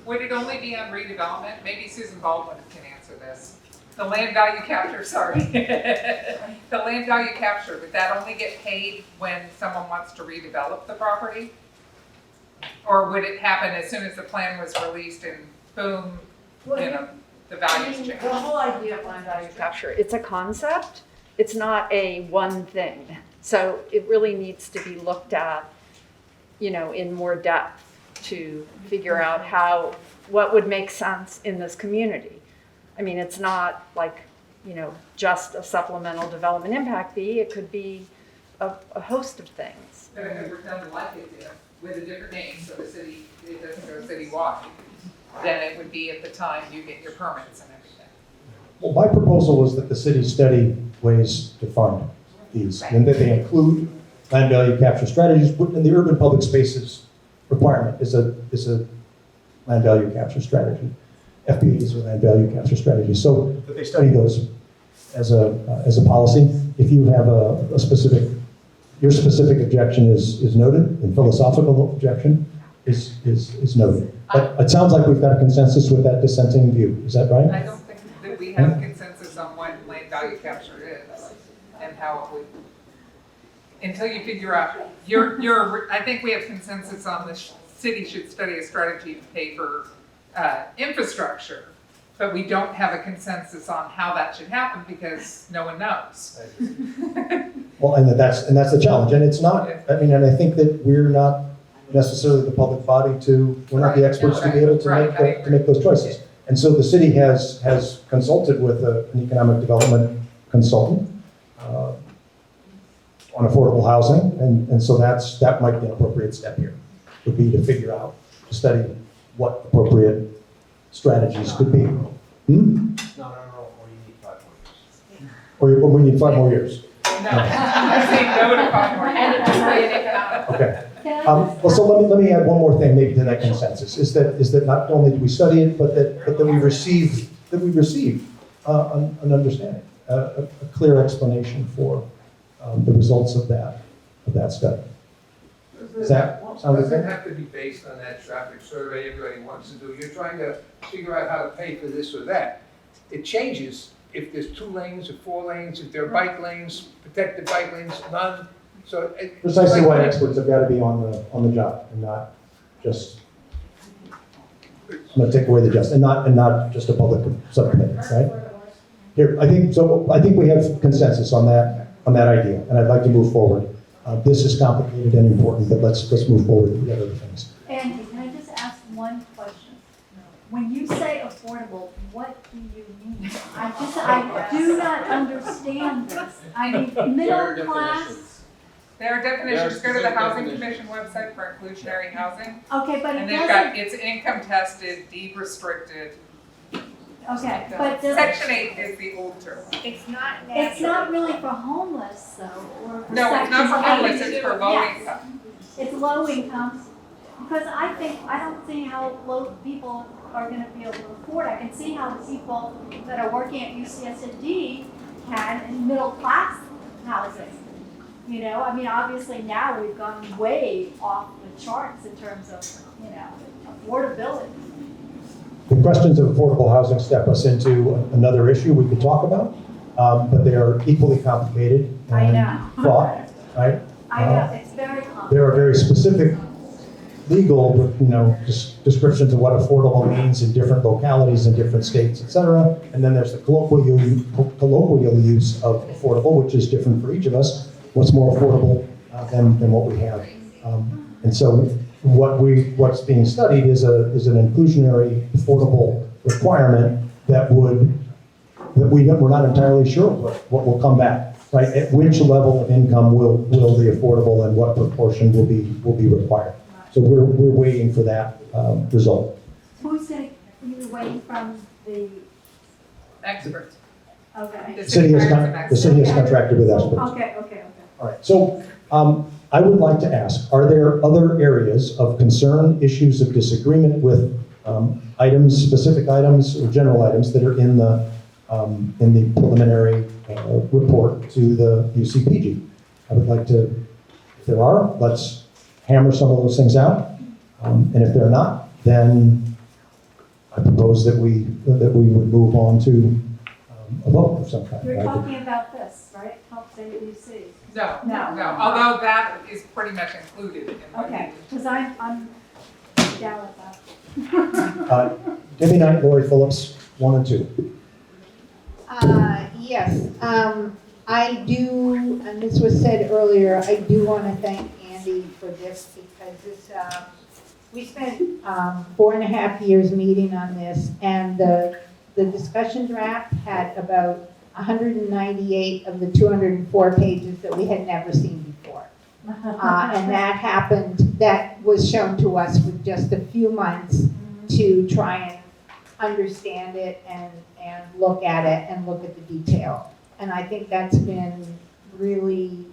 Would it only be on redevelopment? Maybe Susan Baldwin can answer this. The land value capture, sorry. The land value capture, would that only get paid when someone wants to redevelop the property? Or would it happen as soon as the plan was released and boom, the values change? The whole idea of land value capture, it's a concept, it's not a one thing. So it really needs to be looked at, in more depth to figure out what would make sense in this community. I mean, it's not like, just a supplemental development impact fee, it could be a host of things. But if it were done like it did, with a different name, so it doesn't go citywide, then it would be at the time you get your permits and everything. Well, my proposal was that the city study ways to fund these, and that they include land value capture strategies. And the urban public spaces requirement is a land value capture strategy. FBA is a land value capture strategy. So that they study those as a policy. If you have your specific objection is noted, and philosophical objection is noted. But it sounds like we've got a consensus with that dissenting view. Is that right? I don't think that we have consensus on what land value capture is and how until you figure out, I think we have consensus on the city should study a strategy to pay for infrastructure, but we don't have a consensus on how that should happen because no one knows. Well, and that's the challenge, and it's not, I mean, and I think that we're not necessarily the public body we're not the experts to be able to make those choices. And so the city has consulted with an economic development consultant on affordable housing, and so that might be an appropriate step here, would be to figure out, to study what appropriate strategies could be. It's not our role, or you need 5 more years. Or we need 5 more years. No, I'm saying no to 5 more. And it's really an economic. Okay. Well, so let me add one more thing, maybe to that consensus, is that not only do we study it, but that we receive an understanding, a clear explanation for the results of that study. Does that sound Doesn't okay? have to be based on that traffic survey everybody wants to do. You're trying to figure out how to pay for this or that. It changes if there's 2 lanes or 4 lanes, if there are bike lanes, protected bike lanes, none. So Precisely why experts have got to be on the job and not just, I'm going to take away the just, and not just a public subcommittee, right? Here, I think we have consensus on that idea, and I'd like to move forward. This is complicated and important, but let's move forward with the other things. Andy, can I just ask one question? When you say affordable, what do you mean? I do not understand this. I mean, middle class. There are definitions, go to the Housing Commission website for inclusionary housing. Okay, but it And they've got, it's income tested, deed restricted. Okay, but Section 8 is the old term. It's not it's not really for homeless though, or for No, it's not for Section homeless, 8. it's for low Yes. income. It's low income, because I don't see how low people are gonna be able to afford. I can see how the people that are working at UCSD can in middle class housing. You know, I mean, obviously now we've gone way off the charts in terms of, affordability. The questions of affordable housing step us into another issue we could talk about, but they are equally complicated and fraught, right? I know, it's very complicated. There are very specific legal, descriptions of what affordable means in different localities in different states, et cetera. And then there's the colloquial use of affordable, which is different for each of us. What's more affordable than what we have? And so what's being studied is an inclusionary affordable requirement that we're not entirely sure what will come back. Right? At which level of income will the affordable and what proportion will be required? So we're waiting for that result. Who's gonna, you waiting from the, Experts. okay. The city has contracted with experts. Okay. All right. So I would like to ask: are there other areas of concern, issues of disagreement with specific items, or general items that are in the preliminary report to the UCPG? I would like to, if there are, let's hammer some of those things out. And if they're not, then I propose that we would move on to a vote of some kind. You're talking about this, right? Help save UC. No, No. although that is pretty much included in what Okay, because I'm down with that. Debbie Knight, Lori Phillips, 1 and 2. Yes, I do, and this was said earlier, I do want to thank Andy for this because this, we spent 4.5 years meeting on this, and the discussion draft had about 198 of the 204 pages that we had never seen before. And that was shown to us with just a few months to try and understand it and look at it and look at the detail. And I think that's been really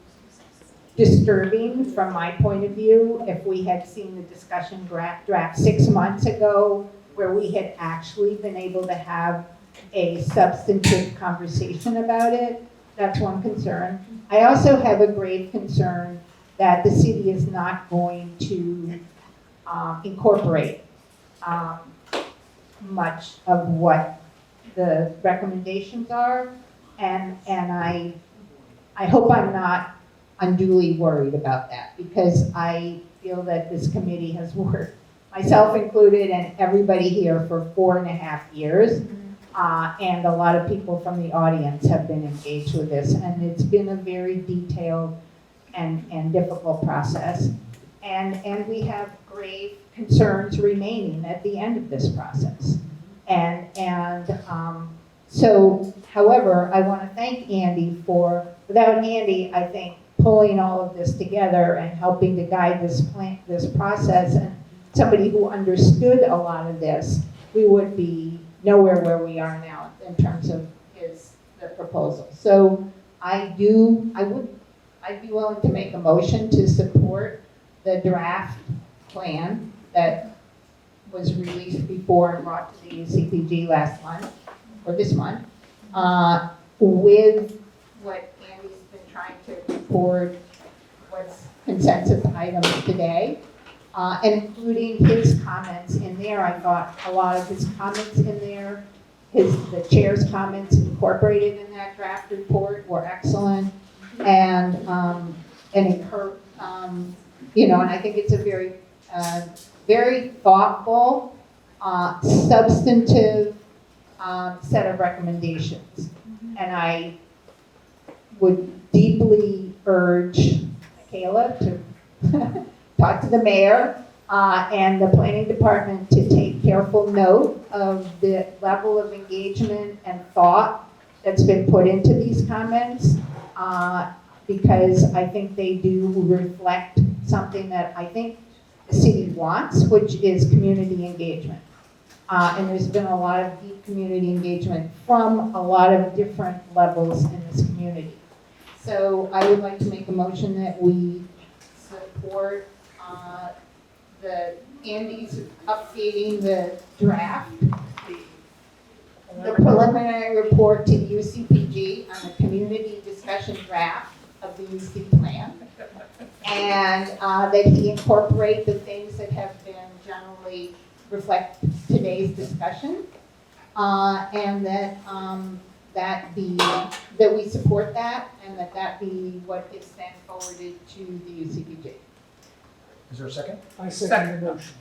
disturbing from my point of view. If we had seen the discussion draft 6 months ago, where we had actually been able to have a substantive conversation about it, that's one concern. I also have a grave concern that the city is not going to incorporate much of what the recommendations are, and I hope I'm not unduly worried about that, because I feel that this committee has worked, myself included, and everybody here for 4.5 years. And a lot of people from the audience have been engaged with this, and it's been a very detailed and difficult process. And we have grave concerns remaining at the end of this process. So, however, I want to thank Andy for, without Andy, I think, pulling all of this together and helping to guide this process, and somebody who understood a lot of this, we would be nowhere where we are now in terms of the proposal. So I'd be willing to make a motion to support the draft plan that was released before and brought to the UCPG last month, or this month, with what Andy's been trying to record, what's consensus items today, and including his comments in there. I thought a lot of his comments in there, the chair's comments incorporated in that draft report were excellent, and I think it's a very, very thoughtful, substantive set of recommendations. And I would deeply urge Michaela to talk to the mayor and the planning department to take careful note of the level of engagement and thought that's been put into these comments, because I think they do reflect something that I think the city wants, which is community engagement. And there's been a lot of deep community engagement from a lot of different levels in this community. So I would like to make a motion that we support Andy's updating the draft, the preliminary report to the UCPG on the community discussion draft of the UC plan, and that he incorporate the things that have been generally reflect today's discussion, and that that we support that, and that be what is then forwarded to the UCPG. Is there a second? I second the motion.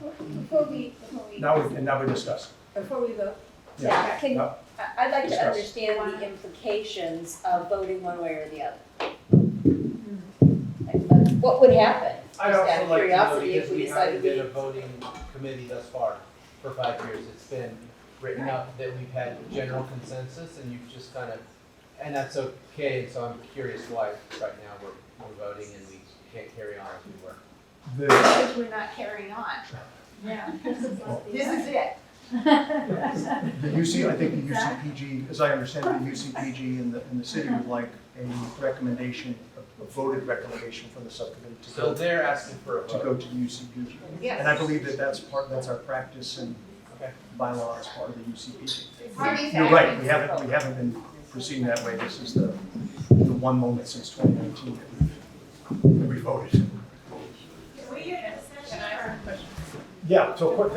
Now we discuss. Before we vote, Yeah. I'd like to Discuss. understand the implications of voting one way or the other. What would happen? I'd Just out also of like to know, curiosity, because if we we decided haven't been to a voting committee thus far for 5 years. It's been written up that we've had general consensus, and you've just kind of, and that's okay, and so I'm curious why right now we're voting and we can't carry on as we were. Because we're not carrying on. Yeah. This is it. The UC, I think the UCPG, as I understand it, the UCPG and the city would like a recommendation, a voted recommendation from the subcommittee to So go. they're asking for a vote. To go to the UCPG. Yes. And I believe that that's our practice and bylaw as part of the UCPG. You're right, we haven't been proceeding that way. This is the one moment since 2019 that we voted. Can I ask a question? Yeah, so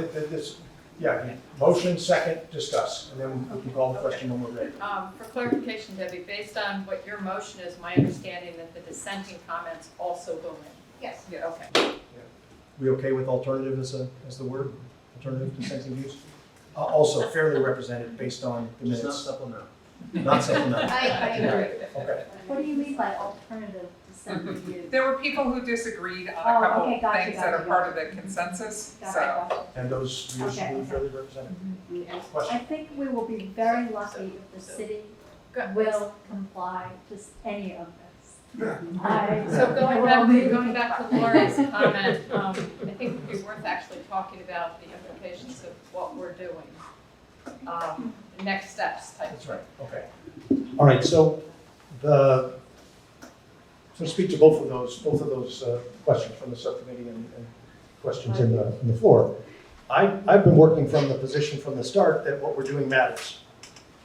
motion, second, discuss, and then we can call the question when we're ready. For clarification, Debbie, based on what your motion is, my understanding that the dissenting comments also go in. Yes. Yeah, okay. We okay with alternative as the word? Alternative dissenting views? Also fairly represented based on the minutes. It's not supplemental. Not supplemental. I agree. Okay. What do you mean by alternative dissenting views? There were people who disagreed on a Oh, couple okay, gotcha, things that are gotcha, part of the consensus, Got it, so. gotcha. And those views should be fairly represented. I Question? think we will be very lucky if the city will comply to any of this. So going back to Laura's comment, I think it would be worth actually talking about the implications of what we're doing. Next steps type. That's right, okay. All right, so speak to both of those questions from the subcommittee and questions in the floor. I've been working from the position from the start that what we're doing matters.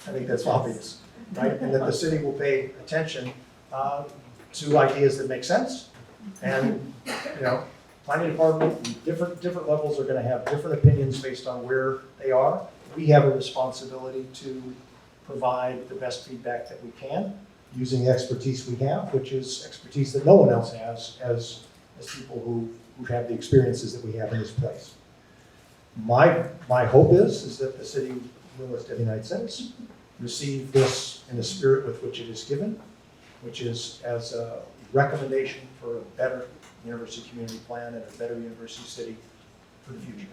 I think that's obvious, right? And that the city will pay attention to ideas that make sense. And, planning department, different levels are gonna have different opinions based on where they are. We have a responsibility to provide the best feedback that we can. using the expertise we have, which is expertise that no one else has as people who have the experiences that we have in this place. My hope is that the city will, as Debbie Knight says, receive this in the spirit with which it is given, which is as a recommendation for a better university community plan and a better university city for the future.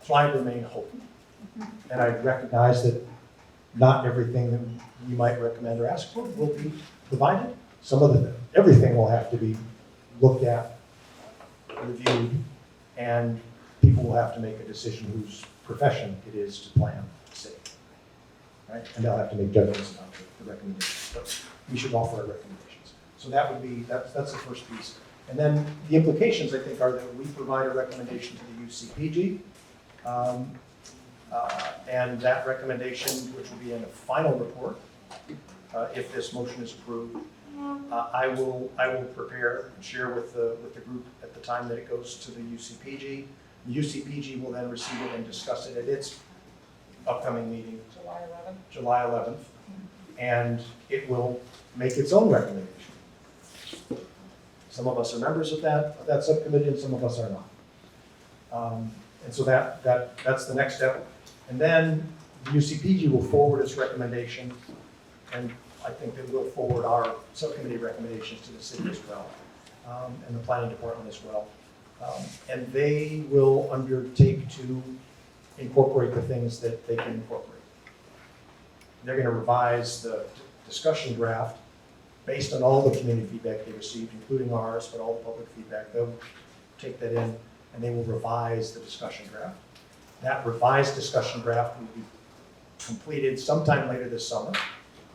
So I remain hopeful. And I recognize that not everything that we might recommend or ask for will be provided. Everything will have to be looked at, reviewed, and people will have to make a decision whose profession it is to plan the city. Right? And they'll have to make judgments about the recommendations. But we should offer our recommendations. So that's the first piece. And then the implications, I think, are that we provide a recommendation to the UCPG. And that recommendation, which will be in a final report, if this motion is approved, I will prepare and share with the group at the time that it goes to the UCPG. The UCPG will then receive it and discuss it at its upcoming meeting, July 11th, and it will make its own recommendation. Some of us are members of that subcommittee, and some of us are not. And so that's the next step. And then the UCPG will forward its recommendation, and I think that we'll forward our subcommittee recommendations to the city as well, and the planning department as well. And they will undertake to incorporate the things that they can incorporate. They're going to revise the discussion draft based on all the community feedback they received, including ours, but all the public feedback. They'll take that in, and they will revise the discussion draft. That revised discussion draft will be completed sometime later this summer.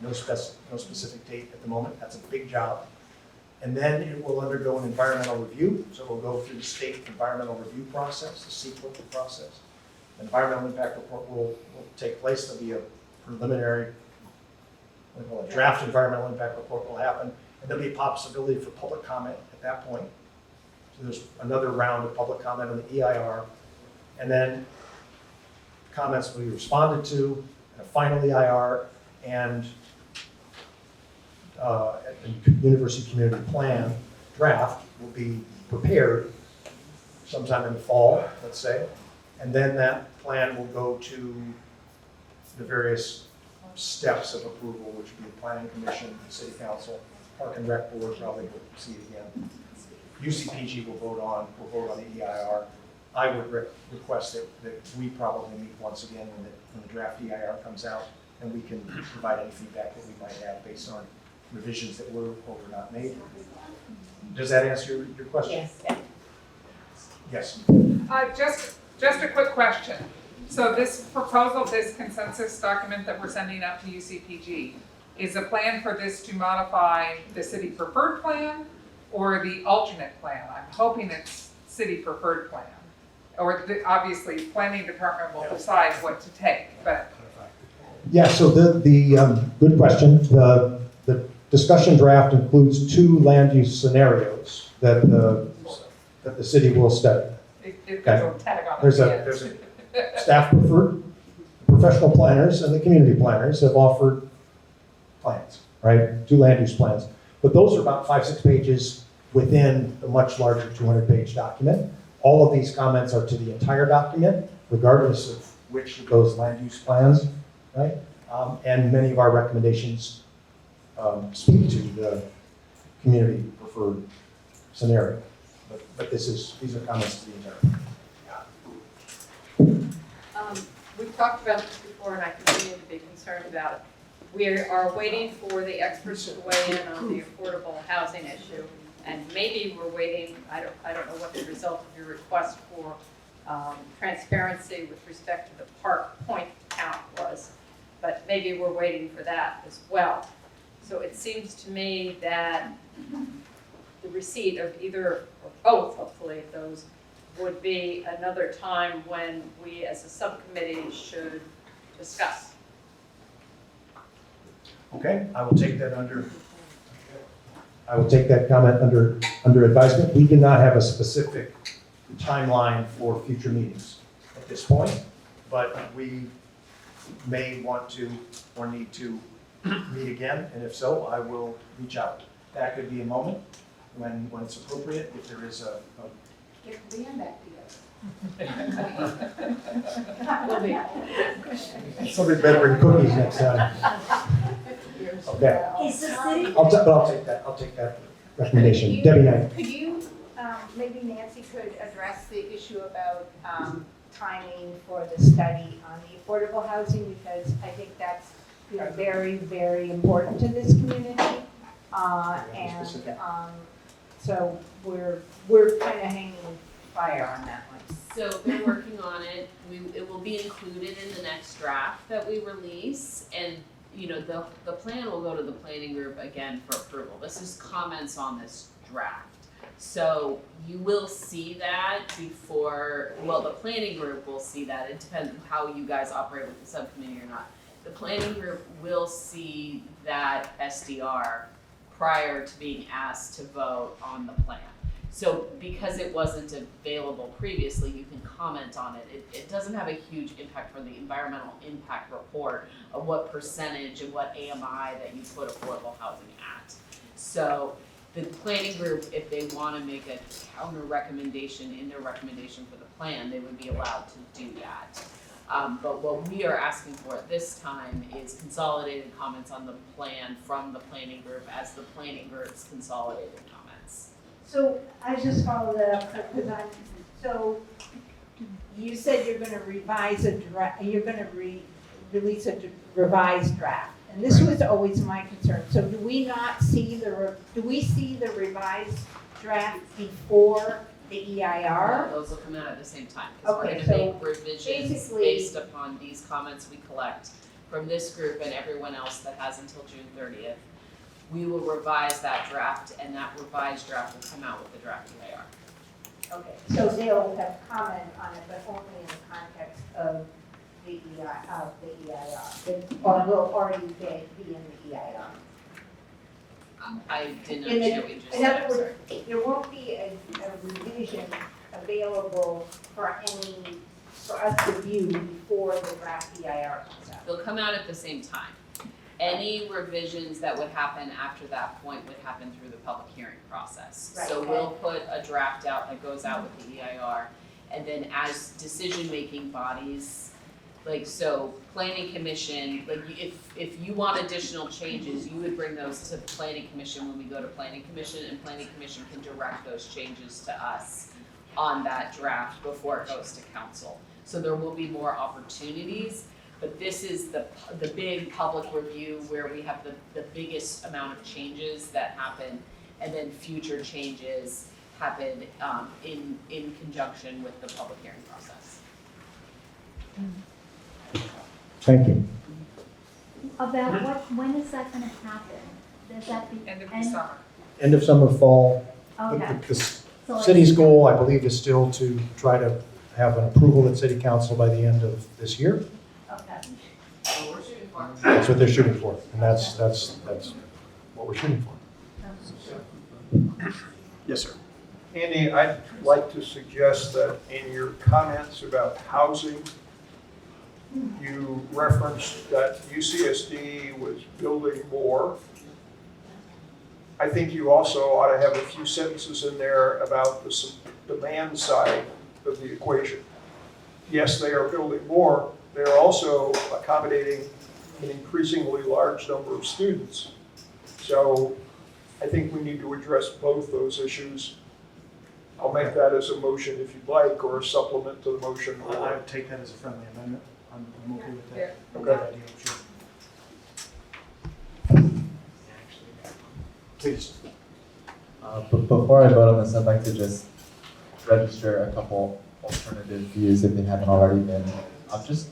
No specific date at the moment. That's a big job. And then it will undergo an environmental review. So it will go through the state environmental review process, the CEQA process. The environmental impact report will take place. There'll be a preliminary, a draft environmental impact report will happen. And there'll be a possibility for public comment at that point. So there's another round of public comment on the EIR. And then comments will be responded to, and a final EIR, and a university community plan draft will be prepared sometime in the fall, let's say. And then that plan will go to the various steps of approval, which would be the planning commission, the city council, park and rec board, probably will see it again. UCPG will vote on the EIR. I would request that we probably meet once again when the draft EIR comes out, and we can provide any feedback that we might have based on revisions that were or were not made. Does that answer your question? Yes. Yes. Just a quick question. So this proposal, this consensus document that we're sending out to UCPG, is a plan for this to modify the city preferred plan or the alternate plan? I'm hoping it's city preferred plan. Or obviously, planning department will decide what to take, but. Yeah, so the good question. The discussion draft includes 2 land use scenarios that the city will study. There's a tag on it. There's a staff preferred, professional planners and the community planners have offered plans, right? 2 land use plans. But those are about 5-6 pages within the much larger 200-page document. All of these comments are to the entire document, regardless of which of those land use plans, right? And many of our recommendations speak to the community preferred scenario. But these are comments to the entire. We've talked about this before, and I continue to be concerned about it. We are waiting for the experts to weigh in on the affordable housing issue, and maybe we're waiting. I don't know what the result of your request for transparency with respect to the park point count was, but maybe we're waiting for that as well. So it seems to me that the receipt of either or both, hopefully, of those would be another time when we as a subcommittee should discuss. Okay, I will take that comment under advisement. We do not have a specific timeline for future meetings at this point, but we may want to or need to meet again, and if so, I will reach out. That could be a moment when it's appropriate, if there is a Get Leanne back together. Somebody better bring cookies next time. Okay. Is the city? But I'll take that recommendation. Debbie, now. Could you, maybe Nancy could address the issue about timing for the study on the affordable housing, because I think that's, you know, very, very important to this community. So we're kind of hanging fire on that one. So they're working on it. It will be included in the next draft that we release, and you know, the plan will go to the planning group again for approval. This is comments on this draft. So you will see that before, well, the planning group will see that. It depends on how you guys operate with the subcommittee or not. The planning group will see that SDR prior to being asked to vote on the plan. So because it wasn't available previously, you can comment on it. It doesn't have a huge impact for the environmental impact report of what percentage and what AMI that you put affordable housing at. So the planning group, if they want to make a counter recommendation in their recommendation for the plan, they would be allowed to do that. But what we are asking for at this time is consolidated comments on the plan from the planning group as the planning group's consolidated comments. So I just follow that up because so you said you're going to revise a draft, you're going to release a revised draft. And this was always my concern. So do we see the revised draft before the EIR? Those will come out at the same time, because Okay, we're so gonna make revisions based upon these comments we collect from this group and everyone else that has until June 30th. We will revise that draft, and that revised draft will come out with the draft EIR. Okay, so they'll have comment on it, but only in the context of the EIR, or will already be in the EIR. I didn't understand what you just In other said, words, sorry. there won't be a revision available for us to view before the draft EIR comes out. They'll come out at the same time. Any revisions that would happen after that point would happen through the public hearing process. Right, So okay. we'll put a draft out that goes out with the EIR, and then as decision-making bodies, like, so planning commission, like, if you want additional changes, you would bring those to the planning commission when we go to planning commission, and planning commission can direct those changes to us on that draft before it goes to council. So there will be more opportunities, but this is the big public review where we have the biggest amount of changes that happen, and then future changes happen in conjunction with the public hearing process. Thank you. About when is that gonna happen? Does that be? End of the summer. End of summer, fall. Okay. The So city's it's- goal, I believe, is still to try to have an approval at city council by the end of this year. Okay. So we're shooting for. That's what they're shooting for, and that's what we're shooting for. Yes, sir. Andy, I'd like to suggest that in your comments about housing, you referenced that UCSD was building more. I think you also ought to have a few sentences in there about the demand side of the equation. Yes, they are building more. They are also accommodating an increasingly large number of students. So I think we need to address both those issues. I'll make that as a motion if you'd like, or a supplement to the motion. I would take that as a friendly amendment. I'm okay with that. Okay. Sure. Please. But before I vote on this, I'd like to just register a couple alternative views if they haven't already been. Just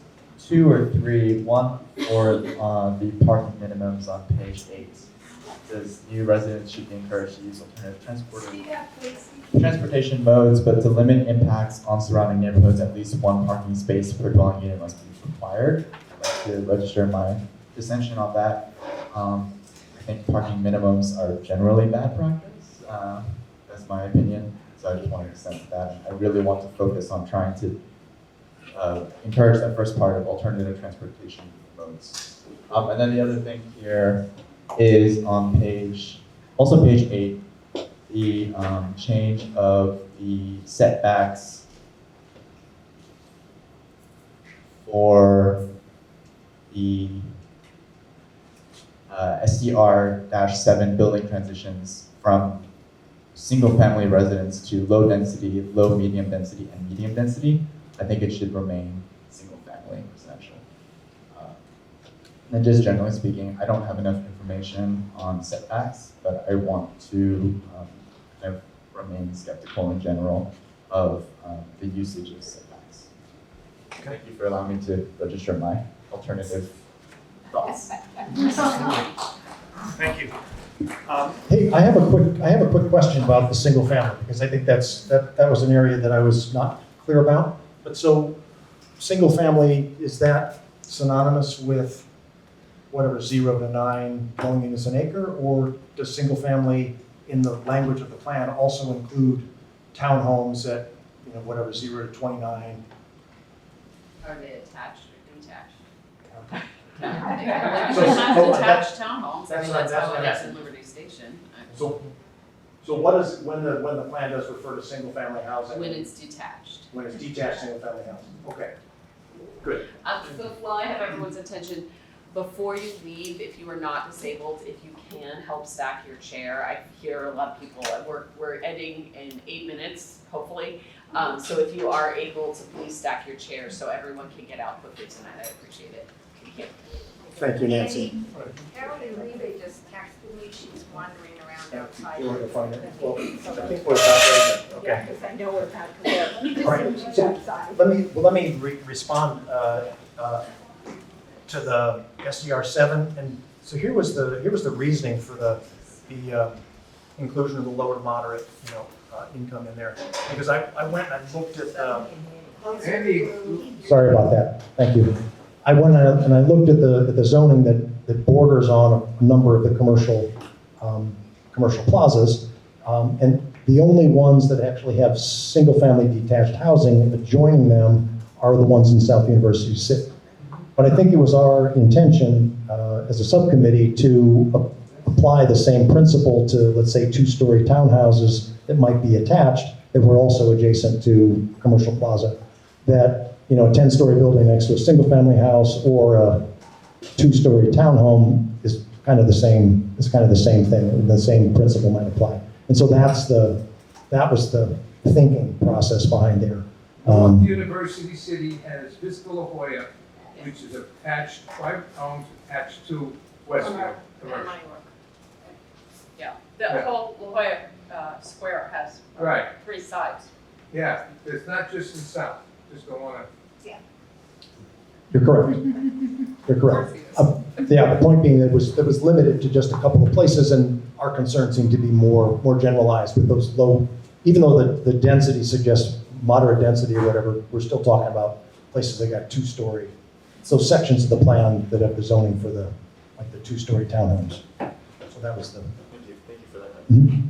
2 or 3. One for the parking minimums on page 8. It says new residents should be encouraged to use alternative transportation modes, but to limit impacts on surrounding neighborhoods, at least one parking space per dwelling unit must be required. I'd like to register my dissension on that. I think parking minimums are generally bad practice. That's my opinion. So I just want to dissent to that. I really want to focus on trying to encourage that first part of alternative transportation modes. And then the other thing here is on page 8, the change of the setbacks for the SDR-7 building transitions from single-family residence to low density, low, medium density, and medium density. I think it should remain single-family residential. And just generally speaking, I don't have enough information on setbacks, but I want to kind of remain skeptical in general of the usage of setbacks. Thank you for allowing me to register my alternative thoughts. Thank you. Hey, I have a quick question about the single family, because I think that was an area that I was not clear about. But so, single family, is that synonymous with whatever 0 to 9 dwelling units an acre, or does single family in the language of the plan also include townhomes at whatever 0 to 29? Are they attached or detached? Okay. Like, So- you have so detached townhomes, I that's mean, what- that's that's how what it I'm is in asking. Liberty Station. So what is, when the plan does refer to single family housing? When it's detached. When it's detached single family housing, okay, good. So while I have everyone's attention, before you leave, if you are not disabled, if you can help stack your chair. I hear a lot of people at work, we're ending in 8 minutes, hopefully. So if you are able to please stack your chair so everyone can get out quickly tonight, I appreciate it. Thank you. Thank you, Nancy. Carolyn Levy just texted me, she's wandering around outside. You want to find it? Well, I think we're about ready then. Okay. Yeah, because I know we're about to go. Let me just All right, see if she's so outside. let me respond to the SDR7, and so here was the reasoning for the inclusion of the low to moderate income in there, because I went and I looked at sorry about that, thank you. I went and I looked at the zoning that borders on a number of the commercial plazas, and the only ones that actually have single-family detached housing adjoining them are the ones in South University City. But I think it was our intention as a subcommittee to apply the same principle to, let's say, 2-story townhouses that might be attached that were also adjacent to commercial plaza. That a 10-story building next to a single-family house or a 2-story townhome is kind of the same. It's kind of the same thing. The same principle might apply. And so that was the thinking process behind there. University City has Vista La Jolla, which is attached, private homes attached to Westview Commercial. Yeah, the whole La Jolla Square has Right. 3 sides. Yeah, it's not just in South, just don't wanna. You're correct. You're correct. Yeah, the point being that it was limited to just a couple of places, and our concerns seem to be more generalized with those low, even though the density suggests moderate density or whatever, we're still talking about places that got 2-story. So sections of the plan that have the zoning for the 2-story townhomes. So that was the. Thank you for that. Mhm.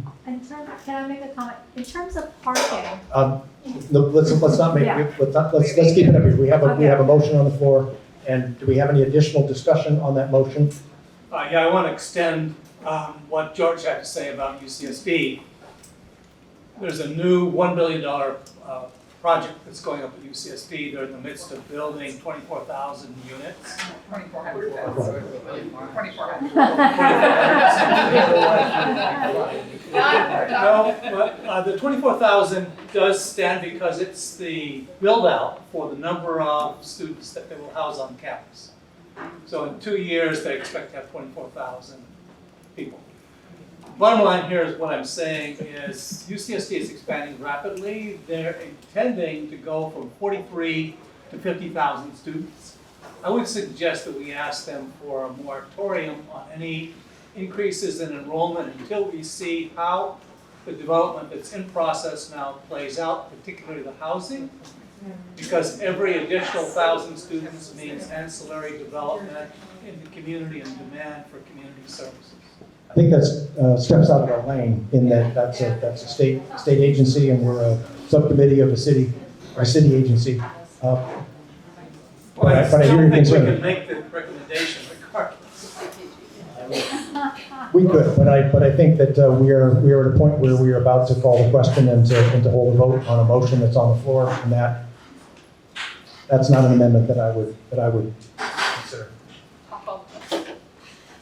Can I make a comment? In terms of parking, No, let's not make, Yeah. let's keep it up here. We have a motion on the floor, and do we have any additional discussion on that motion? Yeah, I want to extend what George had to say about UCSB. There's a new $1 billion project that's going up at UCSB. They're in the midst of building 24,000 units. 2,400. 2,400. No, but the 24,000 does stand because it's the build out for the number of students that they will house on campus. So in 2 years, they expect to have 24,000 people. Bottom line here is what I'm saying is UCSD is expanding rapidly. They're intending to go from 43 to 50,000 students. I would suggest that we ask them for a moratorium on any increases in enrollment until we see how the development that's in process now plays out, particularly the housing, because every additional 1,000 students means ancillary development in the community and demand for community services. I think that's steps out of our lane in that that's a state agency, and we're a subcommittee of a city agency. Well, But I hear your don't think we concern. can make the recommendation regardless. Good, but I think that we are at a point where we are about to call the question and to hold a vote on a motion that's on the floor, and that's not an amendment that I would consider.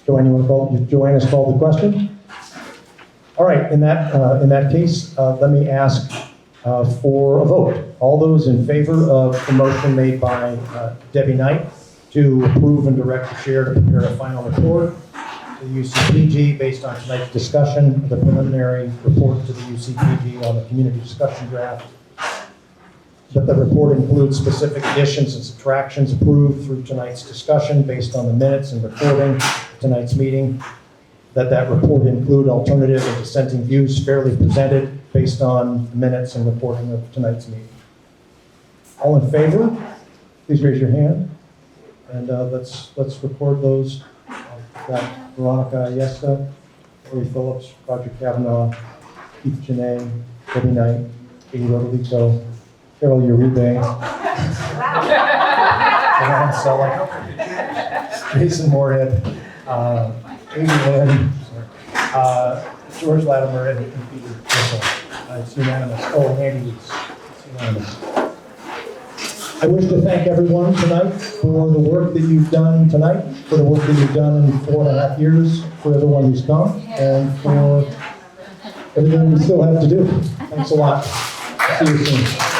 Joanne has called the question. All right, in that case, let me ask for a vote. All those in favor of the motion made by Debbie Knight to approve and direct the chair to prepare a final report to the UCPG based on tonight's discussion, the preliminary report to the UCPG on the community discussion draft, that the report includes specific additions and subtractions approved through tonight's discussion based on the minutes and recording of tonight's meeting, that report include alternative and dissenting views fairly presented based on the minutes and recording of tonight's meeting. All in favor, please raise your hand, and let's record those. We've got Veronica Ayesta, Lori Phillips, Roger Kavanaugh, Keith Janae, Debbie Knight, Katie Rodolito, Carol Uribe, Joanne Selleck, Jason Moorhead, Amy Lynn, George Latimer, and Peter Russell. It's unanimous. Oh, Andy Lees. It's unanimous. I wish to thank everyone tonight for the work that you've done tonight, for the work that you've done in 4.5 years, for everyone who's come, and for everything we still have to do. Thanks a lot. See you soon.